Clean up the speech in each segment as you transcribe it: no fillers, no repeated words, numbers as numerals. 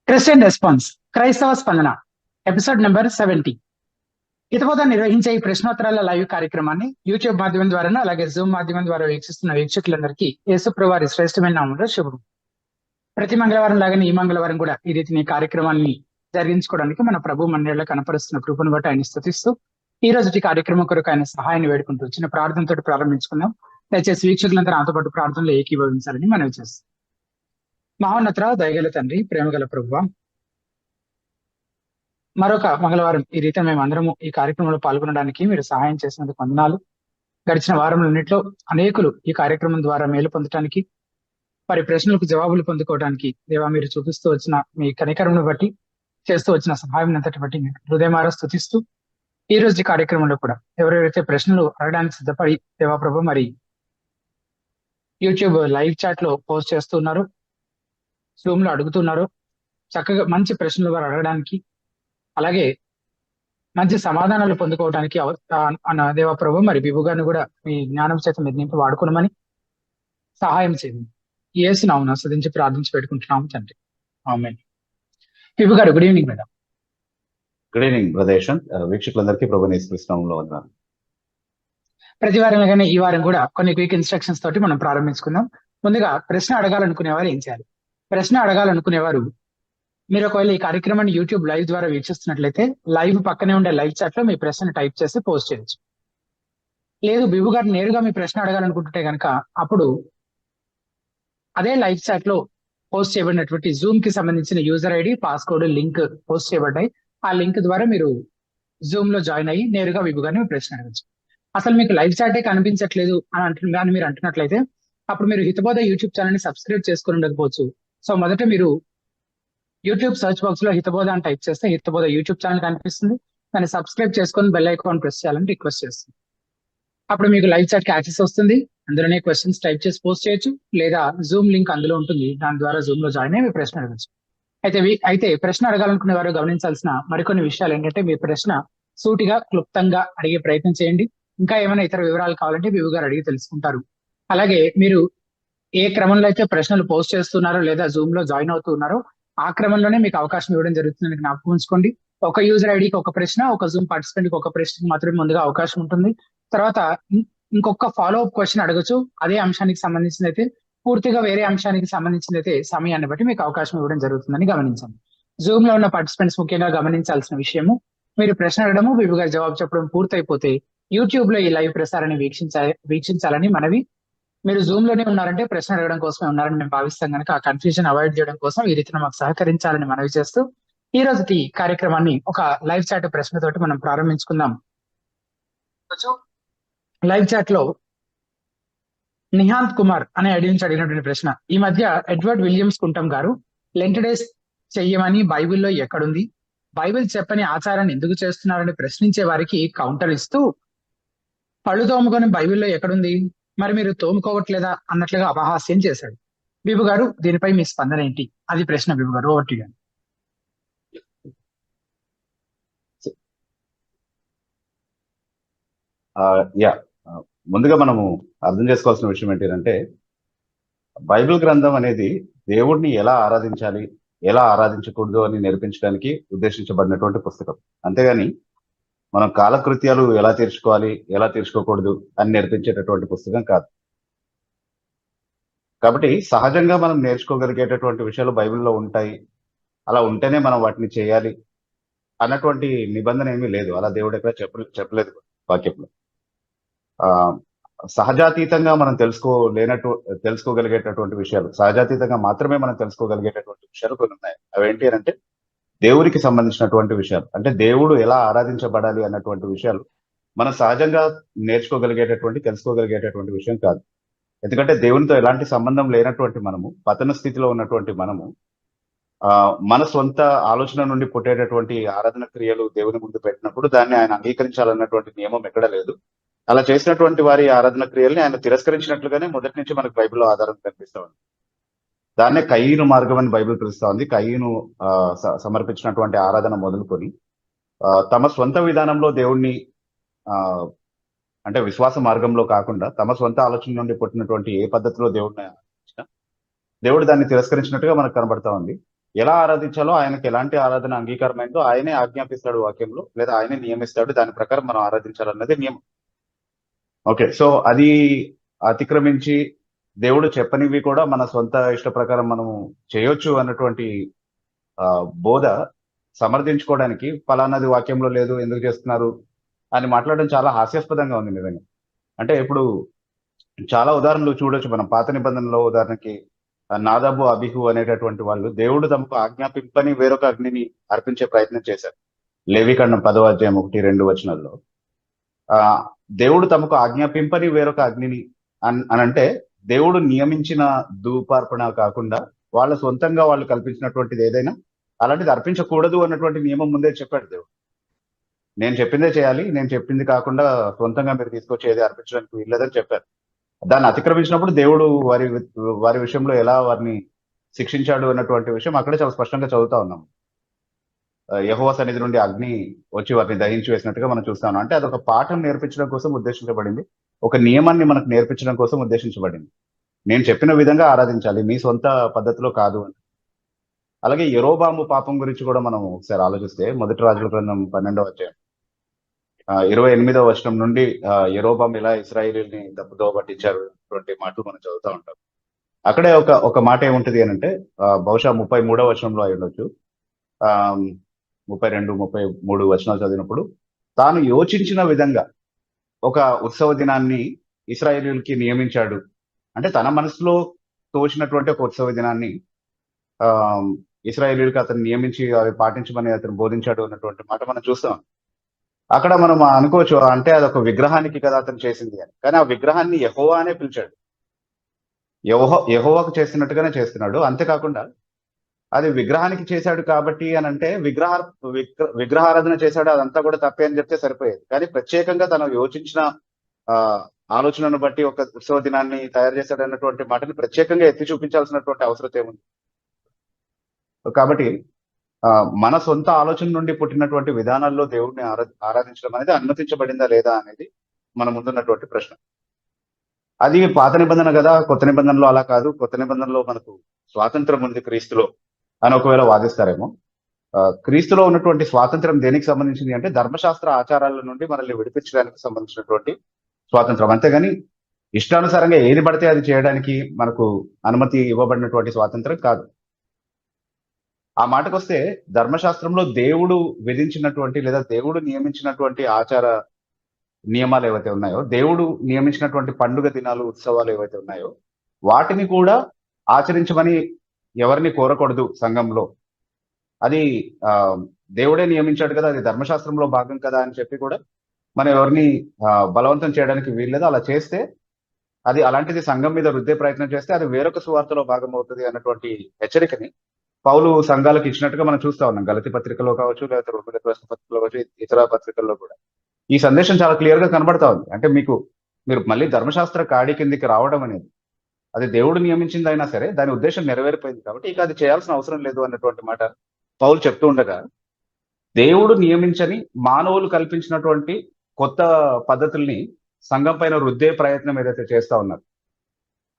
Christian response క్రైస్తవ స్పందన episode number 70. హితబోధ నిర్వహించే ఈ ప్రశ్నోత్తరాల లైవ్ కార్యక్రమాన్ని యూట్యూబ్ మాధ్యమం ద్వారా అలాగే జూమ్ మాధ్యమం ద్వారా వీక్షిస్తున్న వీక్షకులందరికీ యేసుప్రభు వారి శ్రేష్టమైన నామంలో శుభం. ప్రతి మంగళవారం లాగానే ఈ మంగళవారం కూడా ఈ రీతిని కార్యక్రమాన్ని జరిగించుకోవడానికి మన ప్రభు మందిరంలో కనపరుస్తున్న కృపను బట్టి ఆయన స్తుతిస్తూ ఈ రోజు కార్యక్రమం కొరకు ఆయన సహాయాన్ని వేడుకుంటూ చిన్న ప్రార్థనతో ప్రారంభించుకుందాం. దయచేసి వీక్షకులంతా నాతో పాటు ప్రార్థనలో ఏకీభవించాలని మనవి చేస్తాం. మహోన్నత దయగల తండ్రి, ప్రేమగల ప్రభువా, మరొక మంగళవారం ఈ రీతి మేము అందరము ఈ కార్యక్రమంలో పాల్గొనడానికి మీరు సహాయం చేసినందుకు వందనాలు. గడిచిన వారంలోన్నింటిలో అనేకులు ఈ కార్యక్రమం ద్వారా మేలు పొందడానికి, వారి ప్రశ్నలకు జవాబులు పొందుకోవడానికి దేవా మీరు చూపిస్తూ వచ్చిన మీ కనికరమును బట్టి, చేస్తూ వచ్చిన సహాయం అంతటి బట్టి హృదయమారా స్తుతిస్తూ ఈ రోజు ఈ కార్యక్రమంలో కూడా ఎవరెవరైతే ప్రశ్నలు అడగడానికి సిద్ధపడి దేవా ప్రభు మరి యూట్యూబ్ లైవ్ చాట్ లో పోస్ట్ చేస్తున్నారో, జూమ్ లో అడుగుతున్నారో, చక్కగా మంచి ప్రశ్నలు వారు అడగడానికి అలాగే మంచి సమాధానాలు పొందుకోవడానికి దేవా ప్రభు మరి బిబు గారిని కూడా మీ జ్ఞానం చేత మీరు నింపి వాడుకోనమని సహాయం చేయండి. యేసు నామమున స్తుతించి ప్రార్థించి పెట్టుకుంటున్నాము తండ్రి, ఆమేన్. Bibhu garu, good evening madam. Good evening brother. వీక్షకులందరికీ ప్రభు యేసు నామములో వందనాలు. ప్రతి వారంగానే ఈ వారం కూడా కొన్ని క్విక్ ఇన్స్ట్రక్షన్స్ తోటి మనం ప్రారంభించుకుందాం. ముందుగా ప్రశ్న అడగాలనుకునేవారు ఏం చేయాలి? ప్రశ్న అడగాలనుకునేవారు మీరు ఒకవేళ ఈ కార్యక్రమాన్ని యూట్యూబ్ లైవ్ ద్వారా వీక్షిస్తున్నట్లయితే లైవ్ పక్కనే ఉండే లైవ్ చాట్ లో మీ ప్రశ్న టైప్ చేసి పోస్ట్ చేయొచ్చు. లేదు బిబు గారు నేరుగా మీ ప్రశ్న అడగాలనుకుంటుంటే కనుక అప్పుడు అదే లైవ్ చాట్ లో పోస్ట్ చేయబడినటువంటి జూమ్ కి సంబంధించిన user ID, passcode, link post చేయబడ్డాయి. ఆ లింక్ ద్వారా మీరు జూమ్ లో జాయిన్ అయ్యి నేరుగా బిబు గారిని మీ ప్రశ్న అడగచ్చు. అసలు మీకు లైవ్ చాటే కనిపించట్లేదు అని మీరు అంటున్నట్లయితే అప్పుడు మీరు హితబోధ యూట్యూబ్ ఛానల్ ని సబ్స్క్రైబ్ చేసుకుని ఉండకపోవచ్చు. సో మొదట మీరు యూట్యూబ్ సర్చ్ బాక్స్ లో హితబోధ అని టైప్ చేస్తే హితబోధ యూట్యూబ్ ఛానల్ కనిపిస్తుంది. దాన్ని సబ్స్క్రైబ్ చేసుకొని బెల్ ఐకాన్ ప్రెస్ చేయాలని రిక్వెస్ట్ చేస్తుంది. అప్పుడు మీకు లైవ్ చాట్ కి యాక్సెస్ వస్తుంది. అందులోనే క్వశ్చన్స్ టైప్ చేసి పోస్ట్ చేయొచ్చు, లేదా జూమ్ లింక్ అందులో ఉంటుంది, దాని ద్వారా జూమ్ లో జాయిన్ అయ్యి మీ ప్రశ్న అడగచ్చు. అయితే ప్రశ్న అడగాలనుకునే వారు గమనించాల్సిన మరికొన్ని విషయాలు ఏంటంటే, మీ ప్రశ్న సూటిగా క్లుప్తంగా అడిగే ప్రయత్నం చేయండి. ఇంకా ఏమైనా ఇతర వివరాలు కావాలంటే బిబు గారు అడిగి తెలుసుకుంటారు. అలాగే మీరు ఏ క్రమంలో అయితే ప్రశ్నలు పోస్ట్ చేస్తున్నారో లేదా జూమ్ లో జాయిన్ అవుతున్నారో ఆ క్రమంలోనే మీకు అవకాశం ఇవ్వడం జరుగుతుందని జ్ఞాపకం ఉంచుకోండి. ఒక యూజర్ ఐడికి ఒక ప్రశ్న, ఒక జూమ్ పార్టిసిపెంట్ కి ఒక ప్రశ్నకి మాత్రమే ముందుగా అవకాశం ఉంటుంది. తర్వాత ఇంకొక ఫాలో అప్ క్వశ్చన్ అడగచ్చు. అదే అంశానికి సంబంధించింది అయితే, పూర్తిగా వేరే అంశానికి సంబంధించింది అయితే సమయాన్ని బట్టి మీకు అవకాశం ఇవ్వడం జరుగుతుందని గమనించండి. జూమ్ లో ఉన్న పార్టిసిపెంట్స్ ముఖ్యంగా గమనించాల్సిన విషయము, మీరు ప్రశ్న అడగడము బిబు గారు జవాబు చెప్పడం పూర్తయిపోతే యూట్యూబ్ లో ఈ లైవ్ ప్రసారాన్ని వీక్షించాలని మనవి. మీరు జూమ్ లోనే ఉన్నారంటే ప్రశ్న అడగడం కోసమే ఉన్నారని మేము భావిస్తాం కనుక ఆ కన్ఫ్యూజన్ అవాయిడ్ చేయడం కోసం ఈ రీతిలో మాకు సహకరించాలని మనవి చేస్తూ ఈ రోజుకి కార్యక్రమాన్ని ఒక లైవ్ చాట్ ప్రశ్నతోటి మనం ప్రారంభించుకుందాం. లైవ్ చాట్ లో నిహాంత్ కుమార్ అనే ఐడి నుంచి అడిగినటువంటి ప్రశ్న, ఈ మధ్య ఎడ్వర్డ్ విలియమ్స్ కుంటం గారు లెంట్ డేస్ చెయ్యమని బైబిల్లో ఎక్కడుంది, బైబిల్ చెప్పని ఆచారాన్ని ఎందుకు చేస్తున్నారని ప్రశ్నించే వారికి కౌంటర్ ఇస్తూ, పళ్ళు తోముకొని బైబిల్లో ఎక్కడుంది, మరి మీరు తోముకోవట్లేదా అన్నట్లుగా అపహాస్యం చేశాడు. బిబు గారు, దీనిపై మీ స్పందన ఏంటి? అది ప్రశ్న బిబు గారు, ఓవర్ టు యు. ముందుగా మనము అర్థం చేసుకోవాల్సిన విషయం ఏంటంటే, బైబిల్ గ్రంథం అనేది దేవుడిని ఎలా ఆరాధించాలి, ఎలా ఆరాధించకూడదు అని నేర్పించడానికి ఉద్దేశించబడినటువంటి పుస్తకం. అంతేగాని మనం కాలకృత్యాలు ఎలా తీర్చుకోవాలి, ఎలా తీర్చుకోకూడదు అని నేర్పించేటటువంటి పుస్తకం కాదు. కాబట్టి సహజంగా మనం నేర్చుకోగలిగేటటువంటి విషయాలు బైబిల్లో ఉంటాయి, అలా ఉంటేనే మనం వాటిని చేయాలి అన్నటువంటి నిబంధన ఏమీ లేదు. అలా దేవుడు ఎక్కడ చెప్పలేదు వాక్యంలో. సహజాతీతంగా మనం తెలుసుకోగలిగేటటువంటి విషయాలు, సహజాతీతంగా మాత్రమే మనం తెలుసుకోగలిగేటటువంటి విషయాలు కొన్ని ఉన్నాయి. అవేంటి అంటే దేవుడికి సంబంధించినటువంటి విషయాలు, అంటే దేవుడు ఎలా ఆరాధించబడాలి అన్నటువంటి విషయాలు మనం సహజంగా తెలుసుకోగలిగేటటువంటి విషయం కాదు. ఎందుకంటే దేవునితో ఎలాంటి సంబంధం లేనటువంటి మనము, పతన స్థితిలో ఉన్నటువంటి మనము, మన సొంత ఆలోచన నుండి పుట్టేటటువంటి ఆరాధన క్రియలు దేవుని ముందు పెట్టినప్పుడు దాన్ని ఆయన అంగీకరించాలన్నటువంటి నియమం ఎక్కడ లేదు. అలా చేసినటువంటి వారి ఆరాధన క్రియల్ని ఆయన తిరస్కరించినట్లుగానే మొదటి నుంచి మనకు బైబిల్లో ఆధారం కనిపిస్తా ఉంది. దాన్నే కయీను మార్గం అని బైబిల్ పిలుస్తా ఉంది. కయీను సమర్పించినటువంటి ఆరాధన మొదలుకొని తమ స్వంత విధానంలో దేవుణ్ణి అంటే విశ్వాస మార్గంలో కాకుండా తమ స్వంత ఆలోచన నుండి పుట్టినటువంటి ఏ పద్ధతిలో దేవుడిని ఆరాధించినా దేవుడు దాన్ని తిరస్కరించినట్టుగా మనకు కనబడతా ఉంది. ఎలా ఆరాధించాలో, ఆయనకి ఎలాంటి ఆరాధన అంగీకారమైందో ఆయనే ఆజ్ఞాపిస్తాడు వాక్యంలో, లేదా ఆయనే నియమిస్తాడు. దాని ప్రకారం మనం ఆరాధించాలన్నది నియమం. ఓకే. సో అది అతిక్రమించి దేవుడు చెప్పనివి కూడా మన సొంత ఇష్ట ప్రకారం మనము చేయొచ్చు అన్నటువంటి బోధ సమర్థించుకోవడానికి పలానాది వాక్యంలో లేదు, ఎందుకు చేస్తున్నారు అని మాట్లాడడం చాలా హాస్యాస్పదంగా ఉంది నిజంగా. అంటే ఇప్పుడు చాలా ఉదాహరణలు చూడొచ్చు మనం. పాత నిబంధనలో ఉదాహరణకి నాదాబు, అబిహు అనేటటువంటి వాళ్ళు దేవుడు తమకు ఆజ్ఞాపింపని వేరొక అగ్నిని అర్పించే ప్రయత్నం చేశారు. లేవికాండం 10వ అధ్యాయం 1, 2 వచనాల్లో ఆ దేవుడు తమకు ఆజ్ఞాపింపని వేరొక అగ్నిని అనంటే దేవుడు నియమించిన ధూపార్పణ కాకుండా వాళ్ళ సొంతంగా వాళ్ళు కల్పించినటువంటిది ఏదైనా అలాంటిది అర్పించకూడదు అన్నటువంటి నియమం ముందే చెప్పాడు దేవుడు. నేను చెప్పిందే చేయాలి, నేను చెప్పింది కాకుండా సొంతంగా మీరు తీసుకొచ్చి ఏది అర్పించడానికి వీల్లేదని చెప్పారు. దాన్ని అతిక్రమించినప్పుడు దేవుడు వారి విషయంలో ఎలా వారిని శిక్షించాడు అన్నటువంటి విషయం అక్కడే చాలా స్పష్టంగా చదువుతా ఉన్నాం. యెహోవా సన్నిధి నుండి అగ్ని వచ్చి వారిని దహించి వేసినట్టుగా మనం చూస్తాం. అంటే అదొక పాఠం నేర్పించడం కోసం ఉద్దేశించబడింది. ఒక నియమాన్ని మనకు నేర్పించడం కోసం ఉద్దేశించబడింది. నేను చెప్పిన విధంగా ఆరాధించాలి, మీ సొంత పద్ధతిలో కాదు అని. అలాగే యెరోబాము పాపం గురించి కూడా మనం ఒకసారి ఆలోచిస్తే మొదటి రాజుల గ్రంథం 12వ అధ్యాయం 28వ వచనం నుండి యెరోబాము ఇలా ఇశ్రాయేలీయుల్ని తప్పుదోవ పట్టించారు అటువంటి మాటలు మనం చదువుతా ఉంటాం. అక్కడే ఒక మాట ఏముంటది అని అంటే బహుశా 33వ వచనంలో అయి ఉండొచ్చు. 32, 33 వచనాలు చదివినప్పుడు తాను యోచించిన విధంగా ఒక ఉత్సవ దినాన్ని ఇశ్రాయేలీయులకి నియమించాడు. అంటే తన మనసులో తోచినటువంటి ఒక ఉత్సవ దినాన్ని ఆ ఇశ్రాయేలీయులకి అతను నియమించి అవి పాటించమని అతను బోధించాడు అన్నటువంటి మాట మనం చూస్తాం. అక్కడ మనం అనుకోవచ్చు, అంటే అదొక విగ్రహానికి కదా అతను చేసింది అని. కానీ ఆ విగ్రహాన్ని యెహోవా అనే పిలిచాడు. యెహోవాకు చేస్తున్నట్టుగానే చేస్తున్నాడు. అంతేకాకుండా అది విగ్రహానికి చేశాడు కాబట్టి అని అంటే విగ్రహారాధన చేశాడు అదంతా కూడా తప్పే అని చెప్తే సరిపోయేది. కానీ ప్రత్యేకంగా తను యోచించిన ఆ ఆలోచనను బట్టి ఒక ఉత్సవ దినాన్ని తయారు చేశాడు అన్నటువంటి మాటని ప్రత్యేకంగా ఎత్తి చూపించాల్సినటువంటి అవసరం ఏముంది? కాబట్టి మన సొంత ఆలోచన నుండి పుట్టినటువంటి విధానాల్లో దేవుడిని ఆరాధించడం అనేది అనుమతించబడిందా లేదా అనేది మన ముందున్నటువంటి ప్రశ్న. అది పాత నిబంధన కదా, కొత్త నిబంధనలో అలా కాదు, కొత్త నిబంధనలో మనకు స్వాతంత్రం ఉంది క్రీస్తులో అని ఒకవేళ వాదిస్తారేమో. క్రీస్తులో ఉన్నటువంటి స్వాతంత్రం దేనికి సంబంధించింది అంటే ధర్మశాస్త్ర ఆచారాల నుండి మనల్ని విడిపించడానికి సంబంధించినటువంటి స్వాతంత్రం. అంతేగాని ఇష్టానుసారంగా ఏది పడితే అది చేయడానికి మనకు అనుమతి ఇవ్వబడినటువంటి స్వాతంత్రం కాదు. ఆ మాటకొస్తే ధర్మశాస్త్రంలో దేవుడు విధించినటువంటి లేదా దేవుడు నియమించినటువంటి ఆచార నియమాలు ఏవైతే ఉన్నాయో, దేవుడు నియమించినటువంటి పండుగ దినాలు, ఉత్సవాలు ఏవైతే ఉన్నాయో వాటిని కూడా ఆచరించమని ఎవరిని కోరకూడదు సంఘంలో. అది దేవుడే నియమించాడు కదా, అది ధర్మశాస్త్రంలో భాగం కదా అని చెప్పి కూడా మనం ఎవరిని బలవంతం చేయడానికి వీల్లేదు. అలా చేస్తే అది అలాంటిది సంఘం మీద రుద్దే ప్రయత్నం చేస్తే అది వేరొక సువార్తలో భాగం అవుతుంది అన్నటువంటి హెచ్చరికని పౌలు సంఘాలకు ఇచ్చినట్టుగా మనం చూస్తా ఉన్నాం. గలతీ పత్రికలో కావచ్చు, లేదా రోమిలకు రాసిన పత్రికలో కావచ్చు, ఇతర పత్రికల్లో కూడా ఈ సందేశం చాలా క్లియర్ గా కనబడతా ఉంది. అంటే మీరు మళ్ళీ ధర్మశాస్త్ర కాడి కిందికి రావడం అనేది అది దేవుడు నియమించింది అయినా సరే దాని ఉద్దేశం నెరవేరిపోయింది కాబట్టి ఇక అది చేయాల్సిన అవసరం లేదు అన్నటువంటి మాట పౌలు చెప్తూ ఉండగా, దేవుడు నియమించని మానవులు కల్పించినటువంటి కొత్త పద్ధతుల్ని సంఘం పైన రుద్దే ప్రయత్నం ఏదైతే చేస్తా ఉన్నారు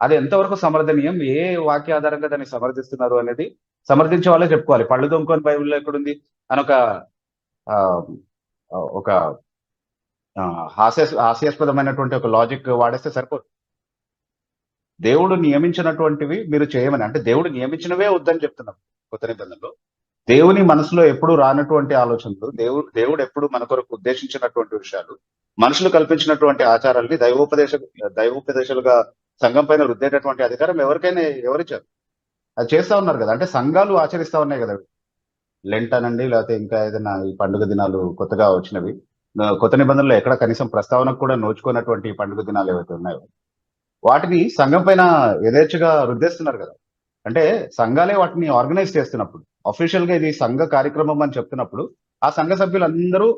అది ఎంతవరకు సమర్థనీయం, ఏ వాక్య ఆధారంగా దాన్ని సమర్థిస్తున్నారు అనేది సమర్థించే వాళ్ళే చెప్పుకోవాలి. పళ్ళు దొంగకొని బైబిల్లో ఎక్కడుంది అని ఒక హాస్యాస్పదమైనటువంటి ఒక లాజిక్ వాడేస్తే సరిపోదు. దేవుడు నియమించినటువంటివి మీరు చేయమని, అంటే దేవుడు నియమించినవే వద్దని చెప్తున్నాం కొత్త నిబంధనలో. దేవుని మనసులో ఎప్పుడు రానటువంటి ఆలోచనలు, దేవుడు ఎప్పుడు మన కొరకు ఉద్దేశించినటువంటి విషయాలు, మనుషులు కల్పించినటువంటి ఆచారాల్ని దైవోపదేశాలుగా సంఘం పైన రుద్దేటటువంటి అధికారం ఎవరిచ్చారు? అది చేస్తా ఉన్నారు కదా. అంటే సంఘాలు ఆచరిస్తా ఉన్నాయి కదా, లెంట్ అనండి, లేకపోతే ఇంకా ఏదైనా ఈ పండుగ దినాలు కొత్తగా వచ్చినవి. కొత్త నిబంధనలో ఎక్కడ కనీసం ప్రస్తావనకు కూడా నోచుకున్నటువంటి పండుగ దినాలు ఏవైతే ఉన్నాయో వాటిని సంఘం పైన యథేచ్ఛగా రుద్దేస్తున్నారు కదా. అంటే సంఘాలే వాటిని ఆర్గనైజ్ చేస్తున్నప్పుడు, అఫీషియల్ గా ఇది సంఘ కార్యక్రమం అని చెప్తున్నప్పుడు ఆ సంఘ సభ్యులు అందరూ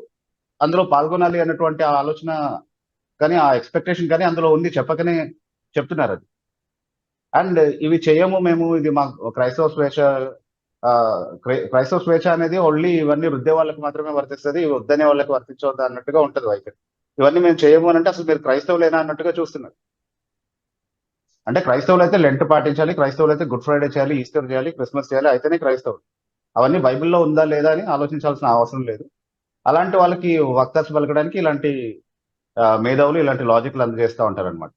అందులో పాల్గొనాలి అన్నటువంటి ఆ ఆలోచన కానీ ఆ ఎక్స్పెక్టేషన్ కానీ అందులో ఉంది, చెప్పకనే చెప్తున్నారు అది. అండ్ ఇవి చేయము మేము, ఇది మా క్రైస్తవ స్వేచ్ఛ అనేది ఓన్లీ ఇవన్నీ రుద్దే వాళ్ళకి మాత్రమే వర్తిస్తుంది, వద్దనే వాళ్ళకి వర్తించవద్దా అన్నట్టుగా ఉంటది వైఖరి. ఇవన్నీ మేము చేయము అని అంటే అసలు మీరు క్రైస్తవులేనా అన్నట్టుగా చూస్తున్నారు. అంటే క్రైస్తవులు అయితే లెంట్ పాటించాలి, క్రైస్తవులు అయితే గుడ్ ఫ్రైడే చేయాలి, ఈస్టర్ చేయాలి, క్రిస్మస్ చేయాలి, అయితేనే క్రైస్తవులు. అవన్నీ బైబిల్లో ఉందా లేదా అని ఆలోచించాల్సిన అవసరం లేదు. అలాంటి వాళ్ళకి వక్తస్ పలకడానికి ఇలాంటి మేధావులు ఇలాంటి లాజిక్లు అందజేస్తూ ఉంటారన్నమాట.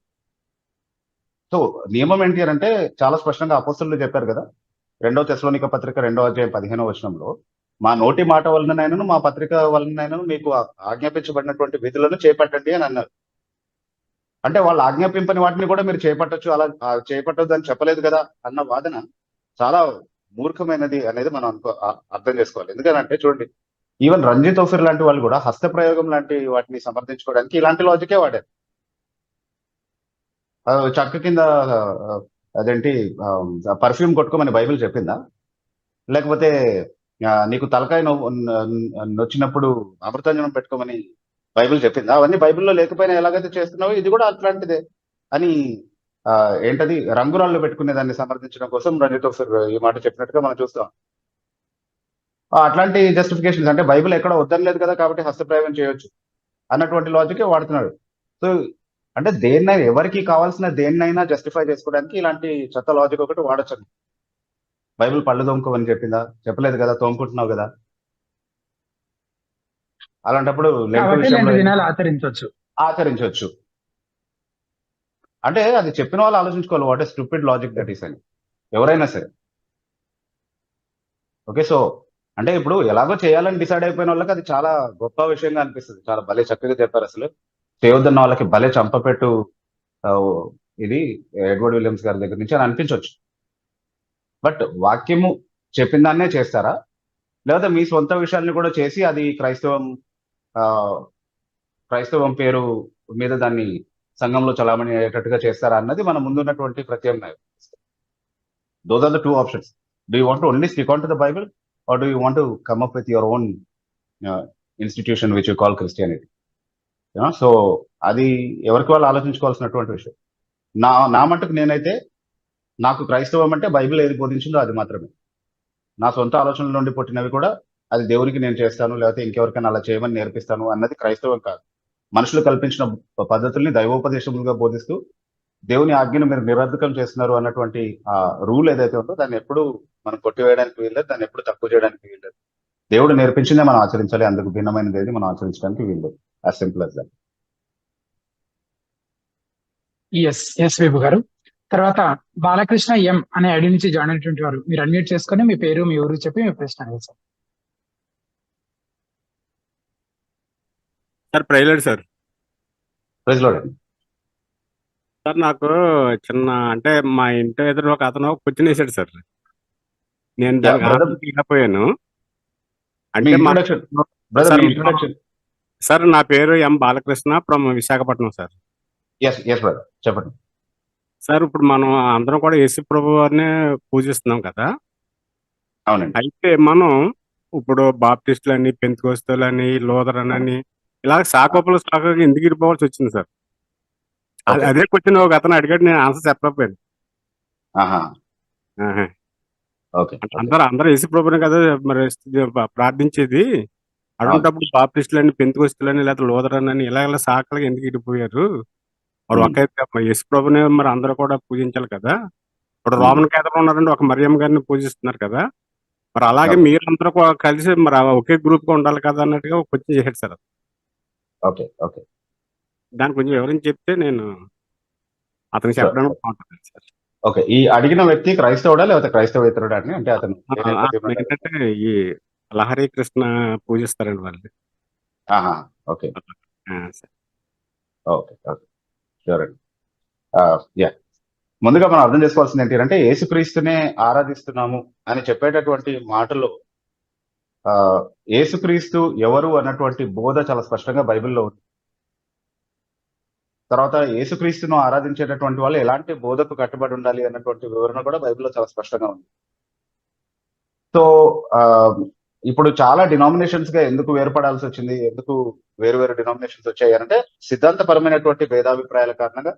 సో నియమం ఏంటి అని అంటే చాలా స్పష్టంగా అపోస్తలులు చెప్పారు కదా. 2 తెస్సలోనిక పత్రిక 2వ అధ్యాయం 15వ వచనంలో, మా నోటి మాట వలననైనను మా పత్రిక వలననైనను మీకు ఆజ్ఞాపించబడినటువంటి విధులను చేపట్టండి అని అన్నారు. అంటే వాళ్ళు ఆజ్ఞాపింపని వాటిని కూడా మీరు చేపట్టొచ్చు, అలా చేపట్టొద్దు అని చెప్పలేదు కదా అన్న వాదన చాలా మూర్ఖమైనది అనేది మనం అర్థం చేసుకోవాలి. ఎందుకంటే చూడండి, ఈవెన్ రంజిత్ ఓఫిర్ లాంటి వాళ్ళు కూడా హస్తప్రయోగం లాంటి వాటిని సమర్థించుకోవడానికి ఇలాంటి లాజికే వాడారు. చక్క కింద అదేంటి పర్ఫ్యూమ్ కొట్టుకోమని బైబిల్ చెప్పిందా? లేకపోతే నీకు తలకాయ నొచ్చినప్పుడు అమృతాంజనం పెట్టుకోమని బైబిల్ చెప్పిందా? అవన్నీ బైబిల్లో లేకపోయినా ఎలాగైతే చేస్తున్నావో ఇది కూడా అట్లాంటిదే అని ఏంటది రంగురాళ్ళు పెట్టుకునే దాన్ని సమర్థించడం కోసం రంజిత్ ఓఫిర్ ఈ మాట చెప్పినట్టుగా మనం చూస్తాం. అట్లాంటి జస్టిఫికేషన్స్ అంటే బైబిల్ ఎక్కడ వద్దని లేదు కదా కాబట్టి హస్తప్రయోగం చేయొచ్చు అన్నటువంటి లాజికే వాడుతున్నాడు. సో అంటే దేన్నైనా ఎవరికి కావాల్సిన దేన్నైనా జస్టిఫై చేసుకోవడానికి ఇలాంటి చెత్త లాజిక్ ఒకటి వాడచ్చు. బైబిల్ పళ్ళు తోముకోమని చెప్పిందా? చెప్పలేదు కదా, తోముకుంటున్నావు కదా. అలాంటప్పుడు లెంట్ కాబట్టి విషయంలో లెంట్ దినాలు ఆచరించవచ్చు. ఆచరించవచ్చు. అంటే అది చెప్పిన వాళ్ళు ఆలోచించుకోవాలి, what is stupid logic that is అని, ఎవరైనా సరే. ఓకే, సో అంటే ఇప్పుడు ఎలాగో చేయాలని డిసైడ్ అయిపోయిన వాళ్ళకి అది చాలా గొప్ప విషయంగా అనిపిస్తుంది. చాలా భలే చక్కగా చెప్పారు. అసలు చేయొద్దన్న వాళ్ళకి భలే చంపపెట్టు ఇది ఎడ్వర్డ్ విలియమ్స్ గారి దగ్గర నుంచి అని అనిపించవచ్చు. బట్ వాక్యము చెప్పిన దాన్నే చేస్తారా, లేదా మీ సొంత విషయాల్ని కూడా చేసి అది క్రైస్తవం పేరు మీద దాన్ని సంఘంలో చలామణి అయ్యేటట్టుగా చేస్తారా అన్నది మన ముందున్నటువంటి ప్రత్యామ్నాయం. Those are the 2 options. Do you want to only stick on to the Bible, or do you want to come up with your own institution which you call Christianity? So అది ఎవరికి వాళ్ళు ఆలోచించుకోవాల్సినటువంటి విషయం. నా మట్టుకు నేనైతే నాకు క్రైస్తవం అంటే బైబిల్ ఏది బోధించిందో అది మాత్రమే. నా సొంత ఆలోచనల నుండి పుట్టినవి కూడా అది దేవునికి నేను చేస్తాను, లేకపోతే ఇంకెవరికైనా అలా చేయమని నేర్పిస్తాను అన్నది క్రైస్తవం కాదు. మనుషులు కల్పించిన పద్ధతుల్ని దైవోపదేశములుగా బోధిస్తూ దేవుని ఆజ్ఞను మీరు నిరర్ధకం చేస్తున్నారు అన్నటువంటి ఆ రూల్ ఏదైతే ఉందో దాన్ని ఎప్పుడు మనం కొట్టివేయడానికి వీల్లేదు, దాన్ని ఎప్పుడు తక్కువ చేయడానికి వీల్లేదు. దేవుడు నేర్పించిందే మనం ఆచరించాలి, అందుకు భిన్నమైనది ఏది మనం ఆచరించడానికి వీల్లేదు. As simple as that. Yes Vibhu garu. తర్వాత బాలకృష్ణ ఎం అనే ఐడి నుంచి జాయిన్ అయినటువంటి వారు, మీరు అన్మ్యూట్ చేసుకొని మీ పేరు మీ ఊరు చెప్పి మీ ప్రశ్న అడగండి sir. Sir private sir. Praise Lord. Sir నాకు చిన్న అంటే మా ఇంటి ఎదురు ఒక అతను క్వశ్చన్ వేసాడు సార్. నేను దానికి ఆన్సర్ తీయకపోయాను. అంటే సార్ నా పేరు ఎం బాలకృష్ణ ఫ్రమ్ విశాఖపట్నం సార్. చెప్పండి సార్. ఇప్పుడు మనం అందరం కూడా యేసు ప్రభు వారిని పూజిస్తున్నాం కదా. అవునండి. అయితే మనం ఇప్పుడు బాప్టిస్టులని, పెంతెకోస్తలని, లూథరన్ అని ఇలా శాఖోపల శాఖగా ఎందుకు ఇరిపోవాల్సి వచ్చింది సార్? అదే క్వశ్చన్ ఒక అతను అడిగాడు, నేను ఆన్సర్ చెప్పలేకపోయాను. అందరూ యేసు ప్రభుని కదా మరి ప్రార్థించేది. అటువంటిప్పుడు బాప్టిస్టులని, పెంతెకోస్తలని, లేదా లూథరన్ అని ఇలా శాఖలుగా ఎందుకు ఇడిపోయారు? వాడు ఒక యేసు ప్రభుని మరి అందరూ కూడా పూజించాలి కదా. ఇప్పుడు రోమన్ కేంద్రంలో ఉన్నారండి, ఒక మరియమ్మ గారిని పూజిస్తున్నారు కదా. మరి అలాగే మీరందరూ కలిసి మరి ఒకే గ్రూప్ గా ఉండాలి కదా అన్నట్టుగా క్వశ్చన్ చేశాడు సార్. దాని కొంచెం వివరించి చెప్తే నేను అతను చెప్పడానికి బాగుంటుంది సార్. ఓకే, ఈ అడిగిన వ్యక్తి క్రైస్తవుడా లేకపోతే క్రైస్తవేతరుడా అని? అంటే అతను ఏంటంటే ఈ లహరి కృష్ణ పూజిస్తారండి వాళ్ళు. ఓకే ఓకే ఓకే షూర్ అండి. ముందుగా మనం అర్థం చేసుకోవాల్సింది ఏంటంటే యేసుక్రీస్తునే ఆరాధిస్తున్నాము అని చెప్పేటటువంటి మాటలో యేసుక్రీస్తు ఎవరు అన్నటువంటి బోధ చాలా స్పష్టంగా బైబిల్లో ఉంది. తర్వాత యేసుక్రీస్తును ఆరాధించేటటువంటి వాళ్ళు ఎలాంటి బోధకు కట్టుబడి ఉండాలి అన్నటువంటి వివరణ కూడా బైబిల్లో చాలా స్పష్టంగా ఉంది. సో ఇప్పుడు చాలా డినామినేషన్స్ గా ఎందుకు వేరుపడాల్సి వచ్చింది, ఎందుకు వేరు వేరు డినామినేషన్స్ వచ్చాయి అంటే సిద్ధాంతపరమైనటువంటి భేదాభిప్రాయాల కారణంగా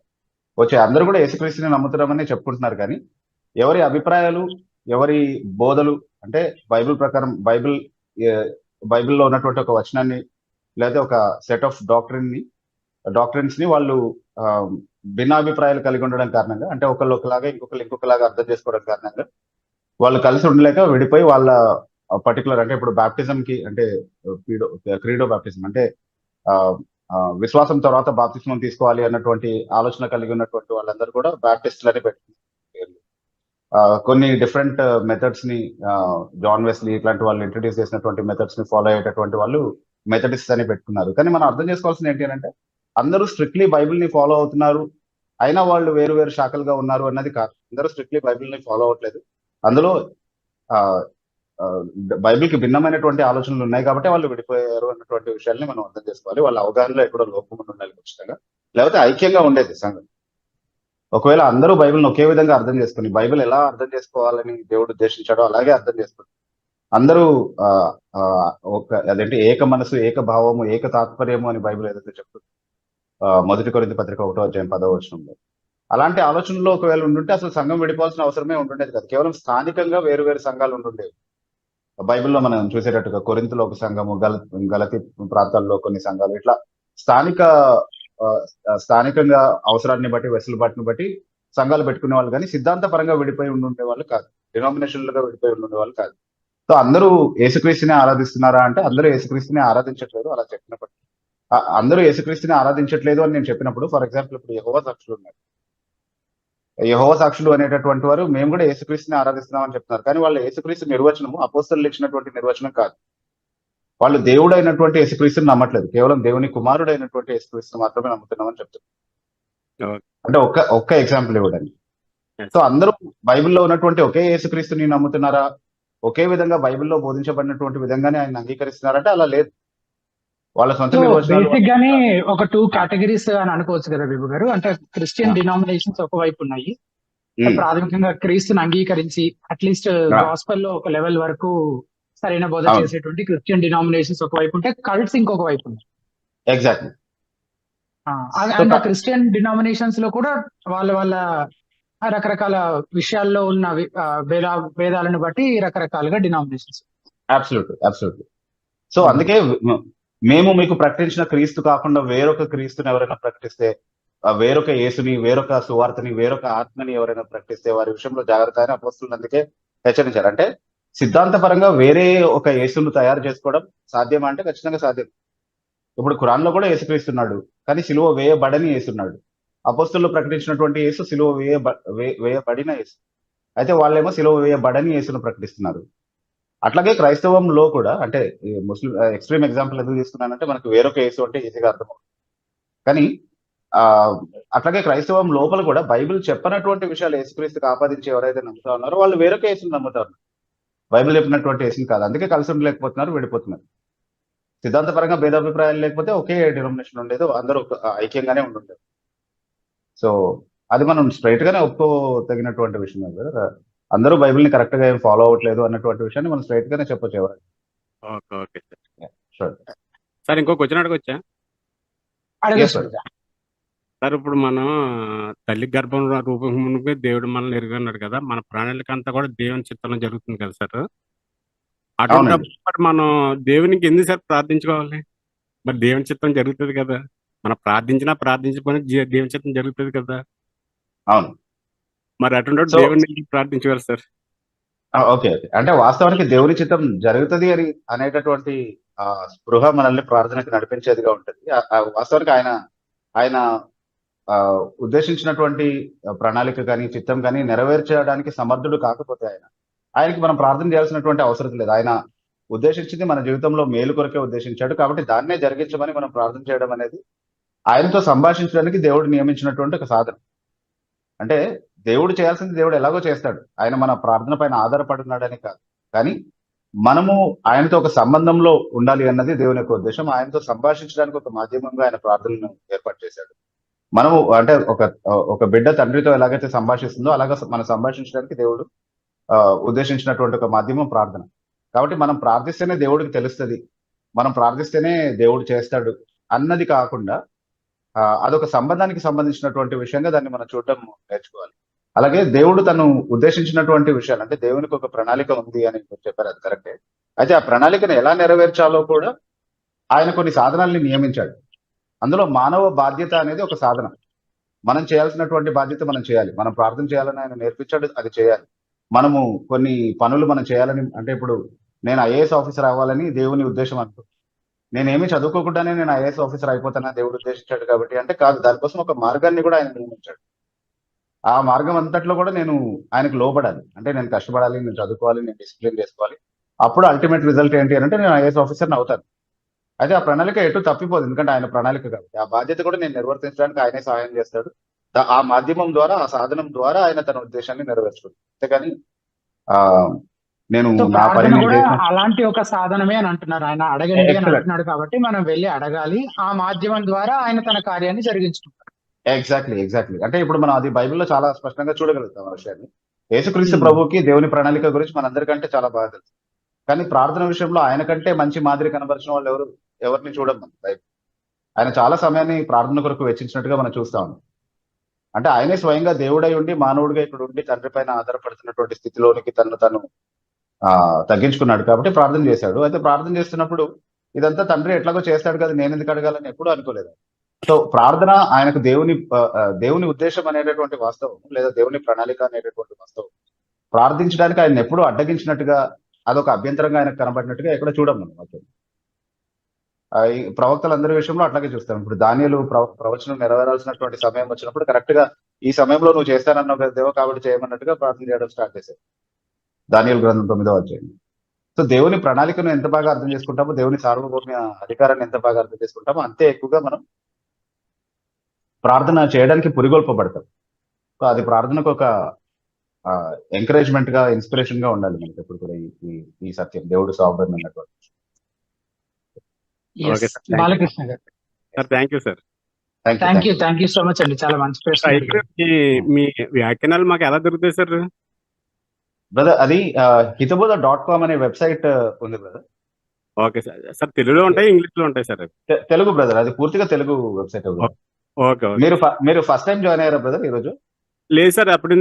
వచ్చాయి. అందరూ కూడా యేసుక్రీస్తుని నమ్ముతున్నామని చెప్పుకుంటున్నారు, కానీ ఎవరి అభిప్రాయాలు, ఎవరి బోధలు అంటే బైబిల్ ప్రకారం బైబిల్లో ఉన్నటువంటి ఒక వచనాన్ని లేదా ఒక సెట్ ఆఫ్ డాక్ట్రిన్స్ ని వాళ్ళు భిన్నాభిప్రాయాలు కలిగి ఉండడం కారణంగా, అంటే ఒకళ్ళు ఒకలాగా ఇంకొకలాగా అర్థం చేసుకోవడం కారణంగా వాళ్ళు కలిసి ఉండలేక విడిపోయి వాళ్ళ పర్టికులర్, అంటే ఇప్పుడు బాప్టిజం కి అంటే క్రీడో బాప్టిజం అంటే ఆ, విశ్వాసం తర్వాత బాప్తిస్మం తీసుకోవాలి అన్నటువంటి ఆలోచన కలిగి ఉన్నటువంటి వాళ్ళందరూ కూడా బాప్టిస్టులని పెట్టుకున్నారు. కొన్ని డిఫరెంట్ మెథడ్స్ ని జాన్ వెస్లీ ఇట్లాంటి వాళ్ళు ఇంట్రడ్యూస్ చేసినటువంటి మెథడ్స్ ని ఫాలో అయ్యేటటువంటి వాళ్ళు మెథడిస్ట్ అని పెట్టుకున్నారు. కానీ మనం అర్థం చేసుకోవాల్సింది ఏంటి అంటే అందరూ స్ట్రిక్ట్లీ బైబిల్ ని ఫాలో అవుతున్నారు, అయినా వాళ్ళు వేరు వేరు శాఖలుగా ఉన్నారు అన్నది కాదు. అందరూ స్ట్రిక్ట్లీ బైబిల్ ని ఫాలో అవ్వట్లేదు. అందులో ఆ, ఆ, బైబిల్ కి భిన్నమైనటువంటి ఆలోచనలు ఉన్నాయి కాబట్టి వాళ్ళు విడిపోయారు అన్నటువంటి విషయాన్ని మనం అర్థం చేసుకోవాలి. వాళ్ళ అవగాహనలో ఎక్కడో లోపం ఉండాలి ఖచ్చితంగా, లేకపోతే ఐక్యంగా ఉండేది సంఘం. ఒకవేళ అందరూ బైబిల్ని ఒకే విధంగా అర్థం చేసుకుని బైబిల్ ఎలా అర్థం చేసుకోవాలని దేవుడు ఉద్దేశించాడో అలాగే అర్థం చేసుకుని అందరూ ఆ, ఆ, అదేంటి ఏక మనసు, ఏక భావము, ఏక తాత్పర్యము అని బైబిల్ ఏదైతే చెప్తుంది, 1 కొరింథీ పత్రిక 1:10 అలాంటి ఆలోచనలో ఒకవేళ ఉండుంటే అసలు సంఘం విడిపోవాల్సిన అవసరమే ఉంటుండేది కాదు. కేవలం స్థానికంగా వేరు వేరు సంఘాలు ఉంటుండేవి. బైబిల్లో మనం చూసేటట్టుగా కొరింథీలో ఒక సంఘము, గలతీ ప్రాంతాల్లో కొన్ని సంఘాలు, ఇట్లా స్థానిక ఆ, స్థానికంగా అవసరాన్ని బట్టి వెసులుబాటుని బట్టి సంఘాలు పెట్టుకునే వాళ్ళు, కానీ సిద్ధాంత పరంగా విడిపోయి ఉండే వాళ్ళు కాదు, డినామినేషన్లుగా విడిపోయి ఉండే వాళ్ళు కాదు. సో అందరూ యేసుక్రీస్తుని ఆరాధిస్తున్నారా అంటే అందరూ యేసుక్రీస్తుని ఆరాధించట్లేదు. అలా చెప్పినప్పటికీ అందరూ యేసుక్రీస్తుని ఆరాధించట్లేదు అని నేను చెప్పినప్పుడు, ఫర్ ఎగ్జాంపుల్ ఇప్పుడు యెహోవా సాక్షులు ఉన్నారు. యెహోవా సాక్షులు అనేటటువంటి వారు మేము కూడా యేసుక్రీస్తుని ఆరాధిస్తున్నామని చెప్తున్నారు, కానీ వాళ్ళ యేసుక్రీస్తు నిర్వచనము అపోస్తలులు ఇచ్చినటువంటి నిర్వచనం కాదు. వాళ్ళు దేవుడు అయినటువంటి యేసుక్రీస్తుని నమ్మట్లేదు, కేవలం దేవుని కుమారుడు అయినటువంటి యేసుక్రీస్తుని మాత్రమే నమ్ముతున్నామని చెప్తున్నారు. Okay. అంటే ఒక్క ఎగ్జాంపుల్ ఇవ్వడానికి. Yes. సో అందరూ బైబిల్లో ఉన్నటువంటి ఒకే యేసుక్రీస్తుని నమ్ముతున్నారా, ఒకే విధంగా బైబిల్లో బోధించబడినటువంటి విధంగానే ఆయన అంగీకరిస్తున్నారంటే అలా లేదు. వాళ్ళ సొంత సో నిర్వచనాలు బేసిక్ గానే ఒక 2 కేటగిరీస్ అని అనుకోవచ్చు కదా బిబు గారు. అంటే క్రిస్టియన్ డినామినేషన్స్ ఒకవైపు ఉన్నాయి, ప్రాథమికంగా క్రీస్తుని అంగీకరించి అట్లీస్ట్ గాస్పెల్ లో ఒక లెవెల్ వరకు సరైన బోధ అవును. చేసేటువంటి క్రిస్టియన్ డినామినేషన్స్ ఒకవైపు ఉంటే కల్ట్స్ ఇంకొక వైపు ఉన్నాయి. ఎగ్జాక్ట్లీ. అండ్ క్రిస్టియన్ డినామినేషన్స్ లో కూడా వాళ్ళ రకరకాల విషయాల్లో ఉన్న భేదాలను బట్టి రకరకాలుగా డినామినేషన్స్. అబ్సల్యూట్లీ. సో అందుకే మేము మీకు ప్రకటించిన క్రీస్తు కాకుండా వేరొక క్రీస్తుని ఎవరైనా ప్రకటిస్తే, వేరొక యేసుని, వేరొక సువార్తని, వేరొక ఆత్మని ఎవరైనా ప్రకటిస్తే వారి విషయంలో జాగ్రత్త అని అపోస్తలులు అందుకే హెచ్చరించారు. అంటే సిద్ధాంతపరంగా వేరే ఒక యేసును తయారు చేసుకోవడం సాధ్యమా అంటే ఖచ్చితంగా సాధ్యం. ఇప్పుడు ఖురాన్ లో కూడా యేసుక్రీస్తున్నాడు, కానీ సిలువ వేయబడని యేసున్నాడు. అపోస్తలులు ప్రకటించినటువంటి యేసు సిలువ వేయబడిన యేసు, అయితే వాళ్ళేమో సిలువ వేయబడని యేసును ప్రకటిస్తున్నారు. అట్లాగే క్రైస్తవంలో కూడా, అంటే ముస్లిం ఎక్స్ట్రీమ్ ఎగ్జాంపుల్ ఎందుకు తీసుకున్నానంటే మనకు వేరొక యేసు అంటే ఈజీగా అర్థమవుతుంది, కానీ అట్లాగే క్రైస్తవం లోపల కూడా బైబిల్ చెప్పనటువంటి విషయాలు యేసుక్రీస్తుకి ఆపాదించి ఎవరైతే నమ్ముతా ఉన్నారో వాళ్ళు వేరొక యేసుని నమ్ముతారు, బైబిల్ చెప్పినటువంటి యేసుని కాదు. అందుకే కలిసి ఉండలేకపోతున్నారు, విడిపోతున్నారు. సిద్ధాంతపరంగా భేదాభిప్రాయాలు లేకపోతే ఒకే డినామినేషన్ ఉండేది, అందరూ ఐక్యంగానే ఉండుండేది. సో అది మనం స్ట్రైట్ గానే తగినటువంటి విషయం కదా. అందరూ బైబిల్ ని కరెక్ట్ గా ఏం ఫాలో అవ్వట్లేదు అన్నటువంటి విషయాన్ని మనం స్ట్రైట్ గానే చెప్పొచ్చు ఎవరు. ఓకే సార్, ఇంకో క్వశ్చన్ అడగొచ్చా సార్? ఇప్పుడు మనం తల్లి గర్భం రూపం మునిపే దేవుడు మనల్ని ఎరుగన్నాడు కదా, మన ప్రాణాలకంతా కూడా దేవుని చిత్తంలో జరుగుతుంది కదా సార్. అటువంటి మనం దేవునికి ఎందుకు ప్రార్థించుకోవాలి? మరి దేవుని చిత్తం జరుగుతుంది కదా, మనం ప్రార్థించకపోయినా దేవుని చిత్తం జరుగుతుంది కదా. అవును, మరి అటువంటి దేవుని ప్రార్థించుకోవాలి సార్. ఓకే. అంటే వాస్తవానికి దేవుని చిత్తం జరుగుతుంది అని అనేటటువంటి స్పృహ మనల్ని ప్రార్థనకి నడిపించేదిగా ఉంటుంది. వాస్తవానికి ఆయన ఉద్దేశించినటువంటి ప్రణాళిక కానీ చిత్తం కానీ నెరవేర్చడానికి సమర్థుడు కాకపోతే ఆయనకి మనం ప్రార్థన చేయాల్సినటువంటి అవసరం లేదు. ఆయన ఉద్దేశించింది మన జీవితంలో మేలు కొరకే ఉద్దేశించాడు, కాబట్టి దాన్నే జరిగించమని మనం ప్రార్థన చేయడం అనేది ఆయనతో సంభాషించడానికి దేవుడు నియమించినటువంటి ఒక సాధనం. అంటే దేవుడు చేయాల్సింది దేవుడు ఎలాగో చేస్తాడు, ఆయన మన ప్రార్థన పైన ఆధారపడున్నాడని కాదు, కానీ మనము ఆయనతో ఒక సంబంధంలో ఉండాలి అన్నది దేవుని యొక్క ఉద్దేశం. ఆయనతో సంభాషించడానికి ఒక మాధ్యమంగా ఆయన ప్రార్థనను ఏర్పాటు చేశాడు. మనము అంటే ఒక బిడ్డ తండ్రితో ఎలాగైతే సంభాషిస్తుందో అలాగా మనం సంభాషించడానికి దేవుడు ఉద్దేశించినటువంటి ఒక మాధ్యమం ప్రార్థన. కాబట్టి మనం ప్రార్థిస్తేనే దేవుడికి తెలుస్తుంది, మనం ప్రార్థిస్తేనే దేవుడు చేస్తాడు అన్నది కాకుండా అదొక సంబంధానికి సంబంధించినటువంటి విషయంగా దాన్ని మనం చూడటం నేర్చుకోవాలి. అలాగే దేవుడు తను ఉద్దేశించినటువంటి విషయాలు, అంటే దేవునికి ఒక ప్రణాళిక ఉంది అని చెప్పారు, అది కరెక్టే. అయితే ఆ ప్రణాళికను ఎలా నెరవేర్చాలో కూడా ఆయన కొన్ని సాధనాల్ని నియమించాడు. అందులో మానవ బాధ్యత అనేది ఒక సాధనం. మనం చేయాల్సినటువంటి బాధ్యత మనం చేయాలి. మనం ప్రార్థన చేయాలని ఆయన నేర్పించాడు, అది చేయాలి. మనము కొన్ని పనులు మనం చేయాలని, అంటే ఇప్పుడు నేను ఐఏఎస్ ఆఫీసర్ అవ్వాలని దేవుని ఉద్దేశం అనుకో. నేనేమి చదువుకోకుండానే నేను ఐఏఎస్ ఆఫీసర్ అయిపోతానని దేవుడు ఉద్దేశించాడు కాబట్టి అంటే కాదు. దానికోసం ఒక మార్గాన్ని కూడా ఆయన నియమించాడు. ఆ మార్గం అంతట్లో కూడా నేను ఆయనకు లోబడాలి. అంటే నేను కష్టపడాలి, నేను చదువుకోవాలి, నేను డిసిప్లిన్ చేసుకోవాలి. అప్పుడు అల్టిమేట్ రిజల్ట్ ఏంటి అంటే నేను ఐఏఎస్ ఆఫీసర్ని అవుతాను. అయితే ఆ ప్రణాళిక ఎటు తప్పిపోదు, ఎందుకంటే ఆయన ప్రణాళిక కాబట్టి. ఆ బాధ్యత కూడా నేను నిర్వర్తించడానికి ఆయనే సహాయం చేస్తాడు. ఆ మాధ్యమం ద్వారా, ఆ సాధనం ద్వారా ఆయన తన ఉద్దేశాన్ని నెరవేర్చుకుంటాడు. అంతేగాని ఆ నేను సో నా పని ప్రార్థన నేను కూడా చేసిన. అలాంటి ఒక సాధనమే అని అంటున్నారు. ఆయన అడగండి అని ఎక్సలెంట్. అంటున్నాడు కాబట్టి మనం వెళ్ళి అడగాలి. ఆ మాధ్యమం ద్వారా ఆయన తన కార్యాన్ని జరిగించుకుంటారు. ఎగ్జాక్ట్లీ. అంటే ఇప్పుడు మనం అది బైబిల్లో చాలా స్పష్టంగా చూడగలుగుతాం ఆ విషయాన్ని. యేసుక్రీస్తు ఉమ్. ప్రభువుకి దేవుని ప్రణాళిక గురించి మనందరికంటే చాలా బాగా తెలుసు. కానీ ప్రార్థన విషయంలో ఆయన కంటే మంచి మాదిరి కనబరిచిన వాళ్ళు ఎవరిని చూడం మనం బైబిల్. ఆయన చాలా సమయాన్ని ప్రార్థన కొరకు వెచ్చించినట్టుగా మనం చూస్తా ఉన్నాం. అంటే ఆయనే స్వయంగా దేవుడై ఉండి మానవుడిగా ఇక్కడ ఉండి తండ్రి పైన ఆధారపడుతున్నటువంటి స్థితిలోనికి తను తగ్గించుకున్నాడు కాబట్టి ప్రార్థన చేశాడు. అయితే ప్రార్థన చేస్తున్నప్పుడు ఇదంతా తండ్రి ఎట్లాగో చేస్తాడు కదా, నేను ఎందుకు అడగాలని ఎప్పుడూ అనుకోలేదు. సో ప్రార్థన ఆయనకు దేవుని ఉద్దేశం అనేటటువంటి వాస్తవం, లేదా దేవుని ప్రణాళిక అనేటటువంటి వాస్తవం ప్రార్థించడానికి ఆయన ఎప్పుడూ అడ్డగించినట్టుగా, అదొక అభ్యంతరంగా ఆయనకు కనబడినట్టుగా ఎక్కడ చూడం మనం వాక్యం. ఈ ప్రవక్తలందరి విషయంలో అట్లాగే చూస్తాం. ఇప్పుడు దానియేలు ప్రవచనం నెరవేరాల్సినటువంటి సమయం వచ్చినప్పుడు కరెక్ట్ గా ఈ సమయంలో నువ్వు చేస్తానన్నావు కదా దేవా, కాబట్టి చేయమన్నట్టుగా ప్రార్థన చేయడం స్టార్ట్ చేశారు. దానియేలు గ్రంథం 9వ అధ్యాయం. సో దేవుని ప్రణాళికను ఎంత బాగా అర్థం చేసుకుంటామో, దేవుని సార్వభౌమ అధికారాన్ని ఎంత బాగా అర్థం చేసుకుంటామో, అంతే ఎక్కువగా మనం ప్రార్థన చేయడానికి పురిగొల్పబడతాం. సో అది ప్రార్థనకు ఒక ఎంకరేజ్మెంట్ గా, ఇన్స్పిరేషన్ గా ఉండాలి మనకి ఎప్పుడు కూడా ఈ సత్యం, దేవుడు సావబడిన అన్నటువంటి. Okay sir, thank you Balakrishna garu, sir. Thank you sir. Thank you so much అండి. చాలా మంచి ప్రశ్న అయితే మీ వ్యాఖ్యానాలు మాకు ఎలా దొరుకుతాయి సార్? బ్రదర్ అది hitobodha.com అనే వెబ్సైట్ ఉంది బ్రదర్. Okay sir. సార్ తెలుగులో ఉంటాయి, ఇంగ్లీష్ లో ఉంటాయి సార్? తెలుగు బ్రదర్, అది పూర్తిగా తెలుగు వెబ్సైట్. ఓకే. మీరు ఫస్ట్ టైం జాయిన్ అయ్యారా బ్రదర్ ఈ రోజు? లేదు సార్, అప్పుడు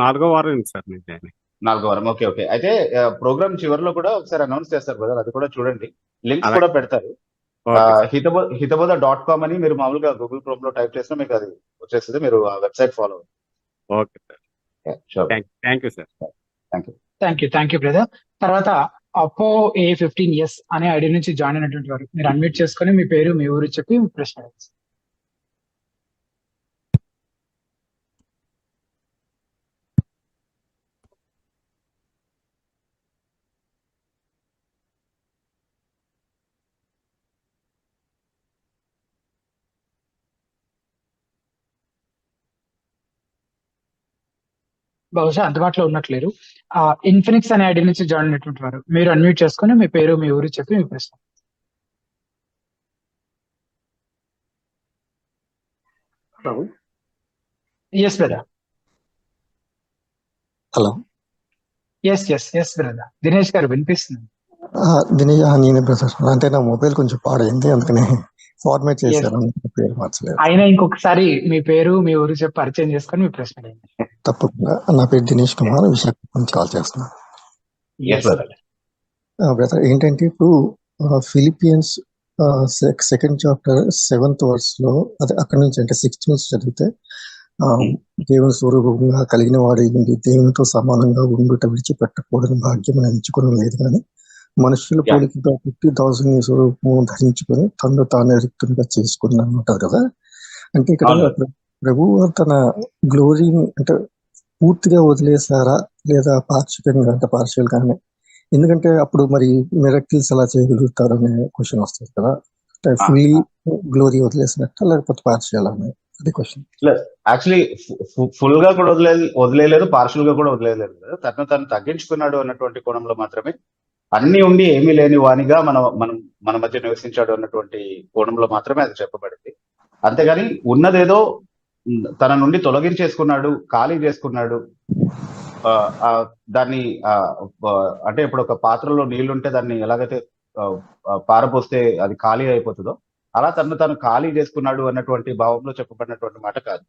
4వ వారం సార్ నేను జాయిన్. 4వ వారం. ఓకే. అయితే ప్రోగ్రామ్ చివరిలో కూడా ఒకసారి అనౌన్స్ చేస్తారు బ్రదర్, అది కూడా చూడండి. లింక్స్ కూడా పెడతారు. hitobodha.com అని మీరు మామూలుగా గూగుల్ క్రోమ్ లో టైప్ చేసినా మీకు అది వచ్చేస్తుంది. మీరు ఆ వెబ్సైట్ ఫాలో అవ్వండి. Okay sir, thank you sir. Thank you brother. తర్వాత అపో A15S అనే ఐడి నుంచి జాయిన్ అయినటువంటి వారు మీరు అన్మ్యూట్ చేసుకొని మీ పేరు, మీ ఊరు చెప్పి మీ ప్రశ్న అడగండి. బహుశా అందుబాటులో ఉన్నట్లేరు. ఇన్ఫినిక్స్ అనే ఐడి నుంచి జాయిన్ అయినటువంటి వారు మీరు అన్మ్యూట్ చేసుకొని మీ పేరు, మీ ఊరు చెప్పి మీ ప్రశ్న. Hello. Yes brother. Hello. Yes brother. Dinesh garu వినిపిస్తుంది. దినేష్, నేనే బ్రదర్. అంటే నా మొబైల్ కొంచెం పాడైంది, అందుకని ఫార్మేట్ చేశాను, పేరు మార్చలేదు. అయినా ఇంకొకసారి మీ పేరు, మీ ఊరు చెప్పి పరిచయం చేసుకొని మీ ప్రశ్న అడగండి. తప్పకుండా. నా పేరు దినేష్ కుమార్, విశాఖపట్నం నుంచి కాల్ చేస్తున్నాను. బ్రదర్, ఏంటంటే ఇప్పుడు Philippians second chapter 7th verse లో, అదే అక్కడ నుంచి అంటే 6th నుంచి చదివితే, దేవుని స్వరూపంగా కలిగిన వాడి దేవునితో సమానంగా ఉండుట విడిచిపెట్టకూడని భాగ్యం ఎంచుకుని లేదు, కానీ మనుషుల పోలికగా పుట్టి దాసుని స్వరూపము ధరించుకొని తను తాను రిక్తునిగా చేసుకుని అంటారు కదా. అంటే ఇక్కడ ప్రభు తన గ్లోరీని అంటే పూర్తిగా వదిలేసారా, లేదా పార్షికంగా, అంటే పార్షియల్ గానే? ఎందుకంటే అప్పుడు మరి మిరకిల్స్ ఎలా చేయగలుగుతారు అనే క్వశ్చన్ వస్తుంది కదా. ఫుల్లీ గ్లోరీ వదిలేసినట్ట, లేకపోతే పార్షియల్ అనే, అది క్వశ్చన్. యాక్చువల్లీ ఫుల్ గా కూడా వదిలేయలేదు, పార్షియల్ గా కూడా వదిలేయలేదు కదా. తను తగ్గించుకున్నాడు అన్నటువంటి కోణంలో మాత్రమే, అన్ని ఉండి ఏమీ లేని వానిగా మన మధ్య నివసించాడు అన్నటువంటి కోణంలో మాత్రమే అది చెప్పబడింది. అంతేగాని ఉన్నదేదో తన నుండి తొలగించేసుకున్నాడు, ఖాళీ చేసుకున్నాడు. దాన్ని అంటే ఇప్పుడు ఒక పాత్రలో నీళ్లుంటే దాన్ని ఎలాగైతే పారపోస్తే అది ఖాళీ అయిపోతుందో, అలా తను ఖాళీ చేసుకున్నాడు అన్నటువంటి భావంలో చెప్పబడినటువంటి మాట కాదు.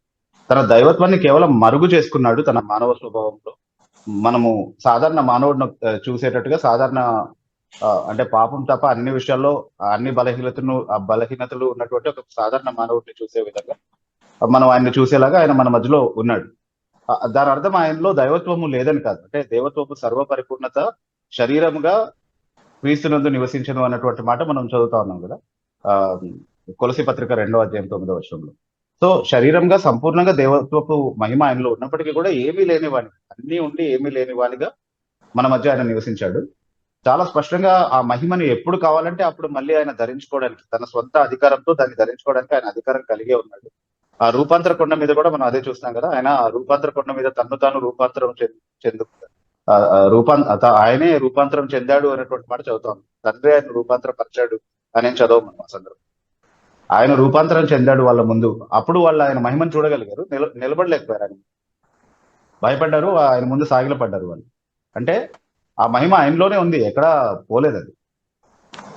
తన దైవత్వాన్ని కేవలం మరుగు చేసుకున్నాడు తన మానవ స్వభావంలో. మనము సాధారణ మానవుడిని చూసేటట్టుగా, సాధారణ అంటే పాపం తప్ప అన్ని విషయాల్లో అన్ని బలహీనతలు ఉన్నటువంటి ఒక సాధారణ మానవుడిని చూసే విధంగా మనం ఆయన్ని చూసేలాగా ఆయన మన మధ్యలో ఉన్నాడు. దాని అర్థం ఆయనలో దైవత్వము లేదని కాదు. అంటే దేవత్వపు సర్వ పరిపూర్ణత శరీరముగా క్రీస్తునందు నివసించను అన్నటువంటి మాట మనం చదువుతా ఉన్నాం కదా. ఆ కొలసి పత్రిక 2వ అధ్యాయం 9వ వచనంలో. సో శరీరంగా సంపూర్ణంగా దేవత్వపు మహిమ ఆయనలో ఉన్నప్పటికీ కూడా ఏమీ లేని వాని, అన్నీ ఉండి ఏమీ లేని వానిగా మన మధ్య ఆయన నివసించాడు. చాలా స్పష్టంగా ఆ మహిమని ఎప్పుడు కావాలంటే అప్పుడు మళ్ళీ ఆయన ధరించుకోవడానికి, తన స్వంత అధికారంతో దాన్ని ధరించుకోవడానికి ఆయన అధికారం కలిగే ఉన్నాడు. ఆ రూపాంతర కొండ మీద కూడా మనం అదే చూస్తాం కదా. ఆయన ఆ రూపాంతర కొండ మీద తన్ను తాను రూపాంతరం చెందు ఆయనే రూపాంతరం చెందాడు అనేటువంటి మాట చదువుతాం. తండ్రి ఆయన రూపాంతరం పరిచాడు అని చదవం మనం ఆ సందర్భం. ఆయన రూపాంతరం చెందాడు వాళ్ళ ముందు. అప్పుడు వాళ్ళు ఆయన మహిమను చూడగలిగారు. నిలబడలేకపోయారు. ఆయన భయపడ్డారు, ఆయన ముందు సాగిల పడ్డారు వాళ్ళు. అంటే ఆ మహిమ ఆయనలోనే ఉంది, ఎక్కడా పోలేదు అది.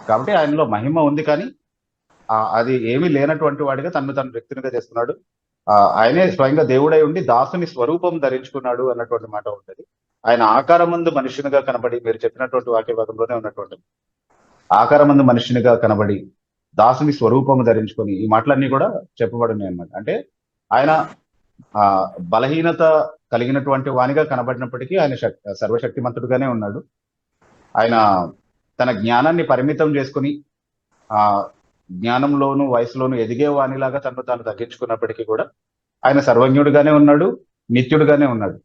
కాబట్టి ఆయనలో మహిమ ఉంది, కానీ అది ఏమీ లేనటువంటి వాడిగా తను వ్యక్తినిగా చేస్తున్నాడు. ఆయనే స్వయంగా దేవుడై ఉండి దాసుని స్వరూపం ధరించుకున్నాడు అన్నటువంటి మాట ఉంటుంది. ఆయన ఆకారమందు మనుషునిగా కనబడి, మీరు చెప్పినటువంటి వాక్య భాగంలోనే ఉన్నటువంటి ఆకారమందు మనుషునిగా కనబడి దాసుని స్వరూపము ధరించుకొని, ఈ మాటలన్నీ కూడా చెప్పబడినాయి అన్నమాట. అంటే ఆయన బలహీనత కలిగినటువంటి వానిగా కనబడినప్పటికీ ఆయన సర్వశక్తిమంతుడుగానే ఉన్నాడు. ఆయన తన జ్ఞానాన్ని పరిమితం చేసుకుని ఆ జ్ఞానంలోను వయసులోను ఎదిగే వానిలాగా తను తాను తగ్గించుకున్నప్పటికీ కూడా ఆయన సర్వజ్ఞుడుగానే ఉన్నాడు, నిత్యుడుగానే ఉన్నాడు.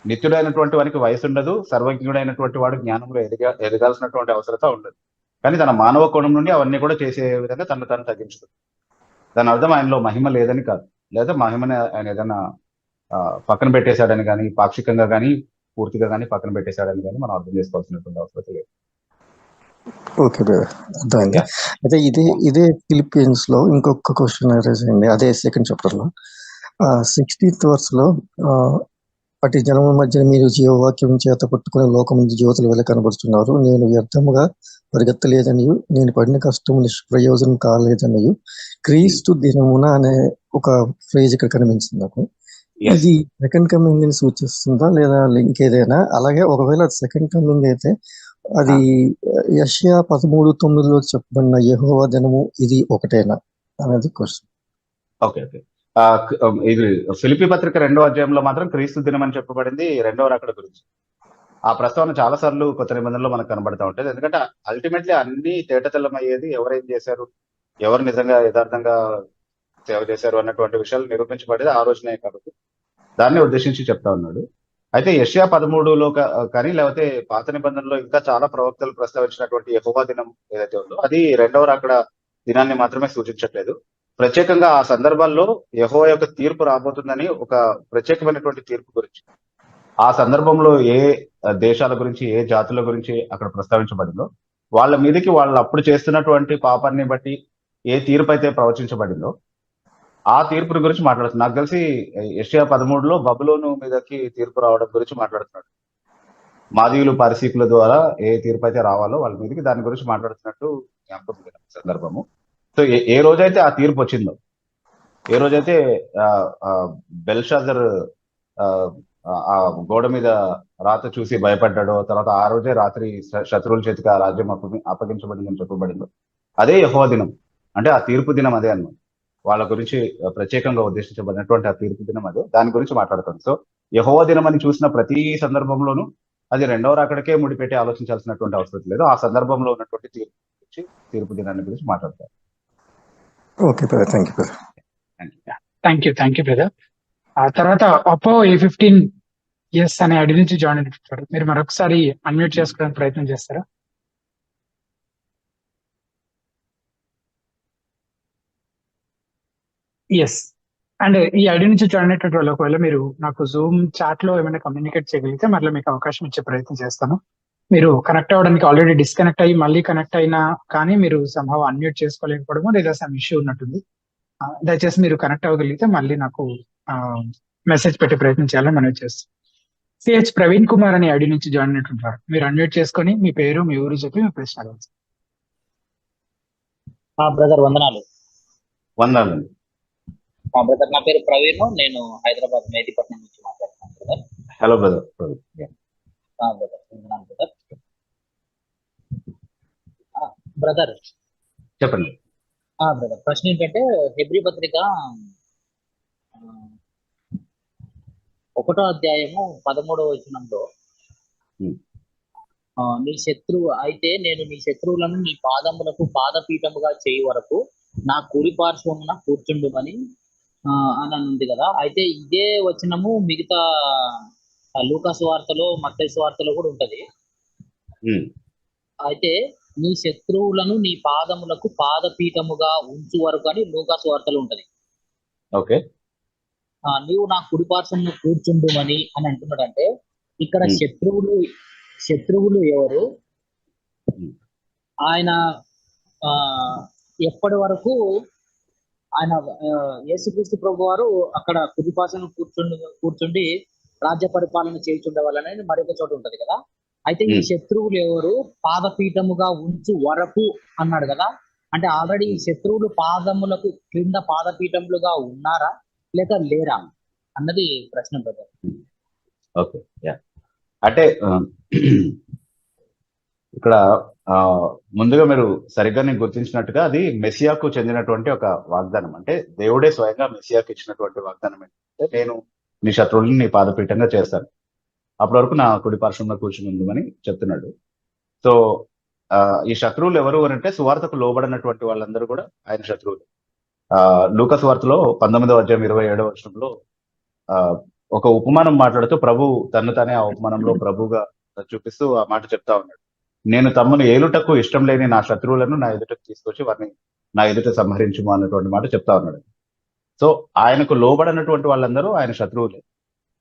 నిత్యుడైనటువంటి వానికి వయసు ఉండదు, సర్వజ్ఞుడైనటువంటి వాడు జ్ఞానంలో ఎదగాల్సినటువంటి అవసరత ఉండదు. కానీ తన మానవ కోణం నుండి అవన్నీ కూడా చేసే విధంగా తను తాను తగ్గించుకుంది. దాని అర్థం ఆయనలో మహిమ లేదని కాదు, లేదా మహిమని ఆయన ఏదైనా పక్కన పెట్టేశాడని కానీ, పాక్షికంగా కానీ పూర్తిగా కానీ పక్కన పెట్టేశాడని కానీ మనం అర్థం చేసుకోవాల్సినటువంటి అవసరం లేదు. ఓకే బ్రదర్, అర్థమైంది. అయితే ఇదే ఫిలిపియన్స్ లో ఇంకొక క్వశ్చన్ రైజ్ అయింది. అదే సెకండ్ చాప్టర్ లో 16th verse లో అటు జనముల మధ్య మీరు జీవవాక్యం చేత పట్టుకుని లోకముందు జ్యోతుల వల్ల కనబడుతున్నారు. నేను వ్యర్థముగా పరిగెత్తలేదనియు, నేను పడిన కష్టము నిష్ప్రయోజనం కాలేదనియు, క్రీస్తు దినమున అనే ఒక ఫ్రేజ్ ఇక్కడ కనిపించింది నాకు. ఇది సెకండ్ కమింగ్ ని సూచిస్తుందా లేదా ఇంకేదైనా? అలాగే ఒకవేళ సెకండ్ కమింగ్ అయితే అది యెషయా 13:9లో చెప్పబడిన యెహోవా దినము ఇది ఒకటేనా అనేది క్వశ్చన్. ఓకే. ఇది ఫిలిప్పీ పత్రిక 2వ అధ్యాయంలో మాత్రం క్రీస్తు దినం అని చెప్పబడింది, 2వ రాకడ గురించి. ఆ ప్రస్తావన చాలా సార్లు కొత్త నిబంధనలో మనకు కనబడతా ఉంటుంది. ఎందుకంటే అల్టిమేట్లీ అన్ని తేటతెల్లమయ్యేది ఎవరేం చేశారు, ఎవరు నిజంగా యథార్థంగా సేవ చేశారు అన్నటువంటి విషయాలు నిరూపించబడేది ఆ రోజునే కాబట్టి దాన్ని ఉద్దేశించి చెప్తా ఉన్నాడు. అయితే యెషయా 13లో కానీ లేకపోతే పాత నిబంధనలో ఇంకా చాలా ప్రవక్తలు ప్రస్తావించినటువంటి యెహోవా దినం ఏదైతే ఉందో అది 2వ రాకడ దినాన్ని మాత్రమే సూచించట్లేదు. ప్రత్యేకంగా ఆ సందర్భాల్లో యెహోవా యొక్క తీర్పు రాబోతుందని, ఒక ప్రత్యేకమైనటువంటి తీర్పు గురించి ఆ సందర్భంలో ఏ దేశాల గురించి, ఏ జాతుల గురించి అక్కడ ప్రస్తావించబడిందో, వాళ్ళ మీదకి వాళ్ళు అప్పుడు చేస్తున్నటువంటి పాపాన్ని బట్టి ఏ తీర్పు అయితే ప్రవచించబడిందో ఆ తీర్పుని గురించి మాట్లాడుతున్నాడు. నాకు తెలిసి యెషయా 13లో బబులోను మీదకి తీర్పు రావడం గురించి మాట్లాడుతున్నాడు. మాదీయులు పారసీకుల ద్వారా ఏ తీర్పు అయితే రావాలో వాళ్ళ మీదకి దాని గురించి మాట్లాడుతున్నట్టు జ్ఞాపకం సందర్భము. సో ఏ రోజైతే ఆ తీర్పు వచ్చిందో, ఏ రోజైతే బెల్షాజర్ ఆ గోడ మీద రాత చూసి భయపడ్డాడో, తర్వాత ఆ రోజే రాత్రి శత్రువుల చేతికి ఆ రాజ్యం అప్పగించబడిందని చెప్పబడిందో, అదే యెహోవా దినం. అంటే ఆ తీర్పు దినం అదే అన్నమాట. వాళ్ళ గురించి ప్రత్యేకంగా ఉద్దేశించబడినటువంటి ఆ తీర్పు దినం అదే, దాని గురించి మాట్లాడతాం. సో యెహోవా దినం అని చూసిన ప్రతి సందర్భంలోనూ అది 2వ రాకడకే ముడిపెట్టి ఆలోచించాల్సినటువంటి అవసరం లేదు. ఆ సందర్భంలో ఉన్నటువంటి తీర్పు దినాన్ని గురించి మాట్లాడతారు. Okay brother, thank you brother. Thank you brother. ఆ తర్వాత ఒప్పో A15s అనే ఐడి నుంచి జాయిన్ అయినట్టు మీరు మరొకసారి అన్మ్యూట్ చేసుకోవడానికి ప్రయత్నం చేస్తారా? ఎస్. అండ్ ఈ ఐడి నుంచి జాయిన్ అయినటువంటి వాళ్ళు ఒకవేళ మీరు నాకు జూమ్ చాట్ లో ఏమైనా కమ్యూనికేట్ చేయగలిగితే మళ్ళీ మీకు అవకాశం ఇచ్చే ప్రయత్నం చేస్తాను. మీరు కనెక్ట్ అవ్వడానికి ఆల్రెడీ డిస్కనెక్ట్ అయ్యి మళ్ళీ కనెక్ట్ అయినా కానీ మీరు సంభవ అన్మ్యూట్ చేసుకోలేకపోవడమో లేదా సమ్ ఇష్యూ ఉన్నట్టుంది. దయచేసి మీరు కనెక్ట్ అవ్వగలిగితే మళ్ళీ నాకు మెసేజ్ పెట్టే ప్రయత్నం చేయాలని మనం చేస్తాం. సిహెచ్ ప్రవీణ్ కుమార్ అనే ఐడి నుంచి జాయిన్ అయినట్టుంటారు. మీరు అన్మ్యూట్ చేసుకొని మీ పేరు, మీ ఊరు చెప్పి మీ ప్రశ్న అడగచ్చు. బ్రదర్ వందనాలు. వందనాలండి. బ్రదర్ నా పేరు ప్రవీణ్, నేను హైదరాబాద్ మేదీపట్నం నుంచి మాట్లాడుతున్నాను బ్రదర్. Hello brother. బ్రదర్ వందనాలు బ్రదర్. బ్రదర్ చెప్పండి. బ్రదర్ ప్రశ్న ఏంటంటే హెబ్రీ పత్రిక 1వ అధ్యాయము 13వ వచనంలో ఉమ్, నీ శత్రువు అయితే నేను నీ శత్రువులను నీ పాదములకు పాదపీఠముగా చేయి వరకు నా కుడి పార్శ్వమున కూర్చుండుమని అని ఉంది కదా. అయితే ఇదే వచనము మిగతా లూకా సువార్తలో, మత్తయి సువార్తలో కూడా ఉంటది. ఉమ్, అయితే నీ శత్రువులను నీ పాదములకు పాదపీఠముగా ఉంచు వరకు అని లూకా సువార్తలో ఉంటది. ఓకే. నీవు నా కుడి పార్శ్వమున కూర్చుండుమని అని అంటున్నాడు. అంటే ఇక్కడ ఉమ్, శత్రువులు ఎవరు? ఉమ్, ఆయన ఆ ఎప్పటి వరకు ఆయన యేసుక్రీస్తు ప్రభు వారు అక్కడ కుడిపాసన కూర్చుండి రాజ్య పరిపాలన చేయుచుండే వాళ్ళని మరొక చోట ఉంటది కదా. అయితే ఈ ఉమ్, శత్రువులు ఎవరు? పాదపీఠముగా ఉంచు వరకు అన్నాడు కదా. అంటే ఆల్రెడీ ఈ ఉమ్, శత్రువులు పాదములకు క్రింద పాదపీఠములుగా ఉన్నారా లేక లేరా అన్నది ప్రశ్న బ్రదర్. ఉమ్. ఓకే. యా. అంటే ఇక్కడ ఆ, ముందుగా మీరు సరిగ్గా నేను గుర్తించినట్టుగా అది మెస్సియాకు చెందినటువంటి ఒక వాగ్దానం. అంటే దేవుడే స్వయంగా మెస్సియాకు ఇచ్చినటువంటి వాగ్దానం ఏంటంటే, నేను నీ శత్రువుల్ని నీ పాదపీఠంగా చేస్తాను, అప్పటి వరకు నా కుడి పార్శ్వంలో కూర్చుని ఉందని చెప్తున్నాడు. సో ఆ, ఈ శత్రువులు ఎవరు అని అంటే సువార్తకు లోబడినటువంటి వాళ్ళందరూ కూడా ఆయన శత్రువులు. లూకా సువార్తలో 19వ అధ్యాయం 27వ వచనంలో ఆ, ఒక ఉపమానం మాట్లాడుతూ ప్రభు తను తానే ఆ ఉపమానంలో ప్రభుగా చూపిస్తూ ఆ మాట చెప్తా ఉన్నాడు. నేను తమ్మును ఏలుటకు ఇష్టం లేని నా శత్రువులను నా ఎదుటకు తీసుకొచ్చి వారిని నా ఎదుట సంహరించుము అన్నటువంటి మాట చెప్తా ఉన్నాడు. సో ఆయనకు లోబడినటువంటి వాళ్ళందరూ ఆయన శత్రువులే.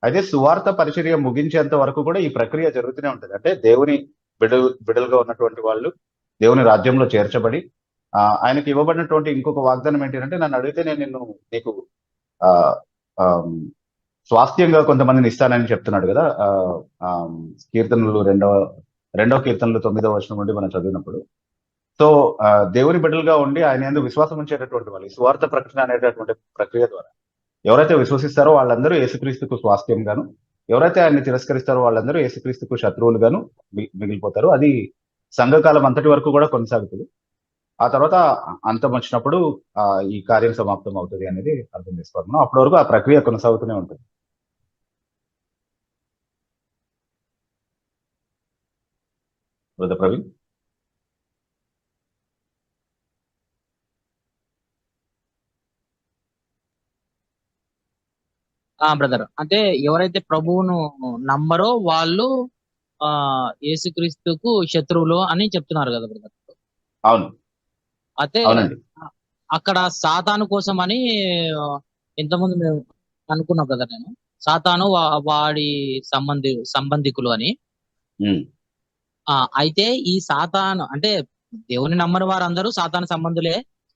అయితే సువార్త పరిచర్య ముగించేంత వరకు కూడా ఈ ప్రక్రియ జరుగుతూనే ఉంటుంది. అంటే దేవుని బిడలుగా ఉన్నటువంటి వాళ్ళు దేవుని రాజ్యంలో చేర్చబడి ఆయనకి ఇవ్వబడినటువంటి ఇంకొక వాగ్దానం ఏంటంటే, నన్ను అడిగితే నేను నీకు ఆ ఆ, స్వాస్థ్యంగా కొంతమందిని ఇస్తానని చెప్తున్నాడు కదా. కీర్తనలు రెండవ కీర్తనలు 9వ వచనం నుండి మనం చదివినప్పుడు. సో దేవుని బిడ్డలుగా ఉండి ఆయన యందు విశ్వాసం ఉంచేటటువంటి వాళ్ళు ఈ సువార్త ప్రకటన అనేటటువంటి ప్రక్రియ ద్వారా ఎవరైతే విశ్వసిస్తారో వాళ్ళందరూ యేసుక్రీస్తుకు స్వాస్థ్యంగాను, ఎవరైతే ఆయన్ని తిరస్కరిస్తారో వాళ్ళందరూ యేసుక్రీస్తుకు శత్రువులుగాను మిగిలిపోతారు. అది సంఘకాలం అంతటి వరకు కూడా కొనసాగుతుంది. ఆ తర్వాత అంతం వచ్చినప్పుడు ఈ కార్యం సమాప్తం అవుతుంది అనేది అర్థం చేసుకోవాలి మనం. అప్పటి వరకు ఆ ప్రక్రియ కొనసాగుతూనే ఉంటుంది. ప్రవీణ్. బ్రదర్, అంటే ఎవరైతే ప్రభువును నమ్మరో వాళ్ళు యేసుక్రీస్తుకు శత్రువులు అని చెప్తున్నారు కదా బ్రదర్. అవును, అయితే అవునండి. అక్కడ సాతాను కోసం అని ఇంతకుముందు మేము అనుకున్నాం కదా. నేను సాతాను వాడి సంబంధికులు అని. ఉమ్, అయితే ఈ సాతాను అంటే దేవుని నమ్మని వారందరూ సాతాను సంబంధులే.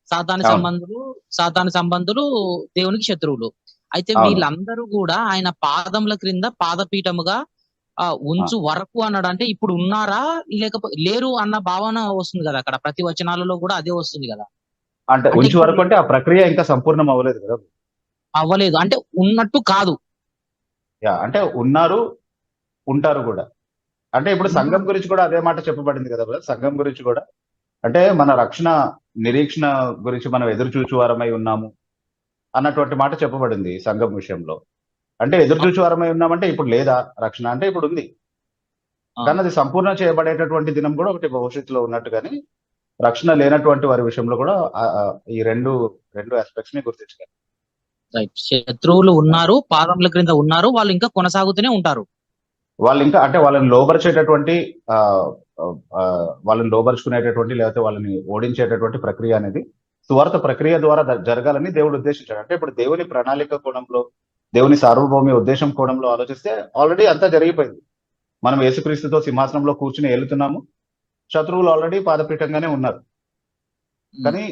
అవును, సాతాను సంబంధులు దేవునికి శత్రువులు. అయితే అవును. వీళ్ళందరూ కూడా ఆయన పాదముల క్రింద పాదపీఠముగా ఉంచు వరకు అన్నాడు. అంటే ఇప్పుడు ఉన్నారా లేకపోతే లేరు అన్న భావన వస్తుంది కదా అక్కడ. ప్రతి వచనాలలో కూడా అదే వస్తుంది కదా. అంటే అంటే ఉంచి వరకు అంటే ఆ ప్రక్రియ ఇంకా సంపూర్ణం అవ్వలేదు కదా. అవ్వలేదు అంటే ఉన్నట్టు కాదు. యా, అంటే ఉన్నారు, ఉంటారు కూడా. అంటే ఇప్పుడు సంఘం గురించి కూడా అదే మాట చెప్పబడింది కదా బ్రదర్. సంఘం గురించి కూడా అంటే మన రక్షణ నిరీక్షణ గురించి మనం ఎదురు చూచువారమై ఉన్నాము అన్నటువంటి మాట చెప్పబడింది సంఘం విషయంలో. అంటే ఎదురు చూచువారమై ఉన్నామంటే ఇప్పుడు లేదా రక్షణ? అంటే ఇప్పుడు ఉంది, కానీ అది సంపూర్ణ చేయబడేటటువంటి దినం కూడా ఒకటి భవిష్యత్తులో ఉన్నట్టుగాని రక్షణ లేనటువంటి వారి విషయంలో కూడా ఈ రెండు ఆస్పెక్ట్స్ ని గుర్తించాలి. శత్రువులు ఉన్నారు, పాదముల క్రింద ఉన్నారు, వాళ్ళు ఇంకా కొనసాగుతూనే ఉంటారు. వాళ్ళు ఇంకా అంటే వాళ్ళని లోబరిచేటటువంటి వాళ్ళని లోబరుచుకునేటటువంటి లేకపోతే వాళ్ళని ఓడించేటటువంటి ప్రక్రియ అనేది సువార్త ప్రక్రియ ద్వారా జరగాలని దేవుడు ఉద్దేశించాడు. అంటే ఇప్పుడు దేవుని ప్రణాళిక కోణంలో, దేవుని సార్వభౌమి ఉద్దేశం కోణంలో ఆలోచిస్తే ఆల్రెడీ అంతా జరిగిపోయింది. మనం యేసుక్రీస్తుతో సింహాసనంలో కూర్చుని ఏలుతున్నాము, శత్రువులు ఆల్రెడీ పాదపీఠంగానే ఉన్నారు. కానీ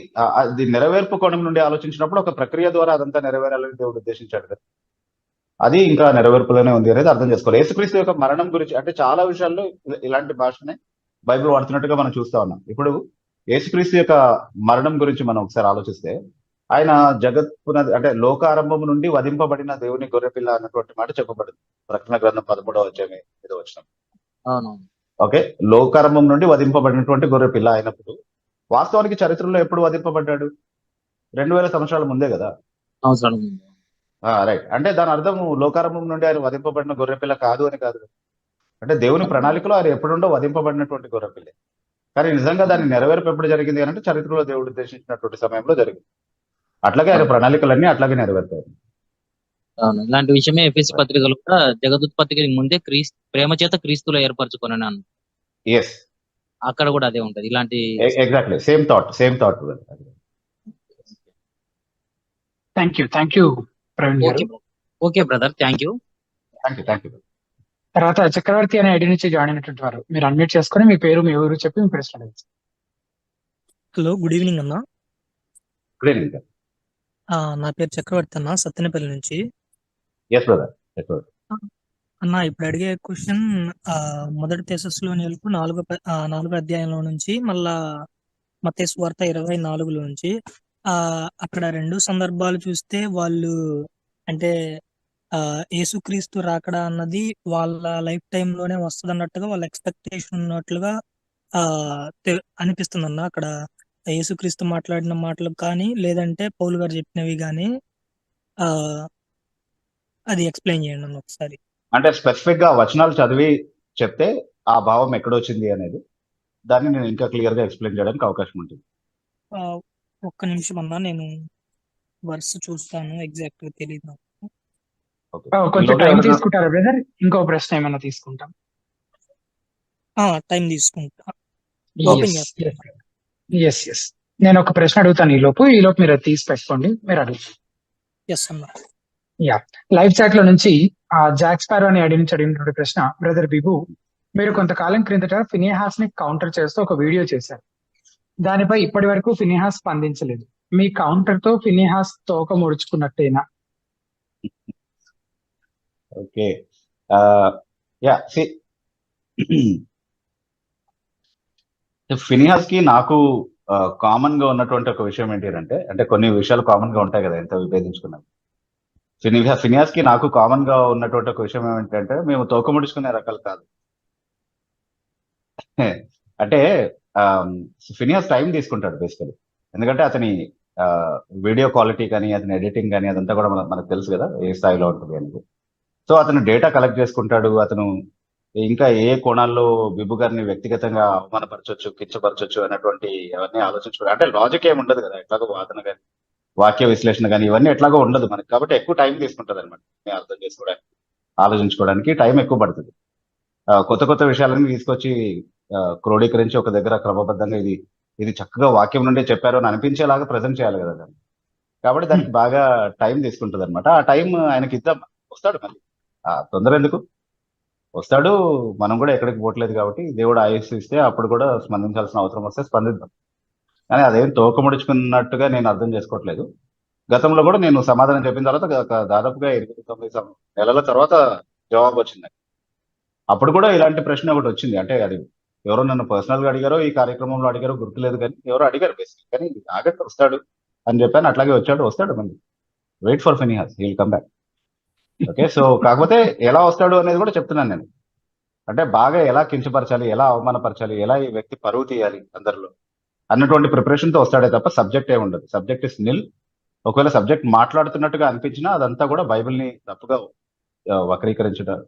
అది నెరవేర్పు కోణం నుండి ఆలోచించినప్పుడు ఒక ప్రక్రియ ద్వారా అదంతా నెరవేరాలని దేవుడు ఉద్దేశించాడు కదా. అది ఇంకా నెరవేర్పులోనే ఉంది అనేది అర్థం చేసుకోవాలి. యేసుక్రీస్తు యొక్క మరణం గురించి అంటే చాలా విషయాల్లో ఇలాంటి భాషనే బైబిల్ వాడుతున్నట్టుగా మనం చూస్తా ఉన్నాం. ఇప్పుడు యేసుక్రీస్తు యొక్క మరణం గురించి మనం ఒకసారి ఆలోచిస్తే, ఆయన జగత్పునది అంటే లోకారంభం నుండి వధింపబడిన దేవుని గొర్రెపిల్ల అన్నటువంటి మాట చెప్పబడింది ప్రకటన గ్రంథం 13వ అధ్యాయం 5వ వచనం. ఓకే, లోకారంభం నుండి వధింపబడినటువంటి గొర్రెపిల్ల అయినప్పుడు వాస్తవానికి చరిత్రలో ఎప్పుడు వధింపబడ్డాడు? 2000 సంవత్సరాల ముందే కదా. రైట్. అంటే దాని అర్థం లోకారంభం నుండి ఆయన వధింపబడిన గొర్రెపిల్ల కాదు అని కాదు కదా. అంటే దేవుని ప్రణాళికలో ఆయన ఎప్పుడుండో వధింపబడినటువంటి గొర్రెపిల్ల. కానీ నిజంగా దాని నెరవేర్పు ఎప్పుడు జరిగింది అని అంటే చరిత్రలో దేవుడు ఉద్దేశించినటువంటి సమయంలో జరిగింది. అట్లాగే ఆయన ప్రణాళికలన్నీ అట్లాగే నెరవేరుతాయి. అవును, ఇలాంటి విషయమే ఎఫెసీ పత్రికలు కూడా జగదుత్పత్తికి ముందే ప్రేమ చేత క్రీస్తులో ఏర్పరచుకున్నాను. ఎస్, అక్కడ కూడా అదే ఉంటది ఇలాంటి. Exactly same thought. Thank you Praveen garu. Okay brother, thank you. Thank you. తర్వాత చక్రవర్తి అనే ఐడి నుంచి జాయిన్ అయినటువంటి వారు మీరు అన్మ్యూట్ చేసుకొని మీ పేరు మీ ఊరు చెప్పి మీ ప్రశ్న అడగచ్చు. హలో, గుడ్ ఈవినింగ్ అన్న. Good evening. నా పేరు చక్రవర్తి అన్న, సత్తెనపల్లి నుంచి. Yes brother. అన్న, ఇప్పుడు అడిగే క్వశ్చన్ మొదటి తెస్సలోనికీయులకు 4వ అధ్యాయంలో నుంచి మళ్ళా మత్తయి సువార్త 24లో నుంచి అక్కడ 2 సందర్భాలు చూస్తే వాళ్ళు అంటే యేసుక్రీస్తు రాకడా అన్నది వాళ్ళ లైఫ్ టైమ్ లోనే వస్తుంది అన్నట్టుగా వాళ్ళ ఎక్స్పెక్టేషన్ ఉన్నట్లుగా అనిపిస్తుంది అన్న. అక్కడ యేసుక్రీస్తు మాట్లాడిన మాటలు కానీ లేదంటే పౌలు గారు చెప్పినవి కానీ అది ఎక్స్ప్లెయిన్ చేయండి అన్న ఒకసారి. అంటే స్పెసిఫిక్ గా వచనాలు చదివి చెప్తే ఆ భావం ఎక్కడొచ్చింది అనేది దాన్ని నేను ఇంకా క్లియర్ గా ఎక్స్ప్లెయిన్ చేయడానికి అవకాశం ఉంటుంది. ఒక్క నిమిషం అన్నా, నేను వర్స్ చూస్తాను, ఎగ్జాక్ట్ గా తెలియదు. కొంచెం టైం తీసుకుంటారా బ్రదర్? ఇంకో ప్రశ్న ఏమైనా తీసుకుంటాం. టైం తీసుకుంటా. ఎస్ నేను ఒక ప్రశ్న అడుగుతాను ఈ లోపు మీరు అది తీసి పెట్టుకోండి, మీరు అడుగుతాను. ఎస్ అన్న. లైవ్ చాట్ లో నుంచి జాక్ స్పారో అని అడిగి అడిగినటువంటి ప్రశ్న, బ్రదర్ బిబు, మీరు కొంతకాలం క్రిందట ఫినిహాస్ ని కౌంటర్ చేస్తూ ఒక వీడియో చేశారు. దానిపై ఇప్పటి వరకు ఫినిహాస్ స్పందించలేదు. మీ కౌంటర్ తో ఫినిహాస్ తోక ముడుచుకున్నట్టేనా? ఓకే. ఫినిహాస్ కి నాకు కామన్ గా ఉన్నటువంటి ఒక విషయం ఏంటి అంటే కొన్ని విషయాలు కామన్ గా ఉంటాయి కదా, ఎంత విభేదించుకున్నాం. ఫినిహాస్ కి నాకు కామన్ గా ఉన్నటువంటి ఒక విషయం ఏమిటంటే మేము తోక ముడుచుకునే రకాలు కాదు. అంటే ఫినిహాస్ టైం తీసుకుంటాడు బేసికలీ, ఎందుకంటే అతని వీడియో క్వాలిటీ కానీ అతని ఎడిటింగ్ కానీ అదంతా కూడా మనకు తెలుసు కదా ఏ స్థాయిలో ఉంటుంది అనేది. సో అతను డేటా కలెక్ట్ చేసుకుంటాడు. అతను ఇంకా ఏ కోణాల్లో బిబు గారిని వ్యక్తిగతంగా అవమానపరచొచ్చు, కించపరచొచ్చు అన్నటువంటి అవన్నీ ఆలోచించుకోవడం. అంటే లాజిక్ ఏమి ఉండదు కదా, ఎట్లాగో వాదన కానీ వాక్య విశ్లేషణ కానీ ఇవన్నీ ఎట్లాగో ఉండదు మనకి. కాబట్టి ఎక్కువ టైం తీసుకుంటుంది అనమాట అర్థం చేసుకోవడానికి, ఆలోచించుకోవడానికి టైం ఎక్కువ పడుతుంది. కొత్త విషయాలన్నీ తీసుకొచ్చి క్రోడీకరించి ఒక దగ్గర క్రమబద్ధంగా ఇది చక్కగా వాక్యం నుండే చెప్పారు అని అనిపించేలాగా ప్రజెంట్ చేయాలి కదా దాన్ని. కాబట్టి దానికి బాగా టైం తీసుకుంటుంది అనమాట. ఆ టైం ఆయనకి ఇద్దాం, వస్తాడు మళ్ళీ. తొందర ఎందుకు, వస్తాడు. మనం కూడా ఎక్కడికి పోవట్లేదు కాబట్టి దేవుడు ఆయుష్ ఇస్తే అప్పుడు కూడా స్పందించాల్సిన అవసరం వస్తే స్పందిద్దాం. కానీ అదేం తోక ముడుచుకున్నట్టుగా నేను అర్థం చేసుకోవట్లేదు. గతంలో కూడా నేను సమాధానం చెప్పిన తర్వాత దాదాపుగా 8-9 నెలల తర్వాత జవాబు వచ్చింది. అప్పుడు కూడా ఇలాంటి ప్రశ్న ఒకటి వచ్చింది. అంటే అది ఎవరో నన్ను పర్సనల్ గా అడిగారో ఈ కార్యక్రమంలో అడిగారో గుర్తులేదు, కానీ ఎవరో అడిగారు బేసిక్. కానీ ఆగట్టు వస్తాడు అని చెప్పాను, అట్లాగే వస్తాడు మళ్ళీ. Wait for Phinehas, he will come back. Okay. So కాకపోతే ఎలా వస్తాడు అనేది కూడా చెప్తున్నాను నేను. అంటే బాగా ఎలా కించపరచాలి, ఎలా అవమానపరచాలి, ఎలా ఈ వ్యక్తి పరువు తీయాలి అందరిలో అన్నటువంటి ప్రిపరేషన్ తో వస్తాడే తప్ప సబ్జెక్ట్ ఏ ఉండదు. సబ్జెక్ట్ ఇస్ నిల్. ఒకవేళ సబ్జెక్ట్ మాట్లాడుతున్నట్టుగా అనిపించినా అదంతా కూడా బైబిల్ ని తప్పుగా వక్రీకరించడం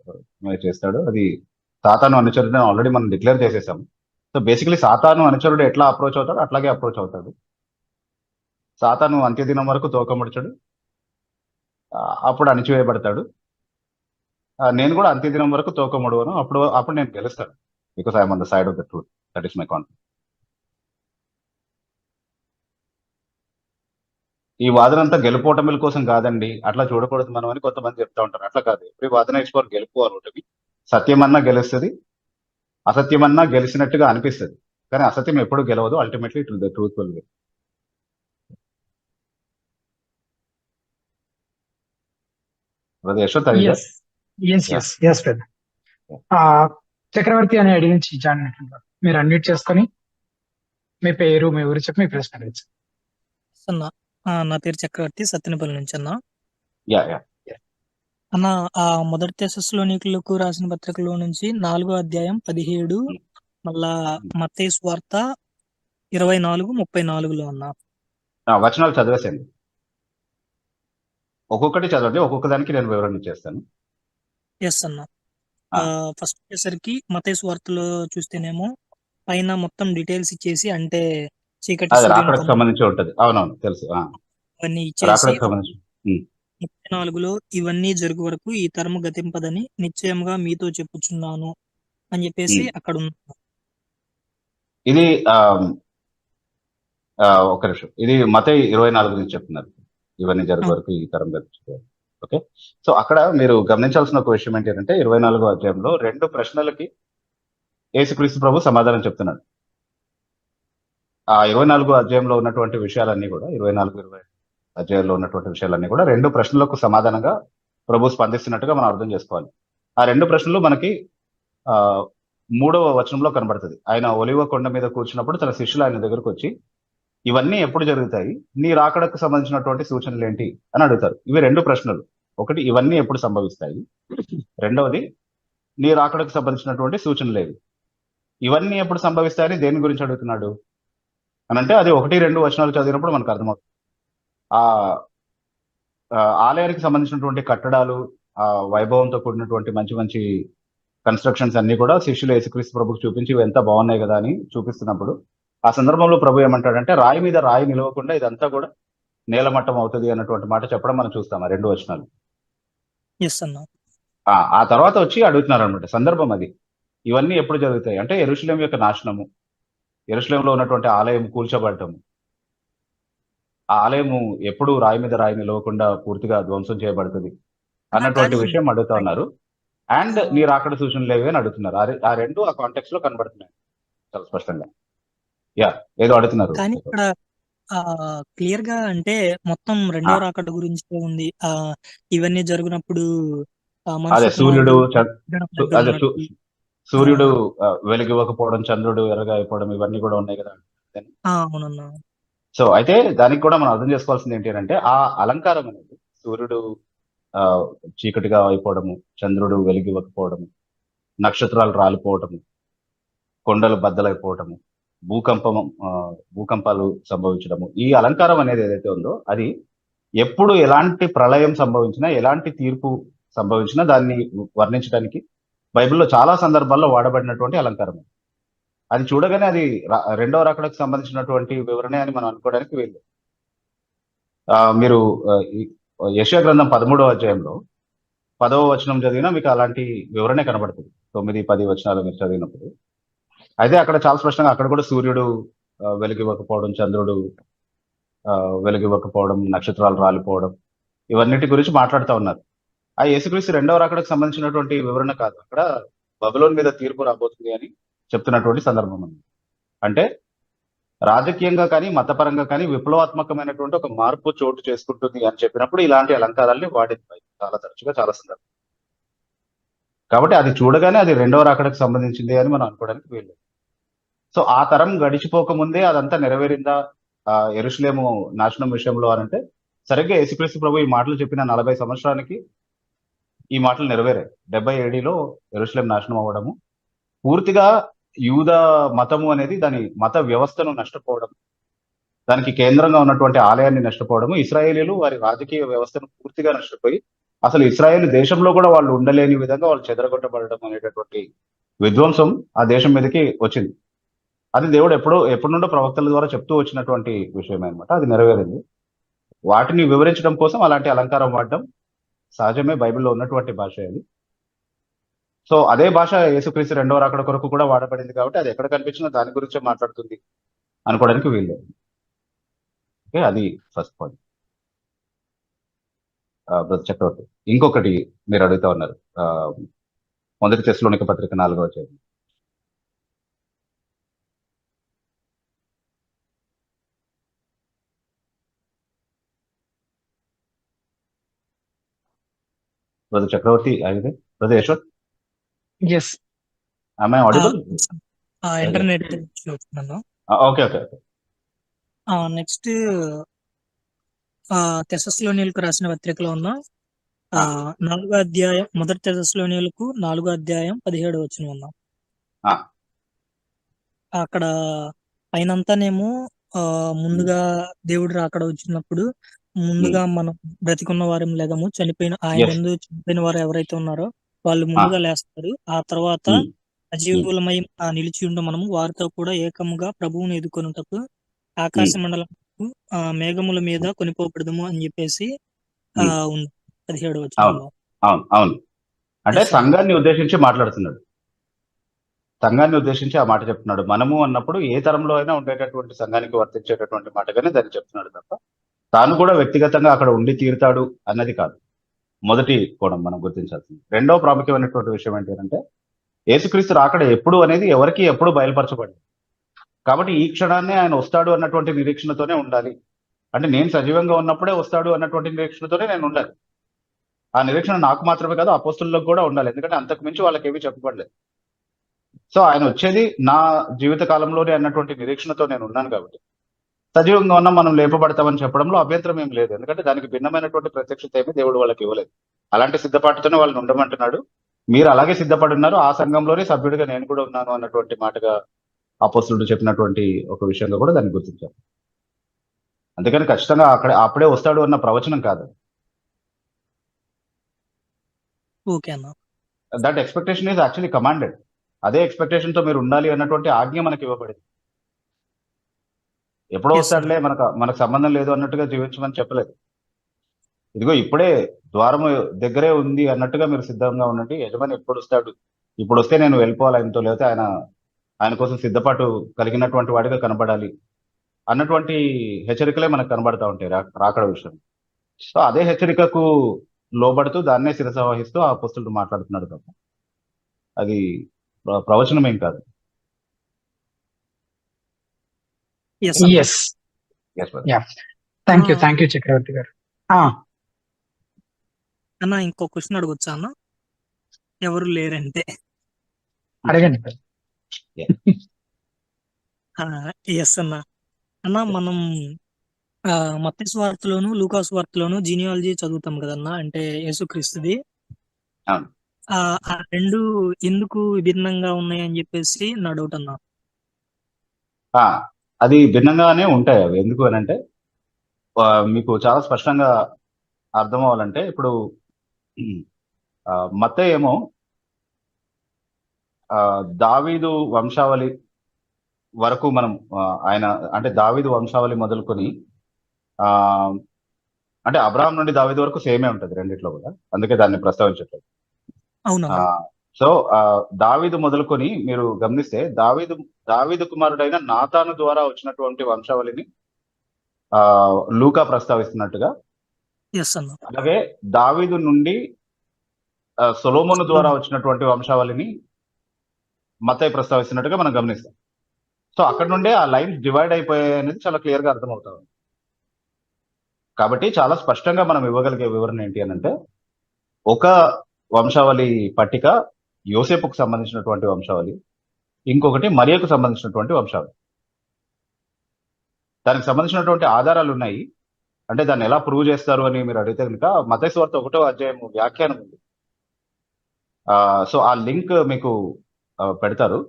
చేస్తాడు. అది సాతాను అనుచరుడు ఆల్రెడీ మనం డిక్లేర్ చేసేసాం. సో బేసికలీ సాతాను అనుచరుడు ఎట్లా అప్రోచ్ అవుతాడు అట్లాగే అప్రోచ్ అవుతాడు. సాతాను అంత్యదినం వరకు తోకముడుచాడు, అప్పుడు అణిచివేయబడతాడు. నేను కూడా అంత్యదినం వరకు తోకముడువను, అప్పుడు నేను గెలుస్తాను. Because I'm on the side of the truth. That is my confidence. ఈ వాదన అంతా గెలుపోటమిల కోసం కాదండి, అట్లా చూడకూడదు మనం అని కొంతమంది చెప్తా ఉంటారు. అట్లా కాదు, ఎప్పుడు వాదన ఇచ్చుకోరు గెలుపు అని ఉంటుంది. సత్యమన్నా గెలుస్తుంది, అసత్యమన్నా గెలిచినట్టుగా అనిపిస్తుంది, కానీ అసత్యం ఎప్పుడు గెలవదు. Ultimately it will the truth will win. Chakravarthi అనే ఐడి నుంచి జాయిన్ అయినట్టు మీరు అన్మ్యూట్ చేసుకొని మీ పేరు మీ ఊరు చెప్పి మీ ప్రశ్న అడగచ్చు. నా పేరు చక్రవర్తి, సత్తెనపల్లి నుంచి అన్న. యా అన్న, మొదటి తెస్సలోనికీయులకు రాసిన పత్రికలో నుంచి 4వ అధ్యాయం 17, మళ్ళా మత్తయి సువార్త 24-34లో అన్న. వచనాలు చదివేసండి. ఒక్కొక్కటి చదవండి, ఒక్కొక్క దానికి నేను వివరణ ఇచ్చేస్తాను. ఎస్ అన్న. ఆ, ఫస్ట్ వచ్చేసరికి మత్తయి సువార్తలో చూస్తేనేమో పైన మొత్తం డీటెయిల్స్ ఇచ్చేసి, అంటే చీకటి అది సూర్యుని రాకడకు కొమ్ము సంబంధించి ఉంటది. అవునవును, తెలుసు. అవన్నీ ఇచ్చేసి రాకడకు సంబంధించి. ఉమ్, 34లో ఇవన్నీ జరుగు వరకు ఈ తరము గతింపదని నిశ్చయంగా మీతో చెప్పుచున్నాను అని చెప్పేసి ఉమ్. అక్కడ ఉంది. ఇది ఆ, ఒక నిమిషం, ఇది మత్తయి 24 నుంచి చెప్తున్నారు. ఇవన్నీ జరుగు వరకు ఈ తరం గతించుకోవాలి. ఓకే. సో అక్కడ మీరు గమనించాల్సిన ఒక విషయం ఏంటంటే 24వ అధ్యాయంలో 2 ప్రశ్నలకి యేసుక్రీస్తు ప్రభు సమాధానం చెప్తున్నాడు. ఆ 24వ అధ్యాయంలో ఉన్నటువంటి విషయాలన్నీ కూడా 24, 25 అధ్యాయంలో ఉన్నటువంటి విషయాలన్నీ కూడా 2 ప్రశ్నలకు సమాధానంగా ప్రభు స్పందిస్తున్నట్టుగా మనం అర్థం చేసుకోవాలి. ఆ 2 ప్రశ్నలు మనకి ఆ 3వ వచనంలో కనబడుతుంది. ఆయన ఒలివ కొండ మీద కూర్చున్నప్పుడు తన శిష్యులు ఆయన దగ్గరకు వచ్చి, ఇవన్నీ ఎప్పుడు జరుగుతాయి, నీ రాకడకు సంబంధించినటువంటి సూచనలు ఏంటి అని అడుగుతారు. ఇవి 2 ప్రశ్నలు. ఒకటి, ఇవన్నీ ఎప్పుడు సంభవిస్తాయి. రెండవది, నీ రాకడకు సంబంధించినటువంటి సూచనలు ఏవి. ఇవన్నీ ఎప్పుడు సంభవిస్తాయని దేని గురించి అడుగుతున్నాడు అని అంటే, అది 1-2 వచనాలు చదివినప్పుడు మనకు అర్థమవుతుంది. ఆ ఆ, ఆలయానికి సంబంధించినటువంటి కట్టడాలు, ఆ వైభవంతో కూడినటువంటి మంచి మంచి కన్స్ట్రక్షన్స్ అన్ని కూడా శిష్యులు యేసుక్రీస్తు ప్రభుకు చూపించి ఇవి ఎంత బాగున్నాయి కదా అని చూపిస్తున్నప్పుడు, ఆ సందర్భంలో ప్రభు ఏమంటాడంటే, రాయి మీద రాయి నిలవకుండా ఇదంతా కూడా నేలమట్టం అవుతుంది అన్నటువంటి మాట చెప్పడం మనం చూస్తాం ఆ 2 వచనాలు. ఎస్ అన్న. ఆ తర్వాత వచ్చి అడుగుతున్నారు అనమాట. సందర్భం అది. ఇవన్నీ ఎప్పుడు జరుగుతాయి అంటే, యెరూషలేం యొక్క నాశనము, యెరూషలేంలో ఉన్నటువంటి ఆలయం కూల్చబడటము, ఆ ఆలయము ఎప్పుడు రాయి మీద రాయి నిలవకుండా పూర్తిగా ధ్వంసం చేయబడుతుంది అన్నటువంటి కానీ విషయం అడుగుతా ఉన్నారు. అండ్ నీ రాకడ సూచనలు ఏవి అని అడుగుతున్నారు. ఆ రెండు ఆ కాంటెక్స్ట్ లో కనబడుతున్నాయి చాలా స్పష్టంగా. యా, ఏదో అడుగుతున్నారు. కానీ ఇక్కడ క్లియర్ గా అంటే మొత్తం రెండో ఆ, రాకడ గురించే ఉంది. ఇవన్నీ జరిగినప్పుడు అదే మనుష్య సూర్యుడు కుమారుడు గడప దగ్గర అదే ఉన్నట్టు. సూర్యుడు వెలిగివ్వకపోవడం, చంద్రుడు ఎర్రగా అయిపోవడం, ఇవన్నీ కూడా ఉన్నాయి కదా. అవునన్నా. సో అయితే దానికి కూడా మనం అర్థం చేసుకోవాల్సింది ఏంటి అంటే, ఆ అలంకారం అనేది సూర్యుడు ఆ చీకటిగా అయిపోవడము, చంద్రుడు వెలిగివ్వకపోవడము, నక్షత్రాలు రాలిపోవడము, కొండలు బద్దలైపోవడము, భూకంపం భూకంపాలు సంభవించడము, ఈ అలంకారం అనేది ఏదైతే ఉందో అది ఎప్పుడు ఎలాంటి ప్రళయం సంభవించినా, ఎలాంటి తీర్పు సంభవించినా దాన్ని వర్ణించడానికి బైబిల్లో చాలా సందర్భాల్లో వాడబడినటువంటి అలంకారం. అది చూడగానే అది రెండవ రాకడకు సంబంధించినటువంటి వివరణ అని మనం అనుకోవడానికి వీలు. మీరు యెషయా గ్రంథం 13వ అధ్యాయంలో 10వ వచనం చదివినా మీకు అలాంటి వివరణ కనబడుతుంది. 9-10 వచనాలు మీరు చదివినప్పుడు. అయితే అక్కడ చాలా స్పష్టంగా అక్కడ కూడా సూర్యుడు వెలిగివ్వకపోవడం, చంద్రుడు వెలిగివ్వకపోవడం, నక్షత్రాలు రాలిపోవడం, ఇవన్నిటి గురించి మాట్లాడుతూ ఉన్నారు. ఆ యేసుక్రీస్తు రెండవ రాకడకు సంబంధించినటువంటి వివరణ కాదు. అక్కడ బబులోన్ మీద తీర్పు రాబోతుంది అని చెప్తున్నటువంటి సందర్భం ఉంది. అంటే రాజకీయంగా కానీ మతపరంగా కానీ విప్లవాత్మకమైనటువంటి ఒక మార్పు చోటు చేసుకుంటుంది అని చెప్పినప్పుడు ఇలాంటి అలంకారాల్ని వాడింది చాలా తరచుగా, చాలా సందర్భం. కాబట్టి అది చూడగానే అది రెండవ రాకడకు సంబంధించింది అని మనం అనుకోవడానికి వీలు. సో ఆ తరం గడిచిపోక ముందే అదంతా నెరవేరిందా యెరూషలేము నాశనం విషయంలో అని అంటే, సరిగ్గా యేసుక్రీస్తు ప్రభు ఈ మాటలు చెప్పిన 40 సంవత్సరానికి ఈ మాటలు నెరవేరాయి. 70 ADలో యెరూషలేం నాశనం అవ్వడము, పూర్తిగా యూద మతము అనేది దాని మత వ్యవస్థను నష్టపోవడం, దానికి కేంద్రంగా ఉన్నటువంటి ఆలయాన్ని నష్టపోవడము, ఇశ్రాయేలీలు వారి రాజకీయ వ్యవస్థను పూర్తిగా నష్టపోయి అసలు ఇశ్రాయేల్ దేశంలో కూడా వాళ్ళు ఉండలేని విధంగా వాళ్ళు చెదరగొట్టబడడం అనేటటువంటి విధ్వంసం ఆ దేశం మీదకి వచ్చింది. అది దేవుడు ఎప్పటి నుండో ప్రవక్తల ద్వారా చెప్తూ వచ్చినటువంటి విషయం అనమాట. అది నెరవేరింది. వాటిని వివరించడం కోసం అలాంటి అలంకారం వాడడం సహజమే, బైబిల్లో ఉన్నటువంటి భాష అది. సో అదే భాష యేసుక్రీస్తు రెండవ రాకడ కొరకు కూడా వాడబడింది కాబట్టి అది ఎక్కడ కనిపించినా దాని గురించే మాట్లాడుతుంది అనుకోవడానికి వీలు. ఓకే, అది ఫస్ట్ పాయింట్. బ్రదర్ చక్రవర్తి, ఇంకొకటి మీరు అడుగుతా ఉన్నారు. మొదటి తెస్సలోనిక పత్రిక 4వ అధ్యాయం. బ్రదర్ చక్రవర్తి అయితే బ్రదర్ యశ్వత్, ఎస్. ఆమె ఆడిబుల్? ఇంటర్నెట్ వచ్చినాను. Okay okay okay. నెక్స్ట్ తెస్సలోనియలకు రాసిన పత్రికలో ఉన్న 4వ అధ్యాయం, మొదటి తెస్సలోనియలకు 4వ అధ్యాయం 17వ వచనం ఉన్నాం. అక్కడ పైనంతానేమో ముందుగా దేవుడు రాకడ వచ్చినప్పుడు ముందుగా మనం బ్రతికున్న వారం లేగము, ఆయన ఎస్. యందు చనిపోయిన వారు ఎవరైతే ఉన్నారో వాళ్ళు ముందుగా లేస్తారు. ఆ తర్వాత సజీవులమై నిలిచి ఉండు మనము వారితో కూడా ఏకముగా ప్రభువుని ఎదుర్కొనుటకు ఆకాశ మండలం మేఘముల మీద కొనిపోబడదుము అని చెప్పేసి ఉంది 17వ అవును వచనంలో. అవును అవును అంటే Yes, sir. సంఘాన్ని ఉద్దేశించి మాట్లాడుతున్నాడు. సంఘాన్ని ఉద్దేశించి ఆ మాట చెప్తున్నాడు. మనము అన్నప్పుడు ఏ తరంలో అయినా ఉండేటటువంటి సంఘానికి వర్తించేటటువంటి మాటగానే దాన్ని చెప్తున్నాడు తప్ప తాను కూడా వ్యక్తిగతంగా అక్కడ ఉండి తీరుతాడు అన్నది కాదు. మొదటి కోణం మనం గుర్తించాల్సింది. రెండో ప్రాముఖ్యమైనటువంటి విషయం ఏంటంటే యేసుక్రీస్తు రాకడ ఎప్పుడు అనేది ఎవరికి ఎప్పుడు బయలుపరచబడింది. కాబట్టి ఈ క్షణాన్నే ఆయన వస్తాడు అన్నటువంటి నిరీక్షణతోనే ఉండాలి. అంటే నేను సజీవంగా ఉన్నప్పుడే వస్తాడు అన్నటువంటి నిరీక్షణతోనే నేను ఉండాలి. ఆ నిరీక్షణ నాకు మాత్రమే కాదు అపోస్తులకు కూడా ఉండాలి. ఎందుకంటే అంతకు మించి వాళ్ళకి ఏమీ చెప్పబడలేదు. సో ఆయన వచ్చేది నా జీవిత కాలంలోనే అన్నటువంటి నిరీక్షణతో నేను ఉన్నాను కాబట్టి సజీవంగా ఉన్న మనం లేపబడతామని చెప్పడంలో అభ్యంతరం ఏం లేదు. ఎందుకంటే దానికి భిన్నమైనటువంటి ప్రత్యక్షత ఏమీ దేవుడు వాళ్ళకి ఇవ్వలేదు. అలాంటి సిద్ధపాటుతోనే వాళ్ళని ఉండమంటున్నాడు. మీరు అలాగే సిద్ధపడి ఉన్నారు, ఆ సంఘంలోనే సభ్యుడిగా నేను కూడా ఉన్నాను అన్నటువంటి మాటగా అపోస్తులుడు చెప్పినటువంటి ఒక విషయంగా కూడా దాన్ని గుర్తించారు. అందుకని ఖచ్చితంగా అప్పుడే వస్తాడు అన్న ప్రవచనం కాదు. ఓకే అన్న. That expectation is actually commanded. అదే ఎక్స్పెక్టేషన్ తో మీరు ఉండాలి అన్నటువంటి ఆజ్ఞ మనకి ఇవ్వబడింది. ఎప్పుడో Yes, వస్తాడులే మనకు సంబంధం లేదు అన్నట్టుగా జీవించమని చెప్పలేదు. ఇదిగో ఇప్పుడే ద్వారము దగ్గరే ఉంది అన్నట్టుగా మీరు సిద్ధంగా ఉండండి. యజమాని ఎప్పుడు వస్తాడు, ఇప్పుడు వస్తే నేను వెళ్ళిపోవాలి ఆయనతో, లేకపోతే ఆయన కోసం సిద్ధపాటు కలిగినటువంటి వాడిగా కనబడాలి అన్నటువంటి హెచ్చరికలే మనకు కనబడతా ఉంటాయి రాకడ విషయం. సో అదే హెచ్చరికకు లోబడుతూ దాన్నే శిరస వహిస్తూ ఆ అపోస్తలుడు మాట్లాడుతున్నాడు తప్ప అది ప్రవచనం ఏం కాదు. Yes, అన్న. Yes. Yes, brother. Yeah, thank you Chakravarthi garu. అన్న ఇంకో క్వశ్చన్ అడగొచ్చా అన్న? ఎవరు లేరంటే అడగండి. ఎస్ అన్న. అన్న మనం మత్తయి సువార్తలోను లూకా సువార్తలోను జీనియాలజీ చదువుతాం కదన్నా, అంటే యేసుక్రీస్తుది. అవును. ఆ రెండు ఎందుకు విభిన్నంగా ఉన్నాయి అని చెప్పేసి నా డౌట్ అన్న. అది భిన్నంగానే ఉంటాయి అవి. ఎందుకు అని అంటే మీకు చాలా స్పష్టంగా అర్థం అవ్వాలంటే ఇప్పుడు మత్తయి ఏమో దావీదు వంశావళి వరకు మనం ఆయన అంటే దావీదు వంశావళి మొదలుకొని అంటే అబ్రాహం నుండి దావీదు వరకు సేమే ఉంటుంది రెండిట్లో కూడా, అందుకే దాన్ని ప్రస్తావించట్లేదు. అవునా? సో దావీదు మొదలుకొని మీరు గమనిస్తే దావీదు కుమారుడైన నాతాను ద్వారా వచ్చినటువంటి వంశావళిని లూకా ప్రస్తావిస్తున్నట్టుగా, ఎస్ అన్న. అలాగే దావీదు నుండి సొలొమోను ద్వారా వచ్చినటువంటి వంశావళిని మత్తయి ప్రస్తావిస్తున్నట్టుగా మనం గమనిస్తాం. సో అక్కడ నుండే ఆ లైన్స్ డివైడ్ అయిపోయాయి అనేది చాలా క్లియర్ గా అర్థమవుతా ఉంది. కాబట్టి చాలా స్పష్టంగా మనం ఇవ్వగలిగే వివరణ ఏంటి అని అంటే, ఒక వంశావళి పట్టిక యోసేపుకు సంబంధించినటువంటి వంశావళి, ఇంకొకటి మరియకు సంబంధించినటువంటి వంశావళి. దానికి సంబంధించినటువంటి ఆధారాలు ఉన్నాయి. అంటే దాన్ని ఎలా ప్రూవ్ చేస్తారు అని మీరు అడిగితే కనుక మత్తయి సువార్త 1వ అధ్యాయం వ్యాఖ్యానం ఉంది. సో ఆ లింక్ మీకు పెడతారు,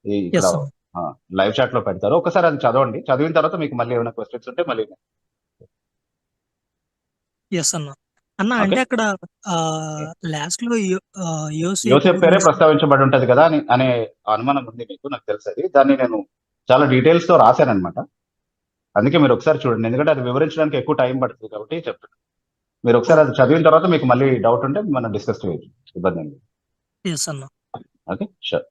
ఇక్కడ లైవ్ చాట్ లో పెడతారు. ఒకసారి అది చదవండి. చదివిన తర్వాత మీకు మళ్ళీ ఏమైనా క్వశ్చన్స్ ఉంటే మళ్ళీ. ఎస్ అన్న. అన్న అంటే అక్కడ లాస్ట్ లో యోసేపు పేరే ప్రస్తావించబడి ఉంటది కదా అనే అనుమానం ఉంది మీకు, నాకు తెలుసు. దాన్ని నేను చాలా డీటెయిల్స్ తో రాశాను అనమాట. అందుకే మీరు ఒకసారి చూడండి, ఎందుకంటే అది వివరించడానికి ఎక్కువ టైం పడుతుంది కాబట్టి చెప్తాను. మీరు ఒకసారి అది చదివిన తర్వాత మీకు మళ్ళీ డౌట్ ఉంటే మనం డిస్కస్ చేయొచ్చు, ఇబ్బంది అండి. Okay, sure.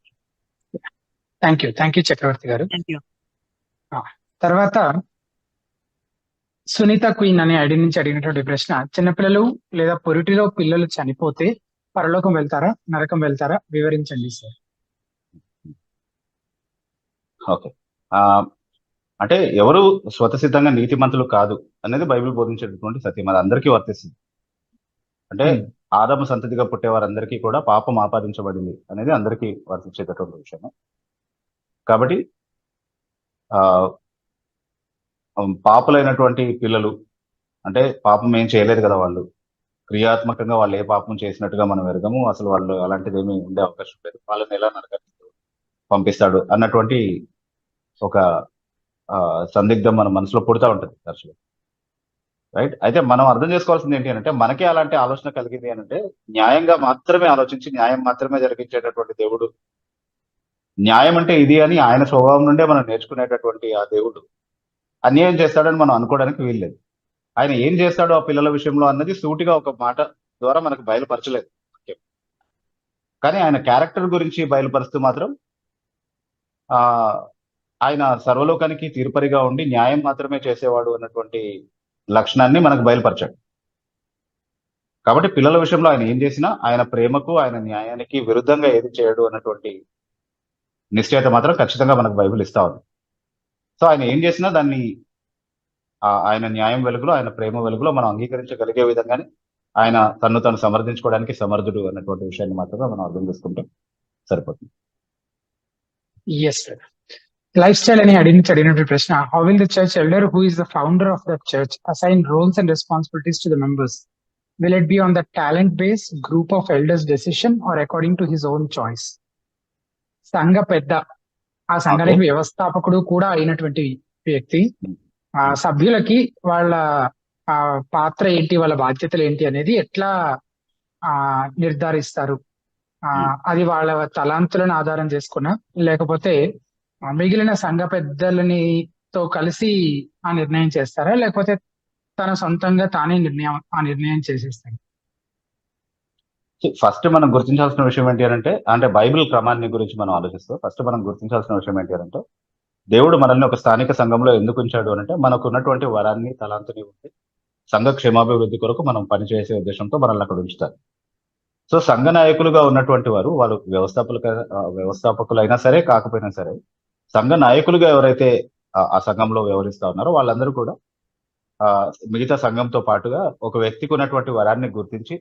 Thank you Chakravarthi గారు. తర్వాత సునీత క్వీన్ అనే ఐడి నుంచి అడిగినటువంటి ప్రశ్న, చిన్నపిల్లలు లేదా పొరిటిలో పిల్లలు చనిపోతే పరలోకం వెళ్తారా, నరకం వెళ్తారా, వివరించండి సార్. ఓకే, అంటే ఎవరు స్వతసిద్ధంగా నీతిమంతులు కాదు అనేది బైబిల్ బోధించేటటువంటి సత్యం. అది అందరికీ వర్తిస్తుంది. అంటే ఆదాము సంతతిగా పుట్టే వారందరికీ కూడా పాపం ఆపాదించబడింది అనేది అందరికీ వర్తించేటటువంటి విషయం. కాబట్టి పాపులైనటువంటి పిల్లలు అంటే పాపం ఏం చేయలేదు కదా, వాళ్ళు క్రియాత్మకంగా వాళ్ళు ఏ పాపం చేసినట్టుగా మనం ఎరగము. అసలు వాళ్ళు అలాంటిది ఏమీ ఉండే అవకాశం లేదు. వాళ్ళని ఎలా నరకానికి పంపిస్తాడు అన్నటువంటి ఒక సందిగ్ధం మన మనసులో పుడతా ఉంటుంది తరచుగా. రైట్. అయితే మనం అర్థం చేసుకోవాల్సింది ఏంటి అంటే మనకే అలాంటి ఆలోచన కలిగింది అని అంటే న్యాయంగా మాత్రమే ఆలోచించి న్యాయం మాత్రమే జరిగించేటటువంటి దేవుడు, న్యాయం అంటే ఇది అని ఆయన స్వభావం నుండే మనం నేర్చుకునేటటువంటి ఆ దేవుడు అన్యాయం చేస్తాడని మనం అనుకోవడానికి వీల్లేదు. ఆయన ఏం చేస్తాడో ఆ పిల్లల విషయంలో అన్నది సూటిగా ఒక మాట ద్వారా మనకు బయలుపరచలేదు. కానీ ఆయన క్యారెక్టర్ గురించి బయలుపరుస్తూ మాత్రం ఆ ఆయన సర్వలోకానికి తీర్పరిగా ఉండి న్యాయం మాత్రమే చేసేవాడు అన్నటువంటి లక్షణాన్ని మనకు బయలుపరచాడు. కాబట్టి పిల్లల విషయంలో ఆయన ఏం చేసినా ఆయన ప్రేమకు ఆయన న్యాయానికి విరుద్ధంగా ఏది చేయడు అన్నటువంటి నిశ్చయత మాత్రం ఖచ్చితంగా మనకు బైబిల్ ఇస్తా ఉంది. సో ఆయన ఏం చేసినా దాన్ని ఆయన న్యాయం వెలుగులో ఆయన ప్రేమ వెలుగులో మనం అంగీకరించగలిగే విధంగానే ఆయన తను సమర్థించుకోవడానికి సమర్థుడు అన్నటువంటి విషయాన్ని మాత్రమే మనం అర్థం చేసుకుంటే సరిపోతుంది. Yes sir. లైఫ్ స్టైల్ అని అడిగినటువంటి ప్రశ్న, how will the church elder who is the founder of the church assign roles and responsibilities to the members? Will it be on the talent base group of elders decision or according to his own choice? సంఘ పెద్ద, ఆ సంఘానికి వ్యవస్థాపకుడు కూడా అయినటువంటి వ్యక్తి ఆ సభ్యులకి వాళ్ళ పాత్ర ఏంటి, వాళ్ళ బాధ్యతలు ఏంటి అనేది ఎట్లా నిర్ధారిస్తారు? అది వాళ్ళ తలాంతులను ఆధారం చేసుకున్నా, లేకపోతే మిగిలిన సంఘ పెద్దలని తో కలిసి ఆ నిర్ణయం చేస్తారా, లేకపోతే తన సొంతంగా తానే నిర్ణయం చేసేస్తాడు? ఫస్ట్ మనం గుర్తించాల్సిన విషయం ఏంటి అంటే బైబిల్ క్రమాన్ని గురించి మనం ఆలోచిస్తూ ఫస్ట్ మనం గుర్తించాల్సిన విషయం ఏంటి అంటే దేవుడు మనల్ని ఒక స్థానిక సంఘంలో ఎందుకు ఉంచాడు అంటే మనకు ఉన్నటువంటి వరాన్ని తలాంతుని ఉండి సంఘ క్షేమాభివృద్ధి కొరకు మనం పనిచేసే ఉద్దేశంతో మనల్ని అక్కడ ఉంచుతారు. సో సంఘ నాయకులుగా ఉన్నటువంటి వారు వాళ్ళు వ్యవస్థాపకులైనా సరే కాకపోయినా సరే సంఘ నాయకులుగా ఎవరైతే ఆ సంఘంలో వ్యవహరిస్తా ఉన్నారో వాళ్ళందరూ కూడా మిగతా సంఘంతో పాటుగా ఒక వ్యక్తికి ఉన్నటువంటి వరాన్ని గుర్తించి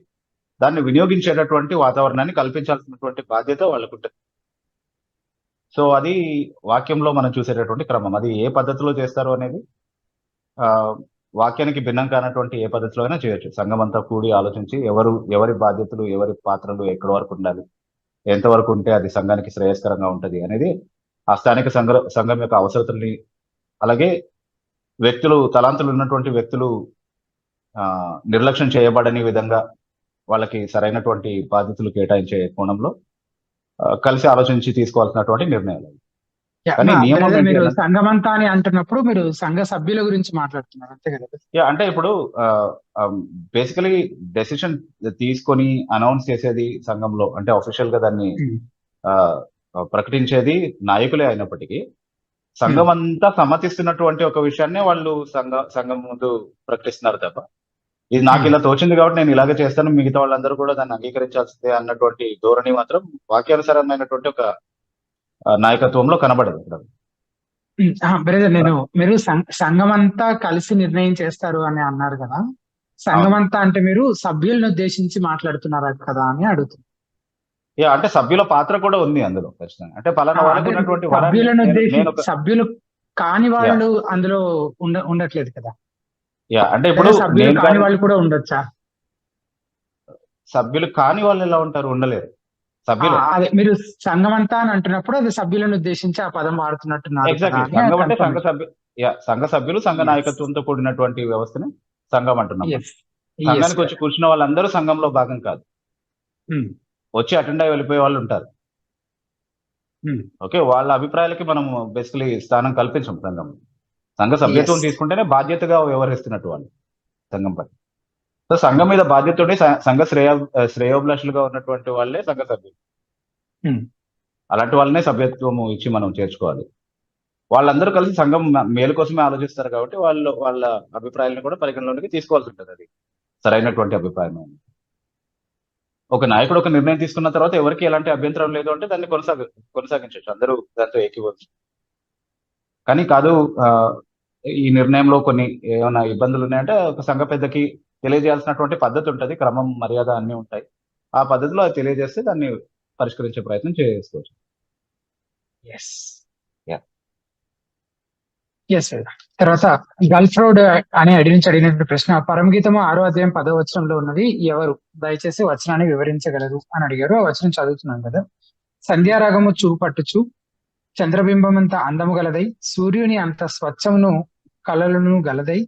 దాన్ని వినియోగించేటటువంటి వాతావరణాన్ని కల్పించాల్సినటువంటి బాధ్యత వాళ్ళకు ఉంటుంది. సో అది వాక్యంలో మనం చూసేటటువంటి క్రమం. అది ఏ పద్ధతిలో చేస్తారు అనేది వాక్యానికి భిన్నం కానటువంటి ఏ పద్ధతిలో అయినా చేయొచ్చు. సంఘం అంతా కూడి ఆలోచించి ఎవరి బాధ్యతలు, ఎవరి పాత్రలు ఎక్కడి వరకు ఉండాలి, ఎంతవరకు ఉంటే అది సంఘానికి శ్రేయస్కరంగా ఉంటది అనేది ఆ స్థానిక సంఘం యొక్క అవసరతల్ని, అలాగే వ్యక్తులు తలాంతులు ఉన్నటువంటి వ్యక్తులు నిర్లక్ష్యం చేయబడని విధంగా వాళ్ళకి సరైనటువంటి బాధ్యతలు కేటాయించే కోణంలో కలిసి ఆలోచించి తీసుకోవాల్సినటువంటి నిర్ణయాలు. మీరు సంఘమంతా అని అంటున్నప్పుడు మీరు సంఘ సభ్యుల గురించి మాట్లాడుతున్నారు అంతే కదా? అంటే ఇప్పుడు బేసికలీ డెసిషన్ తీసుకొని అనౌన్స్ చేసేది సంఘంలో, అంటే అఫీషియల్ గా దాన్ని ప్రకటించేది నాయకులే అయినప్పటికీ సంఘం అంతా సమ్మతిస్తున్నటువంటి ఒక విషయాన్ని వాళ్ళు సంఘం ముందు ప్రకటిస్తున్నారు తప్ప ఇది నాకు ఇలా తోచింది కాబట్టి నేను ఇలాగే చేస్తాను, మిగతా వాళ్ళందరూ కూడా దాన్ని అంగీకరించాల్సిందే అన్నటువంటి ధోరణి మాత్రం వాక్యానుసారమైనటువంటి ఒక నాయకత్వంలో కనబడదు. బ్రదర్, మీరు సంఘమంతా కలిసి నిర్ణయం చేస్తారు అని అన్నారు కదా, సంఘమంతా అంటే మీరు సభ్యులను ఉద్దేశించి మాట్లాడుతున్నారు కదా అని అడుగుతుంది. అంటే సభ్యుల పాత్ర కూడా ఉంది అందులో ఖచ్చితంగా. అంటే పలానా వాళ్ళకు ఉన్నటువంటి సభ్యులను ఉద్దేశించి సభ్యులు కాని వాళ్ళు అందులో ఉండట్లేదు కదా? అంటే ఇప్పుడు సభ్యులు కాని వాళ్ళు కూడా ఉండొచ్చా? సభ్యులు కాని వాళ్ళు ఎలా ఉంటారు? ఉండలేరు. సభ్యులు అదే మీరు సంఘం అంతా అని అంటున్నప్పుడు అది సభ్యులను ఉద్దేశించి ఆ పదం వాడుతున్నట్టున్నారు. ఎగ్జాక్ట్లీ. సంఘం అంటే సంఘ సభ్యులు సంఘ నాయకత్వంతో కూడినటువంటి వ్యవస్థని సంఘం అంటున్నాం. సంఘానికి వచ్చి కూర్చున్న వాళ్ళందరూ సంఘంలో భాగం కాదు, వచ్చి అటెండ్ అయ్యి వెళ్ళిపోయే వాళ్ళు ఉంటారు. ఓకే, వాళ్ళ అభిప్రాయాలకి మనం బేసికలీ స్థానం కల్పించాం. సంఘ సభ్యత్వం తీసుకుంటేనే బాధ్యతగా వ్యవహరిస్తున్నట్టు వాళ్ళు సంఘం పని. సో సంఘం మీద బాధ్యత ఉండి సంఘ శ్రేయోభిలాషులుగా ఉన్నటువంటి వాళ్ళే సంఘ సభ్యులు. అలాంటి వాళ్ళనే సభ్యత్వము ఇచ్చి మనం చేర్చుకోవాలి. వాళ్ళందరూ కలిసి సంఘం మేలు కోసమే ఆలోచిస్తారు కాబట్టి వాళ్ళ అభిప్రాయాలను కూడా పరిగణలోకి తీసుకోవాల్సి ఉంటుంది. అది సరైనటువంటి అభిప్రాయం. ఒక నాయకుడు ఒక నిర్ణయం తీసుకున్న తర్వాత ఎవరికి ఎలాంటి అభ్యంతరం లేదు అంటే దాన్ని కొనసాగించవచ్చు, అందరూ దాంతో ఏకీవచ్చు. కానీ కాదు ఈ నిర్ణయంలో కొన్ని ఏమైనా ఇబ్బందులు ఉన్నాయంటే ఒక సంఘ పెద్దకి తెలియజేయాల్సినటువంటి పద్ధతి ఉంటుంది, క్రమం మర్యాద అన్ని ఉంటాయి. ఆ పద్ధతిలో అది తెలియజేస్తే దాన్ని పరిష్కరించే ప్రయత్నం చేసుకోవచ్చు. తర్వాత గల్ఫ్ రోడ్ అనే అడిగినటువంటి ప్రశ్న, పరమగీతము 6వ అధ్యాయం 10వ వచనంలో ఉన్నది ఎవరు? దయచేసి వచనాన్ని వివరించగలరు అని అడిగారు. ఆ వచనం చదువుతున్నాం కదా. సంధ్యారాగము చూపట్టుచు చంద్రబింబం అంత అందము గలదై, సూర్యుని అంత స్వచ్ఛమును కలలను గలదై,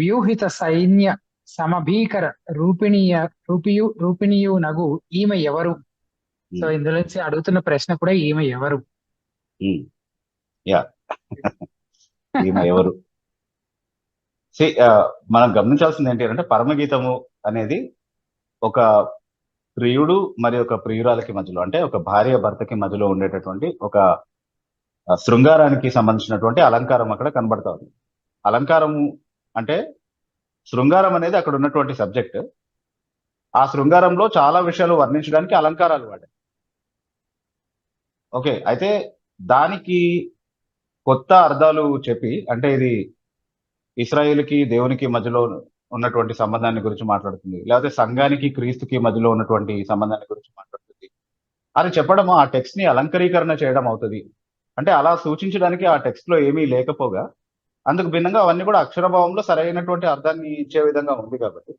వ్యూహిత సైన్య సమభీకర రూపిణియు నగు ఈమె ఎవరు? సో ఇందులో నుంచి అడుగుతున్న ప్రశ్న కూడా ఈమె ఎవరు? యా ఈమె ఎవరు? మనం గమనించాల్సింది ఏంటి అంటే పరమగీతము అనేది ఒక ప్రియుడు మరి ఒక ప్రియురాలకి మధ్యలో, అంటే ఒక భార్య భర్తకి మధ్యలో ఉండేటటువంటి ఒక శృంగారానికి సంబంధించినటువంటి అలంకారం అక్కడ కనబడతా ఉంది. అలంకారము అంటే శృంగారం అనేది అక్కడ ఉన్నటువంటి సబ్జెక్ట్. ఆ శృంగారంలో చాలా విషయాలు వర్ణించడానికి అలంకారాలు వాడారు. ఓకే, అయితే దానికి కొత్త అర్థాలు చెప్పి, అంటే ఇది ఇశ్రాయేలుకి దేవునికి మధ్యలో ఉన్నటువంటి సంబంధాన్ని గురించి మాట్లాడుతుంది, లేకపోతే సంఘానికి క్రీస్తుకి మధ్యలో ఉన్నటువంటి సంబంధాన్ని గురించి మాట్లాడుతుంది అని చెప్పడం ఆ టెక్స్ట్ ని అలంకరీకరణ చేయడం అవుతుంది. అంటే అలా సూచించడానికి ఆ టెక్స్ట్ లో ఏమీ లేకపోగా అందుకు భిన్నంగా అవన్నీ కూడా అక్షరభావంలో సరైనటువంటి అర్థాన్ని ఇచ్చే విధంగా ఉంది. కాబట్టి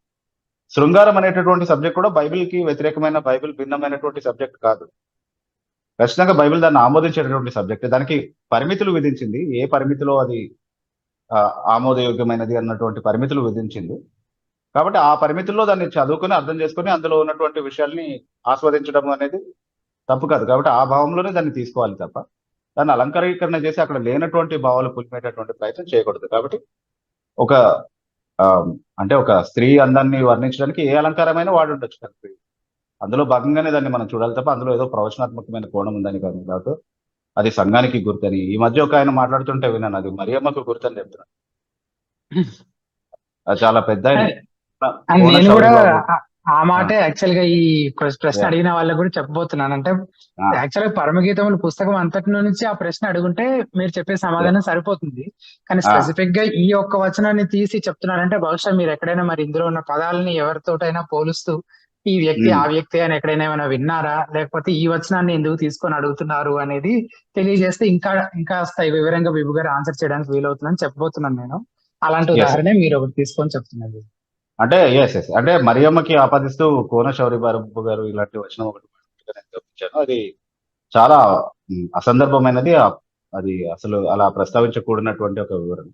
శృంగారం అనేటటువంటి సబ్జెక్ట్ కూడా బైబిల్ కి వ్యతిరేకమైన, బైబిల్ భిన్నమైనటువంటి సబ్జెక్ట్ కాదు. ఖచ్చితంగా బైబిల్ దాన్ని ఆమోదించేటటువంటి సబ్జెక్ట్. దానికి పరిమితులు విధించింది, ఏ పరిమితిలో అది ఆమోదయోగ్యమైనది అన్నటువంటి పరిమితులు విధించింది. కాబట్టి ఆ పరిమితుల్లో దాన్ని చదువుకొని అర్థం చేసుకొని అందులో ఉన్నటువంటి విషయాల్ని ఆస్వాదించడం అనేది తప్పు కాదు. కాబట్టి ఆ భావంలోనే దాన్ని తీసుకోవాలి తప్ప దాన్ని అలంకరీకరణ చేసి అక్కడ లేనటువంటి భావాలు పులిమేటటువంటి ప్రయత్నం చేయకూడదు. కాబట్టి ఒక అంటే ఒక స్త్రీ అందాన్ని వర్ణించడానికి ఏ అలంకారమైన వాడు ఉండొచ్చు కదా, అందులో భాగంగానే దాన్ని మనం చూడాలి తప్ప అందులో ఏదో ప్రవచనాత్మకమైన కోణం ఉందని కాదు. కాబట్టి అది సంఘానికి గుర్తని ఈ మధ్య ఒక ఆయన మాట్లాడుతుంటే విన్నాను, అది మరియమ్మకు గుర్తని చెప్తున్నాను. అది చాలా పెద్ద ఆయన. నేను కూడా ఆ మాటే యాక్చువల్ గా ఈ ప్రశ్న అడిగిన వాళ్ళకి కూడా చెప్పబోతున్నాను. అంటే యాక్చువల్ గా పరమగీతముల పుస్తకం అంతటి నుంచి ఆ ప్రశ్న అడుగుంటే మీరు చెప్పే సమాధానం సరిపోతుంది. కానీ స్పెసిఫిక్ గా ఈ ఒక్క వచనాన్ని తీసి చెప్తున్నారంటే బహుశా మీరు ఎక్కడైనా మరి ఇందులో ఉన్న పదాలని ఎవరితోటైనా పోలుస్తూ ఈ వ్యక్తి ఆ వ్యక్తి అని ఎక్కడైనా ఏమైనా విన్నారా, లేకపోతే ఈ వచనాన్ని ఎందుకు తీసుకొని అడుగుతున్నారు అనేది తెలియజేస్తే ఇంకా వివరంగా విభు గారు ఆన్సర్ చేయడానికి వీలవుతుందని చెప్పబోతున్నాను నేను. అలాంటి ఉదాహరణ మీరు ఒకటి తీసుకొని చెప్తున్నారు. అంటే అంటే మరియమ్మకి ఆపాదిస్తూ కోన శౌరి బారబ్బు గారు ఇలాంటి వచనం ఒకటి నేను గమనించాను. అది చాలా అసందర్భమైనది. అది అసలు అలా ప్రస్తావించకూడనటువంటి ఒక వివరణ.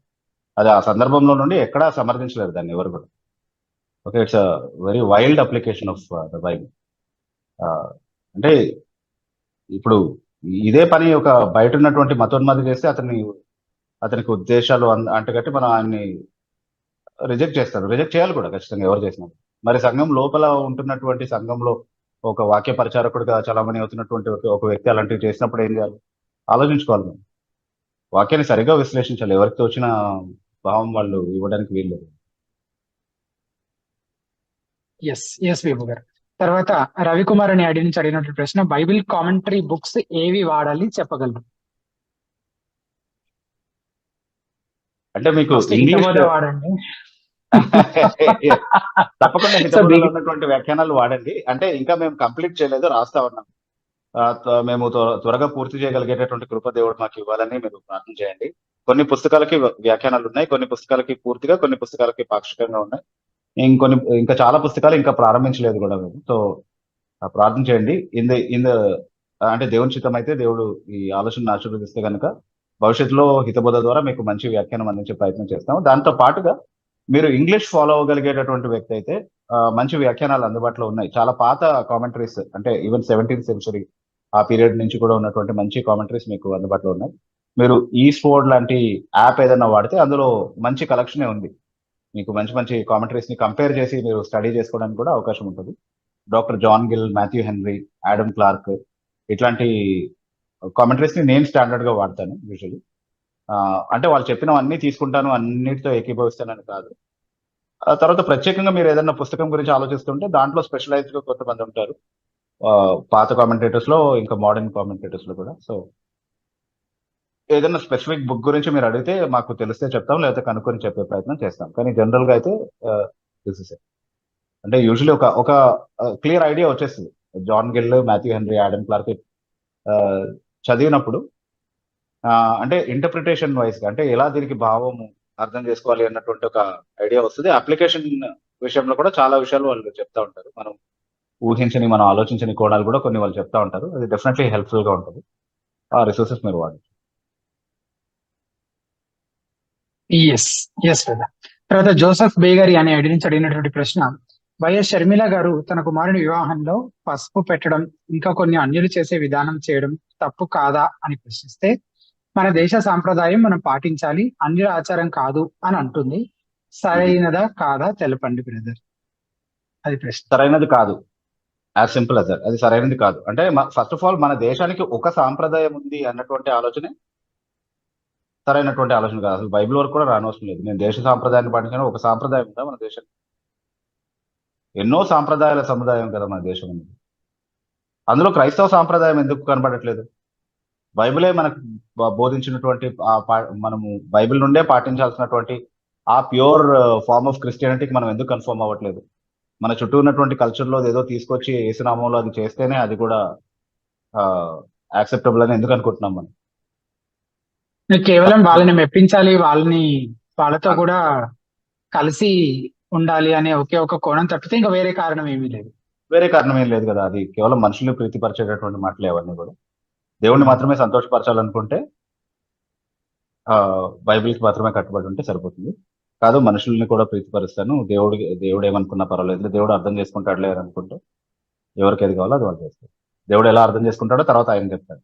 అది ఆ సందర్భంలో నుండి ఎక్కడా సమర్థించలేరు దాన్ని ఎవరు కూడా. Okay, it's a very wild application of the Bible. అంటే ఇప్పుడు ఇదే పని ఒక బయట ఉన్నటువంటి మతోన్మాది చేస్తే అతనికి ఉద్దేశాలు అంటగట్టి మనం ఆయన్ని రిజెక్ట్ చేస్తారు. రిజెక్ట్ చేయాలి కూడా ఖచ్చితంగా ఎవరు చేసినా. మరి సంఘం లోపల ఉంటున్నటువంటి, సంఘంలో ఒక వాక్య పరిచారకుడిగా చలామణి అవుతున్నటువంటి ఒక వ్యక్తి అలాంటివి చేసినప్పుడు ఏం చేయాలి ఆలోచించుకోవాలి. మనం వాక్యాన్ని సరిగా విశ్లేషించాలి. ఎవరికి తోచిన భావం వాళ్ళు ఇవ్వడానికి వీల్లేదు. ఎస్ విభు గారు. తర్వాత రవికుమార్ అని అడి నుంచి అడిగినటువంటి ప్రశ్న, బైబిల్ కామెంటరీ బుక్స్ ఏవి వాడాలి చెప్పగలరు? అంటే మీకు ఇంగ్లీష్ వాడండి. తప్పకుండా హితబోధలో ఉన్నటువంటి వ్యాఖ్యానాలు వాడండి. అంటే ఇంకా మేము కంప్లీట్ చేయలేదు, రాస్తా ఉన్నాం. మేము త్వరగా పూర్తి చేయగలిగేటటువంటి కృప దేవుడు మాకు ఇవ్వాలని మీరు ప్రార్థన చేయండి. కొన్ని పుస్తకాలకి వ్యాఖ్యానాలు ఉన్నాయి, కొన్ని పుస్తకాలకి పూర్తిగా, కొన్ని పుస్తకాలకి పాక్షికంగా ఉన్నాయి. ఇంకా చాలా పుస్తకాలు ఇంకా ప్రారంభించలేదు కూడా మేము. సో ప్రార్థన చేయండి. అంటే దేవుని చిత్తం అయితే దేవుడు ఈ ఆలోచనను ఆశీర్వదిస్తే కనుక భవిష్యత్తులో హితబోధ ద్వారా మీకు మంచి వ్యాఖ్యానం అందించే ప్రయత్నం చేస్తాం. దాంతో పాటుగా మీరు ఇంగ్లీష్ ఫాలో అవ్వగలిగేటటువంటి వ్యక్తి అయితే మంచి వ్యాఖ్యానాలు అందుబాటులో ఉన్నాయి. చాలా పాత కామెంటరీస్, అంటే ఈవెన్ 17th century ఆ పీరియడ్ నుంచి కూడా ఉన్నటువంటి మంచి కామెంటరీస్ మీకు అందుబాటులో ఉన్నాయి. మీరు ఈస్ఫోర్డ్ లాంటి యాప్ ఏదైనా వాడితే అందులో మంచి కలెక్షనే ఉంది. మీకు మంచి మంచి కామెంటరీస్ ని కంపేర్ చేసి మీరు స్టడీ చేసుకోవడానికి కూడా అవకాశం ఉంటుంది. Doctor John Gill, Matthew Henry, Adam Clarke ఇట్లాంటి కామెంటరీస్ ని నేను స్టాండర్డ్ గా వాడతాను యూజువల్లీ. అంటే వాళ్ళు చెప్పినవన్నీ తీసుకుంటాను, అన్నిటితో ఏకీభవిస్తానని కాదు. ఆ తర్వాత ప్రత్యేకంగా మీరు ఏదైనా పుస్తకం గురించి ఆలోచిస్తుంటే దాంట్లో స్పెషలైజ్డ్ గా కొంతమంది ఉంటారు, పాత కామెంటేటర్స్ లో ఇంకా మోడర్న్ కామెంటేటర్స్ లో కూడా. సో ఏదైనా స్పెసిఫిక్ బుక్ గురించి మీరు అడిగితే మాకు తెలిస్తే చెప్తాం, లేకపోతే కనుక్కొని చెప్పే ప్రయత్నం చేస్తాం. కానీ జనరల్ గా అయితే అంటే యూజువల్లీ ఒక క్లియర్ ఐడియా వచ్చేస్తుంది. John Gill, Matthew Henry, Adam Clarke చదివినప్పుడు అంటే ఇంటర్ప్రిటేషన్ వైజ్ గా, అంటే ఎలా దీనికి భావము అర్థం చేసుకోవాలి అన్నటువంటి ఒక ఐడియా వస్తుంది. అప్లికేషన్ విషయంలో కూడా చాలా విషయాలు వాళ్ళు చెప్తా ఉంటారు. మనం ఊహించని, మనం ఆలోచించని కోణాలు కూడా కొన్ని వాళ్ళు చెప్తా ఉంటారు. అది డెఫినెట్లీ హెల్ప్ఫుల్ గా ఉంటుంది. ఆ రిసోర్సెస్ మీరు వాడండి. ఎస్ తర్వాత జోసెఫ్ బేగరి అనే ఐడి నుంచి అడిగినటువంటి ప్రశ్న, వైఎస్ షర్మిల గారు తన కుమారుని వివాహంలో పసుపు పెట్టడం ఇంకా కొన్ని అన్యులు చేసే విధానం చేయడం తప్పు కాదా అని ప్రశ్నిస్తే, మన దేశ సాంప్రదాయం మనం పాటించాలి, అన్యుల ఆచారం కాదు అని అంటుంది. సరైనదా కాదా తెలపండి బ్రదర్. అది ప్రశ్న. సరైనది కాదు. As simple as that. అది సరైనది కాదు. అంటే ఫస్ట్ ఆఫ్ ఆల్ మన దేశానికి ఒక సాంప్రదాయం ఉంది అన్నటువంటి ఆలోచనే సరైనటువంటి ఆలోచన కాదు. అసలు బైబిల్ వరకు కూడా రానవసరం లేదు. నేను దేశ సాంప్రదాయాన్ని పాటించాను. ఒక సాంప్రదాయం ఉందా మన దేశం? ఎన్నో సాంప్రదాయాల సముదాయం కదా మన దేశం అనేది. అందులో క్రైస్తవ సాంప్రదాయం ఎందుకు కనబడట్లేదు? బైబిలే మనకు బోధించినటువంటి మనము బైబిల్ నుండే పాటించాల్సినటువంటి ఆ ప్యూర్ ఫార్మ్ ఆఫ్ క్రిస్టియానిటీకి మనం ఎందుకు కన్ఫర్మ్ అవ్వట్లేదు? మన చుట్టూ ఉన్నటువంటి కల్చర్ లో ఏదో తీసుకొచ్చి యేసునామంలో అది చేస్తేనే అది కూడా యాక్సెప్టబుల్ అని ఎందుకు అనుకుంటున్నాం మనం? కేవలం వాళ్ళని మెప్పించాలి, వాళ్ళతో కూడా కలిసి ఉండాలి అనే ఒకే ఒక కోణం తప్పితే ఇంకా వేరే కారణం ఏమీ లేదు. వేరే కారణం ఏం లేదు కదా. అది కేవలం మనుషుల్ని ప్రీతిపరిచేటటువంటి మాటలే అవన్నీ కూడా. దేవుణ్ణి మాత్రమే సంతోషపరచాలనుకుంటే బైబిల్కి మాత్రమే కట్టుబడి ఉంటే సరిపోతుంది. కాదు మనుషుల్ని కూడా ప్రీతిపరుస్తాను, దేవుడు ఏమనుకున్నా పర్వాలేదు, దేవుడు అర్థం చేసుకుంటాడులే అని అనుకుంటే ఎవరికి ఏది కావాలో అది వాళ్ళు చేస్తారు. దేవుడు ఎలా అర్థం చేసుకుంటాడో తర్వాత ఆయన చెప్తాడు.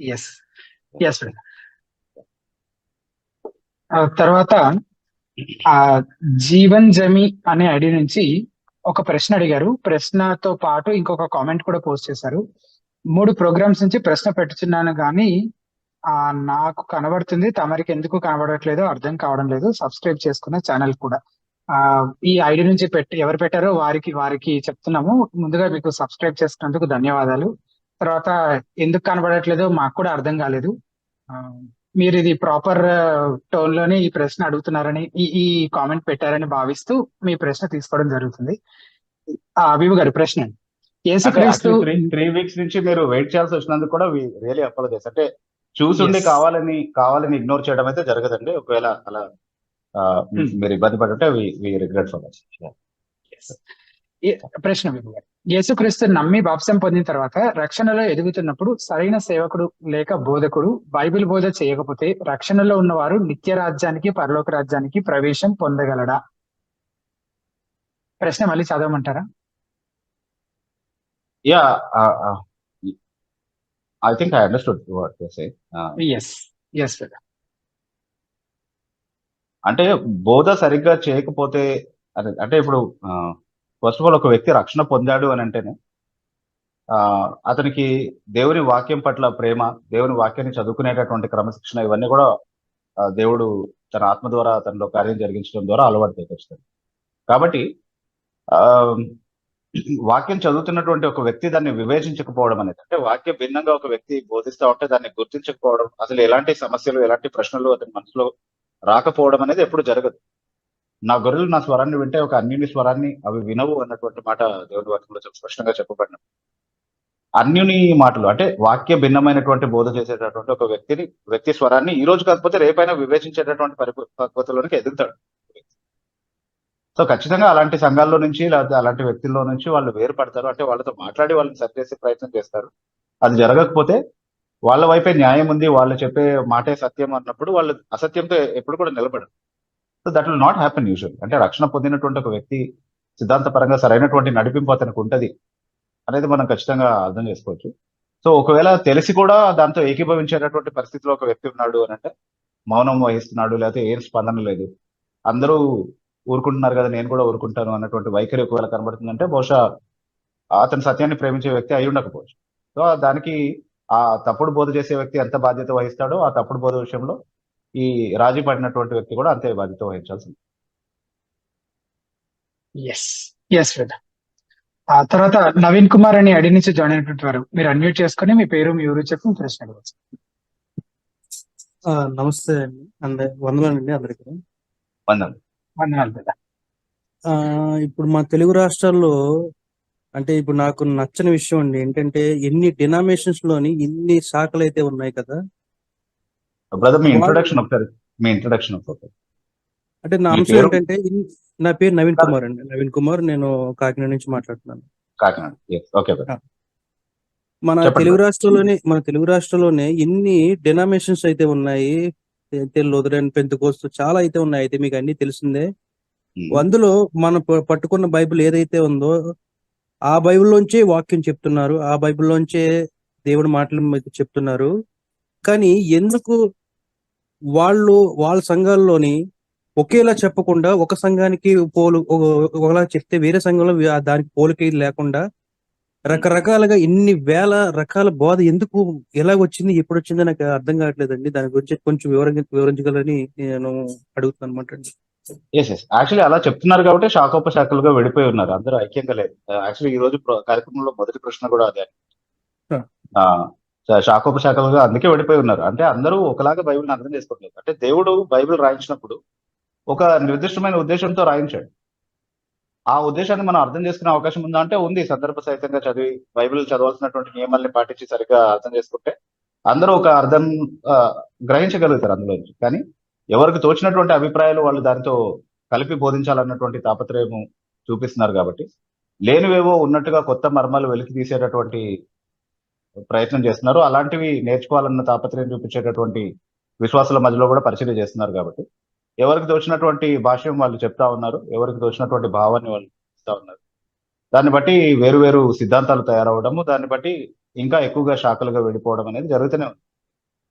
Yes yes. తర్వాత జీవన్ జమి అనే ఐడి నుంచి ఒక ప్రశ్న అడిగారు. ప్రశ్నతో పాటు ఇంకొక కామెంట్ కూడా పోస్ట్ చేశారు. 3 ప్రోగ్రామ్స్ నుంచి ప్రశ్న పెట్టుచున్నాను కానీ నాకు కనబడుతుంది, తమరికి ఎందుకు కనబడట్లేదో అర్థం కావడం లేదు. సబ్స్క్రైబ్ చేసుకున్న ఛానల్ కూడా. ఈ ఐడి నుంచి ఎవరు పెట్టారో వారికి చెప్తున్నాము. ముందుగా మీకు సబ్స్క్రైబ్ చేసుకున్నందుకు ధన్యవాదాలు. తర్వాత ఎందుకు కనబడట్లేదో మాకు కూడా అర్థం కాలేదు. మీరు ఇది ప్రాపర్ టోన్ లోనే ఈ ప్రశ్న అడుగుతున్నారని, ఈ కామెంట్ పెట్టారని భావిస్తూ మీ ప్రశ్న తీసుకోవడం జరుగుతుంది. అభివు గారి ప్రశ్న, యేసుక్రీస్తు 3 weeks నుంచి మీరు వెయిట్ చేయాల్సి వచ్చినందుకు కూడా రియలీ అపాలజైజ్. అంటే చూసుండి కావాలని ఇగ్నోర్ చేయడం అయితే జరగదండి. ఒకవేళ అలా మీరు ఇబ్బంది పడుంటే వి రిగ్రెట్ ఫర్ దట్. ప్రశ్న అభివు గారు, యేసుక్రీస్తు నమ్మి బాప్సం పొందిన తర్వాత రక్షణలో ఎదుగుతున్నప్పుడు సరైన సేవకుడు లేక బోధకుడు బైబిల్ బోధ చేయకపోతే రక్షణలో ఉన్నవారు నిత్య రాజ్యానికి పరలోక రాజ్యానికి ప్రవేశం పొందగలడా? ప్రశ్న మళ్ళీ చదవమంటారా? Yeah, I think I understood what you say. yes అంటే బోధ సరిగ్గా చేయకపోతే అంటే ఇప్పుడు ఫస్ట్ ఆఫ్ ఆల్ ఒక వ్యక్తి రక్షణ పొందాడు అని అంటేనే అతనికి దేవుని వాక్యం పట్ల ప్రేమ, దేవుని వాక్యాన్ని చదువుకునేటటువంటి క్రమశిక్షణ ఇవన్నీ కూడా దేవుడు తన ఆత్మ ద్వారా తనలో కార్యం జరిగించడం ద్వారా అలవాటు ఖచ్చితంగా. కాబట్టి వాక్యం చదువుతున్నటువంటి ఒక వ్యక్తి దాన్ని వివేచించకపోవడం అనేది, అంటే వాక్యం భిన్నంగా ఒక వ్యక్తి బోధిస్తా ఉంటే దాన్ని గుర్తించకపోవడం, అసలు ఎలాంటి సమస్యలు ఎలాంటి ప్రశ్నలు అతని మనసులో రాకపోవడం అనేది ఎప్పుడు జరగదు. నా గొర్రెలు నా స్వరాన్ని వింటే ఒక అన్యుని స్వరాన్ని అవి వినవు అన్నటువంటి మాట దేవుడి వాక్యంలో స్పష్టంగా చెప్పబడిన అన్యుని మాటలు, అంటే వాక్య భిన్నమైనటువంటి బోధ చేసేటటువంటి ఒక వ్యక్తి స్వరాన్ని ఈ రోజు కాకపోతే రేపైనా వివేచించేటటువంటి పరిపక్వతలోనికి ఎదుగుతాడు. సో ఖచ్చితంగా అలాంటి సంఘాల్లో నుంచి లేకపోతే అలాంటి వ్యక్తుల్లో నుంచి వాళ్ళు వేరుపడతారు. అంటే వాళ్ళతో మాట్లాడి వాళ్ళని సరిచేసే ప్రయత్నం చేస్తారు. అది జరగకపోతే వాళ్ళ వైపే న్యాయం ఉంది, వాళ్ళు చెప్పే మాటే సత్యం అన్నప్పుడు వాళ్ళు అసత్యంతో ఎప్పుడు కూడా నిలబడరు. So that will not happen usual. అంటే రక్షణ పొందినటువంటి ఒక వ్యక్తి సిద్ధాంతపరంగా సరైనటువంటి నడిపింపు అతనికి ఉంటది అనేది మనం ఖచ్చితంగా అర్థం చేసుకోవచ్చు. సో ఒకవేళ తెలిసి కూడా దాంతో ఏకీభవించేటటువంటి పరిస్థితిలో ఒక వ్యక్తి ఉన్నాడు అని అంటే, మౌనం వహిస్తున్నాడు, లేకపోతే ఏం స్పందన లేదు, అందరూ ఊరుకుంటున్నారు కదా నేను కూడా ఊరుకుంటాను అన్నటువంటి వైఖరి ఒకవేళ కనబడుతుందంటే బహుశా అతను సత్యాన్ని ప్రేమించే వ్యక్తి అయి ఉండకపోవచ్చు. సో దానికి ఆ తప్పుడు బోధ చేసే వ్యక్తి ఎంత బాధ్యత వహిస్తాడో ఆ తప్పుడు బోధ విషయంలో ఈ రాజీ పడినటువంటి వ్యక్తి కూడా అంతే బాధ్యత వహించాల్సింది. ఆ తర్వాత నవీన్ కుమార్ అని ఐడి నుంచి జాయిన్ అయినటువంటి వారు, మీరు అన్మ్యూట్ చేసుకుని మీ పేరు మీ ఊరు చెప్పి ప్రశ్న అడగవచ్చు. నమస్తే అండి, వందనాలండి అందరికీ. వందనాలు కదా. ఇప్పుడు మా తెలుగు రాష్ట్రాల్లో అంటే ఇప్పుడు నాకు నచ్చని విషయం అండి ఏంటంటే, ఎన్ని డినామినేషన్స్ లోని ఎన్ని శాఖలు అయితే ఉన్నాయి కదా. బ్రదర్ మీ ఇంట్రొడక్షన్ ఒకసారి. అంటే నా అంశం ఏంటంటే, నా పేరు నవీన్ కుమార్ అండి. నవీన్ కుమార్, నేను కాకినాడ నుంచి మాట్లాడుతున్నాను. మన తెలుగు రాష్ట్రంలోనే ఎన్ని డినామినేషన్స్ అయితే ఉన్నాయి. అయితే లూథరన్, పెంతెకోస్తు చాలా అయితే ఉన్నాయి. అయితే మీకు అన్ని తెలిసిందే. ఉమ్, అందులో మనం పట్టుకున్న బైబిల్ ఏదైతే ఉందో ఆ బైబిల్లోంచే వాక్యం చెప్తున్నారు. ఆ బైబిల్లోంచే దేవుడి మాటలు మీకు చెప్తున్నారు. కానీ ఎందుకు వాళ్ళ సంఘాల్లోని ఒకేలా చెప్పకుండా ఒక సంఘానికి ఒకలా చెప్తే వేరే సంఘంలో దానికి పోలిక లేకుండా రకరకాలుగా ఇన్ని వేల రకాల బోధ ఎందుకు ఎలా వచ్చింది, ఎప్పుడు వచ్చిందో నాకు అర్థం కావట్లేదండి. దాని గురించి కొంచెం వివరించగలని నేను అడుగుతున్నాను అనమాట అండి. ఎస్ ఎస్ యాక్చువల్లీ అలా చెప్తున్నారు కాబట్టి శాఖోపశాఖలుగా విడిపోయి ఉన్నారు, అందరూ ఐక్యంగా లేదు. యాక్చువల్లీ ఈ రోజు కార్యక్రమంలో మొదటి ప్రశ్న కూడా అదే. ఆ, శాఖోపశాఖలుగా అందుకే విడిపోయి ఉన్నారు. అంటే అందరూ ఒకలాగా బైబిల్ని అర్థం చేసుకోవట్లేదు. అంటే దేవుడు బైబిల్ రాయించినప్పుడు ఒక నిర్దిష్టమైన ఉద్దేశంతో రాయించాడు. ఆ ఉద్దేశాన్ని మనం అర్థం చేసుకునే అవకాశం ఉందా అంటే ఉంది. సందర్భ సహితంగా చదివి బైబిల్ చదవాల్సినటువంటి నియమాల్ని పాటించి సరిగ్గా అర్థం చేసుకుంటే అందరూ ఒక అర్థం ఆ, గ్రహించగలుగుతారు అందులోంచి. కానీ ఎవరికి తోచినటువంటి అభిప్రాయాలు వాళ్ళు దానితో కలిపి బోధించాలన్నటువంటి తాపత్రయం చూపిస్తున్నారు కాబట్టి లేనివేవో ఉన్నట్టుగా కొత్త మర్మాలు వెలికి తీసేటటువంటి ప్రయత్నం చేస్తున్నారు. అలాంటివి నేర్చుకోవాలన్న తాపత్రయం చూపించేటటువంటి విశ్వాసుల మధ్యలో కూడా పరిచయం చేస్తున్నారు కాబట్టి ఎవరికి తోచినటువంటి భాష్యం వాళ్ళు చెప్తా ఉన్నారు, ఎవరికి తోచినటువంటి భావాన్ని వాళ్ళు ఇస్తా ఉన్నారు. దాన్ని బట్టి వేరు వేరు సిద్ధాంతాలు తయారవడము, దాన్ని బట్టి ఇంకా ఎక్కువగా శాఖలుగా విడిపోవడం అనేది జరుగుతూనే ఉంది.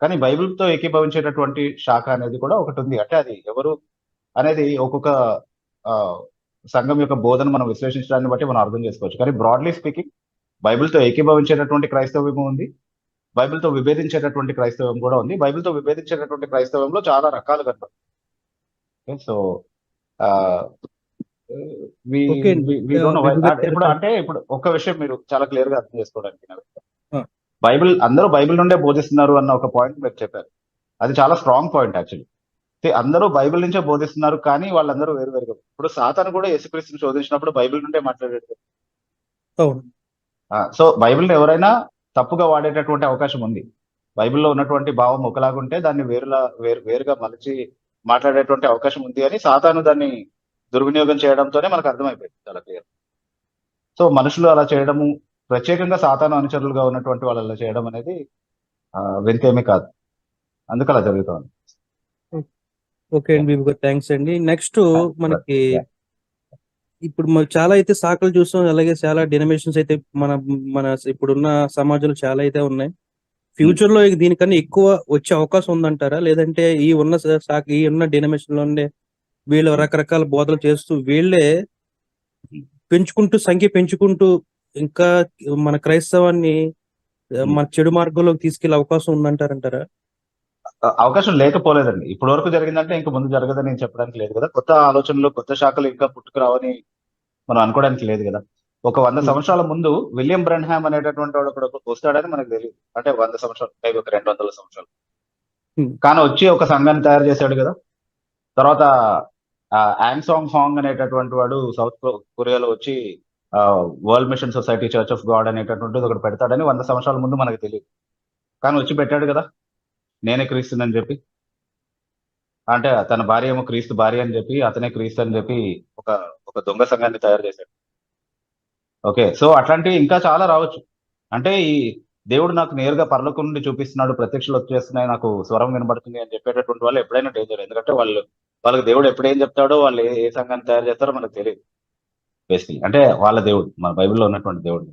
కానీ బైబిల్తో ఏకీభవించేటటువంటి శాఖ అనేది కూడా ఒకటి ఉంది. అంటే అది ఎవరు అనేది ఒక్కొక్క ఆ, సంఘం యొక్క బోధన మనం విశ్లేషించడాన్ని బట్టి మనం అర్థం చేసుకోవచ్చు. కానీ బ్రాడ్లీ స్పీకింగ్ బైబిల్తో ఏకీభవించేటటువంటి క్రైస్తవ్యం ఉంది, బైబిల్తో విభేదించేటటువంటి క్రైస్తవం కూడా ఉంది. బైబిల్తో విభేదించేటటువంటి క్రైస్తవంలో చాలా రకాలు కనపడతాయి. సో ఓకే అండి. ఇప్పుడు అంటే ఇప్పుడు ఒక విషయం మీరు చాలా క్లియర్ గా అర్థం చేసుకోవడానికి ఆ. అందరూ బైబిల్ నుండే బోధిస్తున్నారు అన్న ఒక పాయింట్ మీరు చెప్పారు. అది చాలా స్ట్రాంగ్ పాయింట్ యాక్చువల్లీ. అందరూ బైబిల్ నుంచే బోధిస్తున్నారు కానీ వాళ్ళందరూ వేరు వేరుగా. ఇప్పుడు సాతాను కూడా యేసుక్రీస్తుని శోధించినప్పుడు బైబిల్ నుండే మాట్లాడేది. అవును. సో బైబిల్ని ఎవరైనా తప్పుగా వాడేటటువంటి అవకాశం ఉంది. బైబిల్లో ఉన్నటువంటి భావం ఒకలాగుంటే దాన్ని వేరుగా మలిచి మాట్లాడేటువంటి అవకాశం ఉంది అని సాతాను దాన్ని దుర్వినియోగం చేయడంతోనే మనకు అర్థమైపోయింది చాలా క్లియర్. సో మనుషులు అలా చేయడము, ప్రత్యేకంగా సాతాను అనుచరులుగా ఉన్నటువంటి వాళ్ళు అలా చేయడం అనేది వింతేమీ కాదు. అందుకు అలా జరుగుతుంది. ఓకే అండి, థ్యాంక్స్ అండి. నెక్స్ట్ మనకి Yeah. ఇప్పుడు చాలా అయితే శాఖలు చూస్తాం, అలాగే చాలా డినోమినేషన్స్ అయితే మన మన ఇప్పుడున్న సమాజంలో చాలా అయితే ఉన్నాయి. ఫ్యూచర్ లో దీనికన్నా ఎక్కువ వచ్చే అవకాశం ఉందంటారా, లేదంటే ఈ ఉన్న డినోమినేషన్ లో ఉండే వీళ్ళు రకరకాల బోధలు చేస్తూ వీళ్ళే సంఖ్య పెంచుకుంటూ ఇంకా మన క్రైస్తవాన్ని మన చెడు మార్గంలోకి తీసుకెళ్లే అవకాశం ఉందంటారంటారా? అవకాశం లేకపోలేదండి. ఇప్పటి వరకు జరిగిందంటే ఇంకా ముందు జరగదని నేను చెప్పడానికి లేదు కదా. కొత్త ఆలోచనలు, కొత్త శాఖలు ఇంకా పుట్టుకురావని మనం అనుకోవడానికి లేదు కదా. ఒక 100 సంవత్సరాల ముందు విలియం బ్రెన్హామ్ అనేటటువంటి వాడు ఒకడు వస్తాడని మనకు తెలియదు. అంటే 100 సంవత్సరాలు, ఒక 200 సంవత్సరాలు. కానీ వచ్చి ఒక సంఘాన్ని తయారు చేశాడు కదా. తర్వాత యాంగ్ సాంగ్ హాంగ్ అనేటటువంటి వాడు సౌత్ కొరియాలో వచ్చి world mission society church of God అనేటటువంటిది ఒకటి పెడతాడని 100 సంవత్సరాల ముందు మనకు తెలియదు. కానీ వచ్చి పెట్టాడు కదా, నేనే క్రీస్తుని చెప్పి. అంటే తన భార్య ఏమో క్రీస్తు భార్య అని చెప్పి, అతనే క్రీస్తు అని చెప్పి ఒక దొంగ సంఘాన్ని తయారు చేశాడు. ఓకే, సో అట్లాంటివి ఇంకా చాలా రావచ్చు. అంటే ఈ దేవుడు నాకు నేరుగా పరలోకం నుండి చూపిస్తున్నాడు, ప్రత్యక్షలు వచ్చేస్తున్నాయి, నాకు స్వరం వినబడుతుంది అని చెప్పేటటువంటి వాళ్ళు ఎప్పుడైనా డేంజర్. ఎందుకంటే వాళ్ళకి దేవుడు ఎప్పుడేం చెప్తాడో, వాళ్ళు ఏ సంఘాన్ని తయారు చేస్తారో మనకు తెలియదు బేసికలీ. అంటే వాళ్ళ దేవుడు, మన బైబిల్లో ఉన్నటువంటి దేవుడు,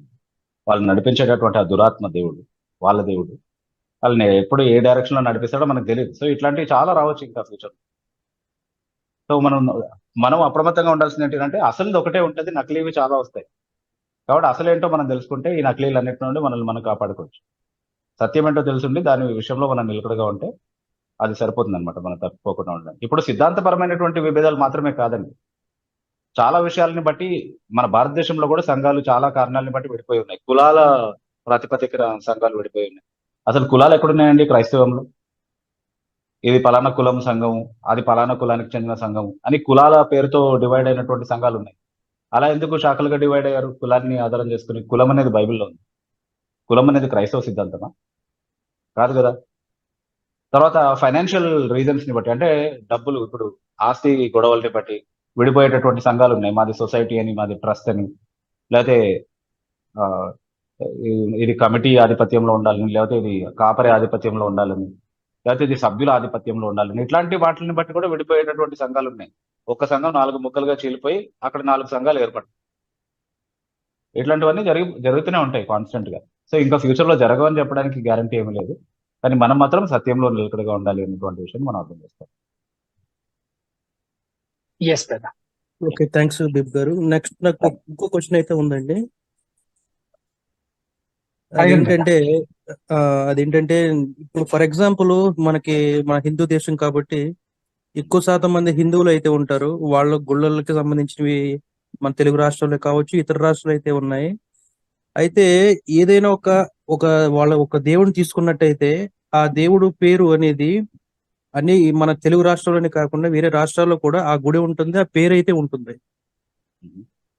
వాళ్ళు నడిపించేటటువంటి ఆ దురాత్మ దేవుడు, వాళ్ళ దేవుడు వాళ్ళని ఎప్పుడు ఏ డైరెక్షన్ లో నడిపిస్తాడో మనకు తెలియదు. సో ఇట్లాంటివి చాలా రావచ్చు ఇంకా ఫ్యూచర్. సో మనం అప్రమత్తంగా ఉండాల్సింది ఏంటంటే అసలు ఒకటే ఉంటుంది, నకిలీవి చాలా వస్తాయి. కాబట్టి అసలు ఏంటో మనం తెలుసుకుంటే ఈ నకిలీలు అన్నిటి నుండి మనల్ని మనం కాపాడుకోవచ్చు. సత్యం ఏంటో తెలుసుండి దాని విషయంలో మనం నిలకడగా ఉంటే అది సరిపోతుంది అనమాట, మనం తప్పిపోకుండా ఉండడానికి. ఇప్పుడు సిద్ధాంతపరమైనటువంటి విభేదాలు మాత్రమే కాదండి, చాలా విషయాలని బట్టి మన భారతదేశంలో కూడా సంఘాలు చాలా కారణాలని బట్టి విడిపోయి ఉన్నాయి. కులాల ప్రాతిపదిక సంఘాలు విడిపోయి ఉన్నాయి. అసలు కులాలు ఎక్కడున్నాయండి క్రైస్తవంలో? ఇది పలానా కులం సంఘం, అది పలానా కులానికి చెందిన సంఘం అని కులాల పేరుతో డివైడ్ అయినటువంటి సంఘాలు ఉన్నాయి. అలా ఎందుకు శాఖలుగా డివైడ్ అయ్యారు? కులాన్ని ఆధారం చేసుకుని. కులం అనేది బైబిల్లో ఉంది. కులం అనేది క్రైస్తవ సిద్ధాంతమా? కాదు కదా. తర్వాత ఫైనాన్షియల్ రీజన్స్ ని బట్టి, అంటే డబ్బులు, ఇప్పుడు ఆస్తి గొడవల్ని బట్టి విడిపోయేటటువంటి సంఘాలు ఉన్నాయి. మాది సొసైటీ అని, మాది ట్రస్ట్ అని, లేకపోతే ఇది కమిటీ ఆధిపత్యంలో ఉండాలని, లేకపోతే ఇది కాపరి ఆధిపత్యంలో ఉండాలని, లేకపోతే ఇది సభ్యుల ఆధిపత్యంలో ఉండాలని, ఇట్లాంటి వాటిని బట్టి కూడా విడిపోయేటటువంటి సంఘాలు ఉన్నాయి. ఒక సంఘం 4 ముక్కలుగా చీలిపోయి అక్కడ 4 సంఘాలు ఏర్పడతాయి. ఇట్లాంటివన్నీ జరుగుతూనే ఉంటాయి కాన్స్టెంట్ గా. సో ఇంకా ఫ్యూచర్ లో జరగవని చెప్పడానికి గ్యారంటీ ఏమీ లేదు. కానీ మనం మాత్రం సత్యంలో నిలకడగా ఉండాలి అనేటువంటి విషయం మనం అర్థం చేసుకోవాలి. Yes brother. ఓకే, థ్యాంక్స్ బిబ్ గారు. నెక్స్ట్ నాకు ఇంకో క్వశ్చన్ అయితే ఉందండి. అడగండి అదేంటంటే అదేంటంటే ఇప్పుడు ఫర్ ఎగ్జాంపుల్ మనకి మన హిందూ దేశం కాబట్టి ఎక్కువ శాతం మంది హిందువులు అయితే ఉంటారు. వాళ్ళ గుళ్ళకి సంబంధించినవి మన తెలుగు రాష్ట్రాల్లో కావచ్చు, ఇతర రాష్ట్రాలు అయితే ఉన్నాయి. అయితే ఏదైనా ఒక వాళ్ళ ఒక దేవుడిని తీసుకున్నట్టయితే ఆ దేవుడు పేరు అనేది అన్ని మన తెలుగు రాష్ట్రాల్లోనే కాకుండా వేరే రాష్ట్రాల్లో కూడా ఆ గుడి ఉంటుంది, ఆ పేరు అయితే ఉంటుంది.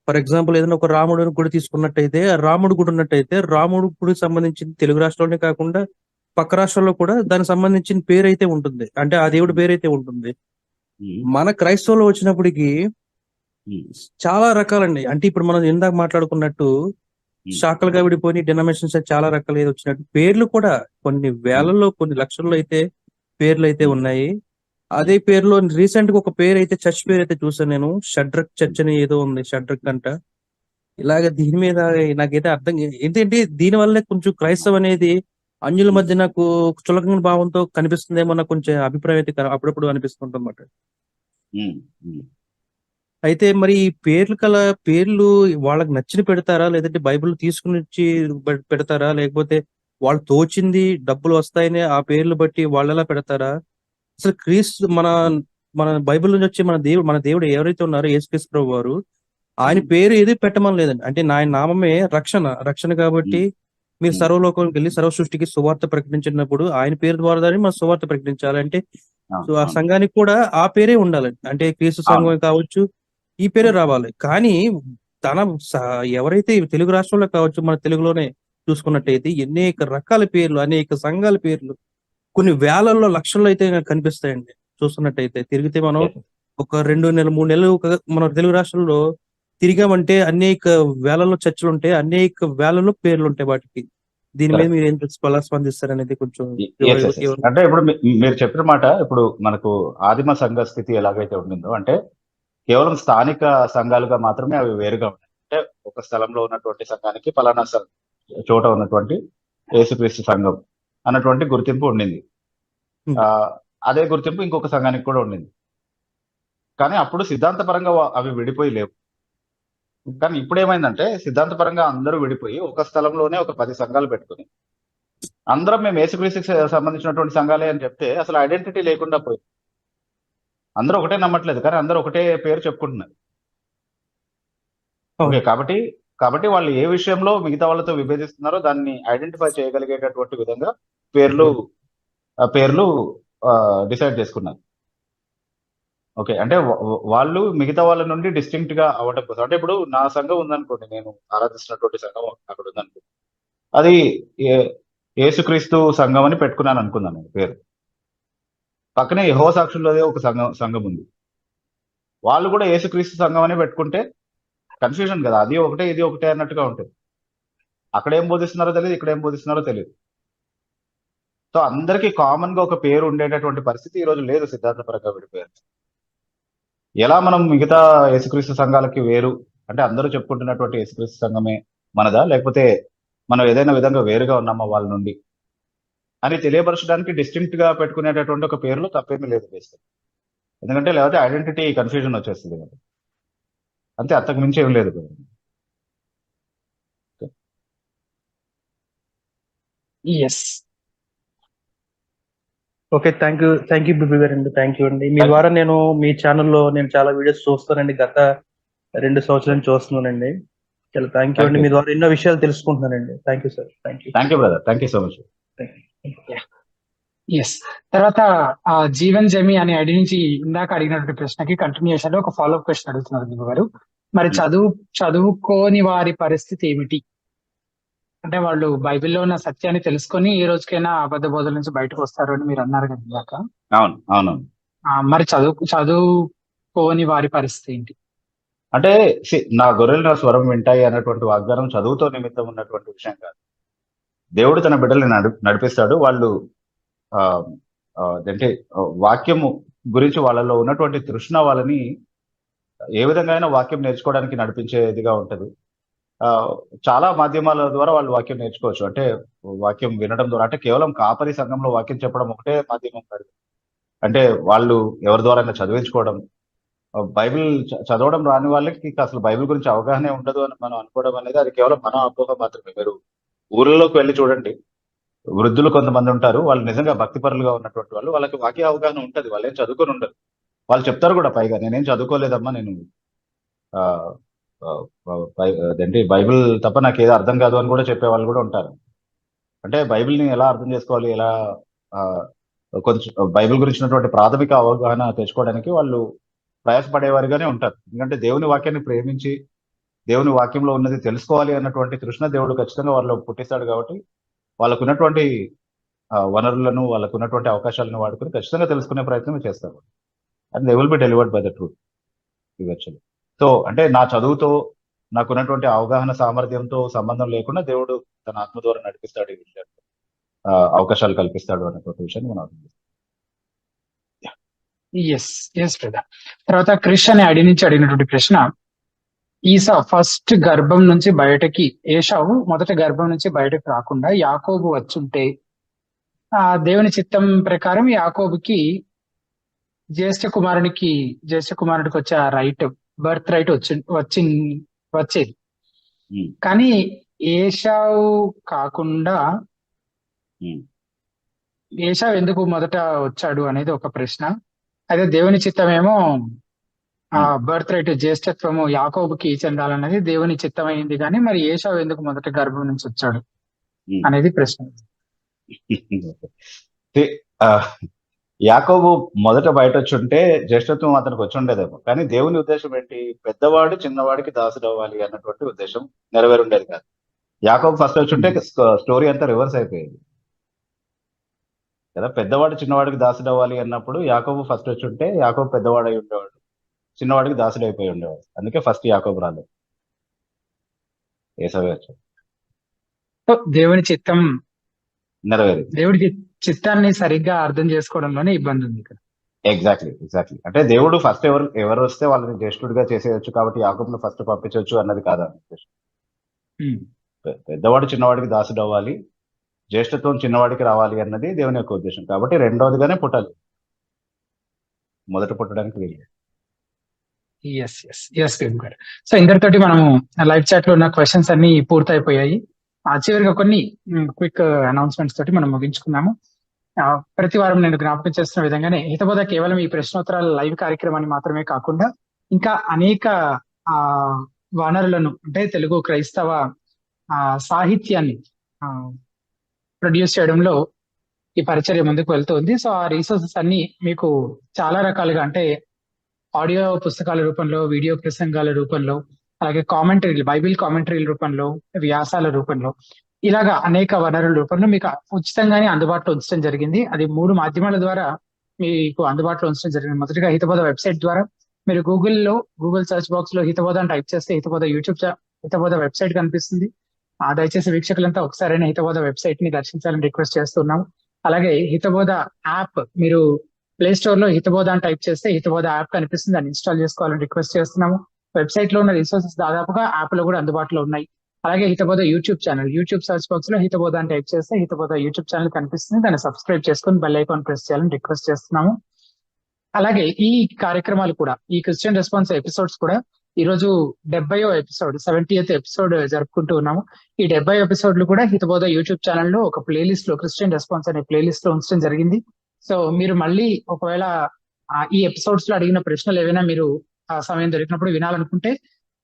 ఫర్ ఎగ్జాంపుల్ ఏదైనా ఒక రాముడు గుడి తీసుకున్నట్టయితే, ఆ రాముడు గుడి ఉన్నట్టయితే రాముడు గుడికి సంబంధించిన తెలుగు రాష్ట్రాల్లోనే కాకుండా పక్క రాష్ట్రాల్లో కూడా దానికి సంబంధించిన పేరు అయితే ఉంటుంది, అంటే ఆ దేవుడి పేరు అయితే ఉంటుంది. మన క్రైస్తవులు వచ్చినప్పటికీ చాలా రకాలండి. అంటే ఇప్పుడు మనం ఇందాక మాట్లాడుకున్నట్టు శాఖలుగా విడిపోయి డినామినేషన్స్ చాలా రకాలు ఏదో వచ్చినట్టు పేర్లు కూడా కొన్ని వేలలో కొన్ని లక్షల్లో అయితే పేర్లు అయితే ఉన్నాయి. అదే పేరులో రీసెంట్ గా ఒక పేరు అయితే చర్చ్ పేరు అయితే చూసాను నేను, షడ్రక్ చర్చ్ అని ఏదో ఉంది, షడ్రక్ అంట. ఇలాగ దీని మీద నాకైతే అర్థం ఏంటంటే దీని వల్లే కొంచెం క్రైస్తవం అనేది అన్యుల మధ్య నాకు చులకన భావంతో కనిపిస్తుందేమో నాకు కొంచెం అభిప్రాయం అయితే అప్పుడప్పుడు అనిపిస్తుంటుంది అన్నమాట. అయితే మరి ఈ పేర్లు వాళ్ళకి నచ్చిన పెడతారా, లేదంటే బైబిల్ తీసుకుని వచ్చి పెడతారా, లేకపోతే వాళ్ళు తోచింది డబ్బులు వస్తాయని ఆ పేర్లు బట్టి వాళ్ళెలా పెడతారా? అసలు క్రీస్తు మన బైబిల్ నుంచి వచ్చి మన దేవుడు ఎవరైతే ఉన్నారో యేసుక్రీస్తు ప్రభు వారు, ఆయన పేరు ఏది పెట్టమని లేదండి. అంటే ఆయన నామమే రక్షణ కాబట్టి మీరు సర్వలోకానికి వెళ్ళి సర్వ సృష్టికి సువార్త ప్రకటించినప్పుడు ఆయన పేరు ద్వారా మనం సువార్త ప్రకటించాలంటే ఆ సంఘానికి కూడా ఆ పేరే ఉండాలండి. అంటే క్రీస్తు సంఘం కావచ్చు, ఈ పేరే రావాలి. కానీ ఎవరైతే తెలుగు రాష్ట్రంలో కావచ్చు, మన తెలుగులోనే చూసుకున్నట్టయితే అనేక రకాల పేర్లు, అనేక సంఘాల పేర్లు కొన్ని వేలల్లో లక్షల్లో అయితే కనిపిస్తాయండి. చూస్తున్నట్టయితే తిరిగితే మనం ఒక 2 నెలలు 3 నెలలు మన తెలుగు రాష్ట్రంలో తిరిగామంటే అనేక వేలలో చర్చలు ఉంటాయి, అనేక వేలలో పేర్లు ఉంటాయి వాటికి. దీని మీద మీరు ఏం స్పందిస్తారు అనేది కొంచెం. అంటే ఇప్పుడు మీరు చెప్పిన మాట, ఇప్పుడు మనకు ఆదిమ సంఘ స్థితి ఎలాగైతే ఉండిందో, అంటే కేవలం స్థానిక సంఘాలుగా మాత్రమే అవి వేరుగా ఉన్నాయి. అంటే ఒక స్థలంలో ఉన్నటువంటి సంఘానికి పలానా చోట ఉన్నటువంటి యేసుక్రీస్తు సంఘం అన్నటువంటి గుర్తింపు ఉండింది. అదే గుర్తింపు ఇంకొక సంఘానికి కూడా ఉండింది. కానీ అప్పుడు సిద్ధాంతపరంగా అవి విడిపోయి లేవు. కానీ ఇప్పుడు ఏమైందంటే సిద్ధాంతపరంగా అందరూ విడిపోయి ఒక స్థలంలోనే ఒక 10 సంఘాలు పెట్టుకుని అందరం మేము యేసుక్రీస్తుకి సంబంధించినటువంటి సంఘాలే అని చెప్తే అసలు ఐడెంటిటీ లేకుండా పోయింది. అందరూ ఒకటే నమ్మట్లేదు, కానీ అందరూ ఒకటే పేరు చెప్పుకుంటున్నారు. ఓకే, కాబట్టి వాళ్ళు ఏ విషయంలో మిగతా వాళ్ళతో విభేదిస్తున్నారో దాన్ని ఐడెంటిఫై చేయగలిగేటటువంటి విధంగా పేర్లు డిసైడ్ చేసుకున్నారు. ఓకే, అంటే వాళ్ళు మిగతా వాళ్ళ నుండి డిస్టింక్ట్ గా అవ్వడం కోసం. అంటే ఇప్పుడు నా సంఘం ఉందనుకోండి, నేను ఆరాధిస్తున్నటువంటి సంఘం అక్కడ ఉందనుకోండి, అది యేసుక్రీస్తు సంఘం అని పెట్టుకున్నాను అనుకుందాను పేరు. పక్కనే యెహోవా సాక్షులదే ఒక సంఘం ఉంది, వాళ్ళు కూడా యేసుక్రీస్తు సంఘం అని పెట్టుకుంటే కన్ఫ్యూజన్ కదా. అది ఒకటే ఇది ఒకటే అన్నట్టుగా ఉంటుంది. అక్కడ ఏం బోధిస్తున్నారో తెలియదు, ఇక్కడ ఏం బోధిస్తున్నారో తెలియదు. సో అందరికీ కామన్ గా ఒక పేరు ఉండేటటువంటి పరిస్థితి ఈ రోజు లేదు సిద్ధాంతపరంగా విడిపోయారు. ఎలా మనం మిగతా యేసుక్రీస్తు సంఘాలకి వేరు, అంటే అందరూ చెప్పుకుంటున్నటువంటి యేసుక్రీస్తు సంఘమే మనదా, లేకపోతే మనం ఏదైనా విధంగా వేరుగా ఉన్నామా వాళ్ళ నుండి అని తెలియపరచడానికి డిస్టింక్ట్ గా పెట్టుకునేటటువంటి ఒక పేరులో తప్పేమీ లేదు బేసిక్. ఎందుకంటే లేకపోతే ఐడెంటిటీ కన్ఫ్యూజన్ వచ్చేస్తుంది కదా, అంతే, అంతకు మించి ఏం లేదు కదా. ఓకే, థ్యాంక్ యూ బిబి గారు అండి, థ్యాంక్ యూ అండి. మీ ద్వారా నేను మీ ఛానల్లో నేను చాలా వీడియోస్ చూస్తానండి, గత 2 సంవత్సరాలు చూస్తున్నానండి. చాలా థ్యాంక్ యూ అండి, మీ ద్వారా ఎన్నో విషయాలు తెలుసుకుంటున్నానండి. Thank you sir. Thank you brother, thank you so much. Yes. తర్వాత జీవన్ జమి అనే ఐడి నుంచి ఇందాక అడిగినటువంటి ప్రశ్నకి కంటిన్యూషన్ లో ఒక ఫాలోఅప్ క్వశ్చన్ అడుగుతున్నారు బిబి గారు. మరి చదువుకోని వారి పరిస్థితి ఏమిటి? అంటే వాళ్ళు బైబిల్లో ఉన్న సత్యాన్ని తెలుసుకొని ఏ రోజుకైనా అబద్ధ బోధల నుంచి బయటకు వస్తారు అని మీరు అన్నారు కదా ఇందాక. అవును. మరి చదువుకోని వారి పరిస్థితి ఏంటి? అంటే నా గొర్రెలు నా స్వరం వింటాయి అన్నటువంటి వాగ్దానం చదువుతో నిమిత్తం ఉన్నటువంటి విషయం కాదు. దేవుడు తన బిడ్డల్ని నడిపిస్తాడు. వాళ్ళు అంటే వాక్యము గురించి వాళ్ళలో ఉన్నటువంటి తృష్ణ వాళ్ళని ఏ విధంగా అయినా వాక్యం నేర్చుకోవడానికి నడిపించేదిగా ఉంటది. చాలా మాధ్యమాల ద్వారా వాళ్ళు వాక్యం నేర్చుకోవచ్చు. అంటే వాక్యం వినడం ద్వారా, అంటే కేవలం కాపరి సంఘంలో వాక్యం చెప్పడం ఒకటే మాధ్యమం కాదు. అంటే వాళ్ళు ఎవరి ద్వారా చదివించుకోవడం, బైబిల్ చదవడం రాని వాళ్ళకి అసలు బైబిల్ గురించి అవగాహనే ఉండదు అని మనం అనుకోవడం అనేది అది కేవలం మన అపోహ మాత్రమే. మీరు ఊర్లలోకి వెళ్ళి చూడండి, వృద్ధులు కొంతమంది ఉంటారు, వాళ్ళు నిజంగా భక్తిపరులుగా ఉన్నటువంటి వాళ్ళు, వాళ్ళకి వాక్య అవగాహన ఉంటది, వాళ్ళు ఏం చదువుకొని ఉండరు. వాళ్ళు చెప్తారు కూడా పైగా, నేనేం చదువుకోలేదమ్మా, నేను ఆ, ఆ, అదేంటి బైబిల్ తప్ప నాకు ఏదో అర్థం కాదు అని కూడా చెప్పే వాళ్ళు కూడా ఉంటారు. అంటే బైబిల్ని ఎలా అర్థం చేసుకోవాలి, ఎలా ఆ, కొంచెం బైబిల్ గురించినటువంటి ప్రాథమిక అవగాహన తెచ్చుకోవడానికి వాళ్ళు ప్రయాసపడేవారుగానే ఉంటారు. ఎందుకంటే దేవుని వాక్యాన్ని ప్రేమించి దేవుని వాక్యంలో ఉన్నది తెలుసుకోవాలి అన్నటువంటి తృష్ణ దేవుడు ఖచ్చితంగా వాళ్ళు పుట్టిస్తాడు. కాబట్టి వాళ్ళకు ఉన్నటువంటి వనరులను, వాళ్ళకు ఉన్నటువంటి అవకాశాలను వాడుకొని ఖచ్చితంగా తెలుసుకునే ప్రయత్నం చేస్తారు. And they will be delivered by the truth actually. So అంటే నా చదువుతో నాకున్నటువంటి అవగాహన సామర్థ్యంతో సంబంధం లేకుండా దేవుడు తన ఆత్మ ద్వారా నడిపిస్తాడు, ఈ విషయాన్ని అవకాశాలు కల్పిస్తాడు అనేటువంటి విషయాన్ని మనం అర్థం చేస్తాం. Yes brother. తర్వాత క్రిష్ అనే ఐడి నుంచి అడిగినటువంటి ప్రశ్న, ఈసా ఫస్ట్ గర్భం నుంచి బయటకి, ఏషావు మొదట గర్భం నుంచి బయటకు రాకుండా యాకోబు వచ్చుంటే ఆ దేవుని చిత్తం ప్రకారం యాకోబుకి జ్యేష్ఠ కుమారుడికి వచ్చే ఆ రైట్, బర్త్ రైట్ వచ్చేది. కానీ ఏషావు కాకుండా ఏషావు ఎందుకు మొదట వచ్చాడు అనేది ఒక ప్రశ్న. అదే దేవుని చిత్తమేమో ఆ బర్త్ రైట్, జ్యేష్ఠత్వము యాకోబుకి చెందాలన్నది దేవుని చిత్తమైంది, కానీ మరి ఏషావు ఎందుకు మొదట గర్భం నుంచి వచ్చాడు అనేది ప్రశ్న. యాకోబు మొదట బయట వచ్చి ఉంటే జ్యేష్ఠత్వం అతనికి వచ్చి ఉండేదేమో, కానీ దేవుని ఉద్దేశం ఏంటి, పెద్దవాడు చిన్నవాడికి దాసుడు అవ్వాలి అన్నటువంటి ఉద్దేశం నెరవేరుండేది కాదు. యాకోబు ఫస్ట్ వచ్చి ఉంటే స్టోరీ అంతా రివర్స్ అయిపోయేది కదా. పెద్దవాడు చిన్నవాడికి దాసుడు అవ్వాలి అన్నప్పుడు యాకోబు ఫస్ట్ వచ్చి ఉంటే యాకోబు పెద్దవాడు అయి ఉండేవాడు, చిన్నవాడికి దాసుడు అయిపోయి ఉండేవాడు. అందుకే ఫస్ట్ యాకోబు రాలేదు, ఏసావే వచ్చాడు. దేవుని చిత్తం నెరవేరింది. దేవుడి చిత్తాన్ని సరిగ్గా అర్థం చేసుకోవడంలోనే ఇబ్బంది ఉంది ఇక్కడ. ఎగ్జాక్ట్లీ. అంటే దేవుడు ఫస్ట్ ఎవరు వస్తే వాళ్ళని జ్యేష్ఠుడిగా చేసేయచ్చు, కాబట్టి యాకోబును ఫస్ట్ పంపించవచ్చు అన్నది కాదా. పెద్దవాడు చిన్నవాడికి దాసుడు అవ్వాలి, జ్యేష్ఠత్వం చిన్నవాడికి రావాలి అన్నది దేవుని యొక్క ఉద్దేశం. కాబట్టి రెండవదిగానే పుట్టాలి, మొదట పుట్టడానికి వీలు. సో ఇందరితోటి మనము లైవ్ చాట్ లో ఉన్న క్వశ్చన్స్ అన్ని పూర్తయిపోయాయి. చివరిగా కొన్ని క్విక్ అనౌన్స్మెంట్స్ తోటి మనం ముగించుకున్నాము. ప్రతి వారం నేను జ్ఞాపకం చేస్తున్న విధంగానే హితబోధ కేవలం ఈ ప్రశ్నోత్తరాల లైవ్ కార్యక్రమాన్ని మాత్రమే కాకుండా ఇంకా అనేక వనరులను, అంటే తెలుగు క్రైస్తవ సాహిత్యాన్ని ప్రొడ్యూస్ చేయడంలో ఈ పరిచర్య ముందుకు వెళ్తుంది. సో ఆ రీసోర్సెస్ అన్ని మీకు చాలా రకాలుగా, అంటే ఆడియో పుస్తకాల రూపంలో, వీడియో ప్రసంగాల రూపంలో, అలాగే కామెంటరీలు, బైబిల్ కామెంటరీల రూపంలో, వ్యాసాల రూపంలో, ఇలాగా అనేక వనరుల రూపంలో మీకు ఉచితంగానే అందుబాటులో ఉంచడం జరిగింది. అది 3 మాధ్యమాల ద్వారా మీకు అందుబాటులో ఉంచడం జరిగింది. మొదటిగా హితబోధ వెబ్సైట్ ద్వారా మీరు గూగుల్ సర్చ్ బాక్స్ లో హితబోధ అని టైప్ చేస్తే హితబోధ హితబోధ వెబ్సైట్ కనిపిస్తుంది. దయచేసి వీక్షకులంతా ఒకసారైనా హితబోధ వెబ్సైట్ ని దర్శించాలని రిక్వెస్ట్ చేస్తున్నాము. అలాగే హితబోధ యాప్, మీరు ప్లే స్టోర్ లో హితబోధ అని టైప్ చేస్తే హితబోధ యాప్ కనిపిస్తుంది, దాన్ని ఇన్స్టాల్ చేసుకోవాలని రిక్వెస్ట్ చేస్తున్నాము. వెబ్సైట్ లో ఉన్న రిసోర్సెస్ దాదాపుగా యాప్ లో కూడా అందుబాటులో ఉన్నాయి. అలాగే Hithabodha YouTube channel, YouTube search box లో హితబోధ అని టైప్ చేస్తే హితబోధ యూట్యూబ్ ఛానల్ కనిపిస్తుంది, దాన్ని సబ్స్క్రైబ్ చేసుకుని బెల్ ఐకాన్ ప్రెస్ చేయాలని రిక్వెస్ట్ చేస్తున్నాము. అలాగే ఈ కార్యక్రమాలు కూడా, ఈ క్రిస్టియన్ రెస్పాన్స్ ఎపిసోడ్స్ కూడా ఈ రోజు 70వ ఎపిసోడ్, 70th ఎపిసోడ్ జరుపుకుంటూ ఉన్నాము. ఈ 70 ఎపిసోడ్లు కూడా హితబోధ యూట్యూబ్ ఛానల్లో ఒక ప్లేలిస్ట్ లో, క్రిస్టియన్ రెస్పాన్స్ అనే ప్లేలిస్ట్ లో ఉంచడం జరిగింది. సో మీరు మళ్ళీ ఒకవేళ ఈ ఎపిసోడ్స్ లో అడిగిన ప్రశ్నలు ఏవైనా మీరు సమయం దొరికినప్పుడు వినాలనుకుంటే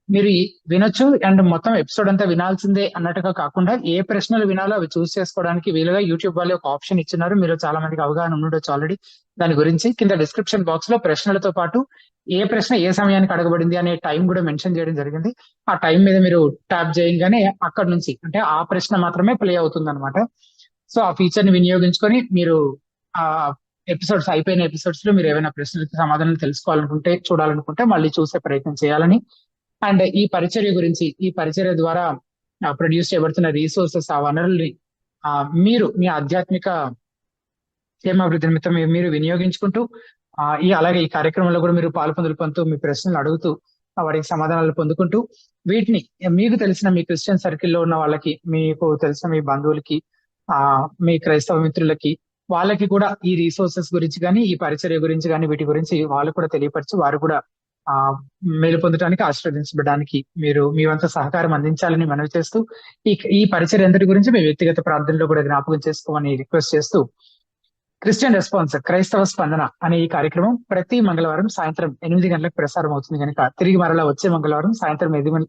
మీరు వినొచ్చు. అండ్ మొత్తం ఎపిసోడ్ అంతా వినాల్సిందే అన్నట్టుగా కాకుండా ఏ ప్రశ్నలు వినాలో అవి చూస్ చేసుకోవడానికి వీలుగా యూట్యూబ్ వాళ్ళు ఒక ఆప్షన్ ఇచ్చినారు. మీరు చాలా మందికి అవగాహన ఉండొచ్చు ఆల్రెడీ దాని గురించి. కింద డిస్క్రిప్షన్ బాక్స్ లో ప్రశ్నలతో పాటు ఏ ప్రశ్న ఏ సమయానికి అడగబడింది అనే టైం కూడా మెన్షన్ చేయడం జరిగింది. ఆ టైం మీద మీరు ట్యాప్ చేయగానే అక్కడ నుంచి, అంటే ఆ ప్రశ్న మాత్రమే ప్లే అవుతుంది అనమాట. సో ఆ ఫీచర్ ని వినియోగించుకొని మీరు ఆ ఎపిసోడ్స్, అయిపోయిన ఎపిసోడ్స్ లో మీరు ఏమైనా ప్రశ్నలకు సమాధానం తెలుసుకోవాలనుకుంటే, చూడాలనుకుంటే మళ్ళీ చూసే ప్రయత్నం చేయాలని. అండ్ ఈ పరిచర్య గురించి, ఈ పరిచర్య ద్వారా ప్రొడ్యూస్ చేయబడుతున్న రీసోర్సెస్, ఆ వనరుల్ని మీరు మీ ఆధ్యాత్మిక క్షేమాభివృద్ధి నిమిత్తం మీరు వినియోగించుకుంటూ అలాగే ఈ కార్యక్రమంలో కూడా మీరు పొందుతూ మీ ప్రశ్నలు అడుగుతూ వాటికి సమాధానాలు పొందుకుంటూ వీటిని మీకు తెలిసిన మీ క్రిస్టియన్ సర్కిల్లో ఉన్న వాళ్ళకి, మీకు తెలిసిన మీ బంధువులకి, మీ క్రైస్తవ మిత్రులకి, వాళ్ళకి కూడా ఈ రిసోర్సెస్ గురించి కానీ, ఈ పరిచర్య గురించి కానీ, వీటి గురించి వాళ్ళు కూడా తెలియపరిచి వారు కూడా మేలు పొందడానికి, ఆశీర్వదించబడడానికి మీరు మీ వంతు సహకారం అందించాలని మనవి చేస్తూ ఈ పరిచర్య అందరి గురించి మీ వ్యక్తిగత ప్రార్థనలో కూడా జ్ఞాపకం చేసుకోమని రిక్వెస్ట్ చేస్తూ, క్రిస్టియన్ రెస్పాన్స్ క్రైస్తవ స్పందన అనే ఈ కార్యక్రమం ప్రతి మంగళవారం సాయంత్రం 8 గంటలకు ప్రసారం అవుతుంది కనుక తిరిగి మరలా వచ్చే మంగళవారం సాయంత్రం 8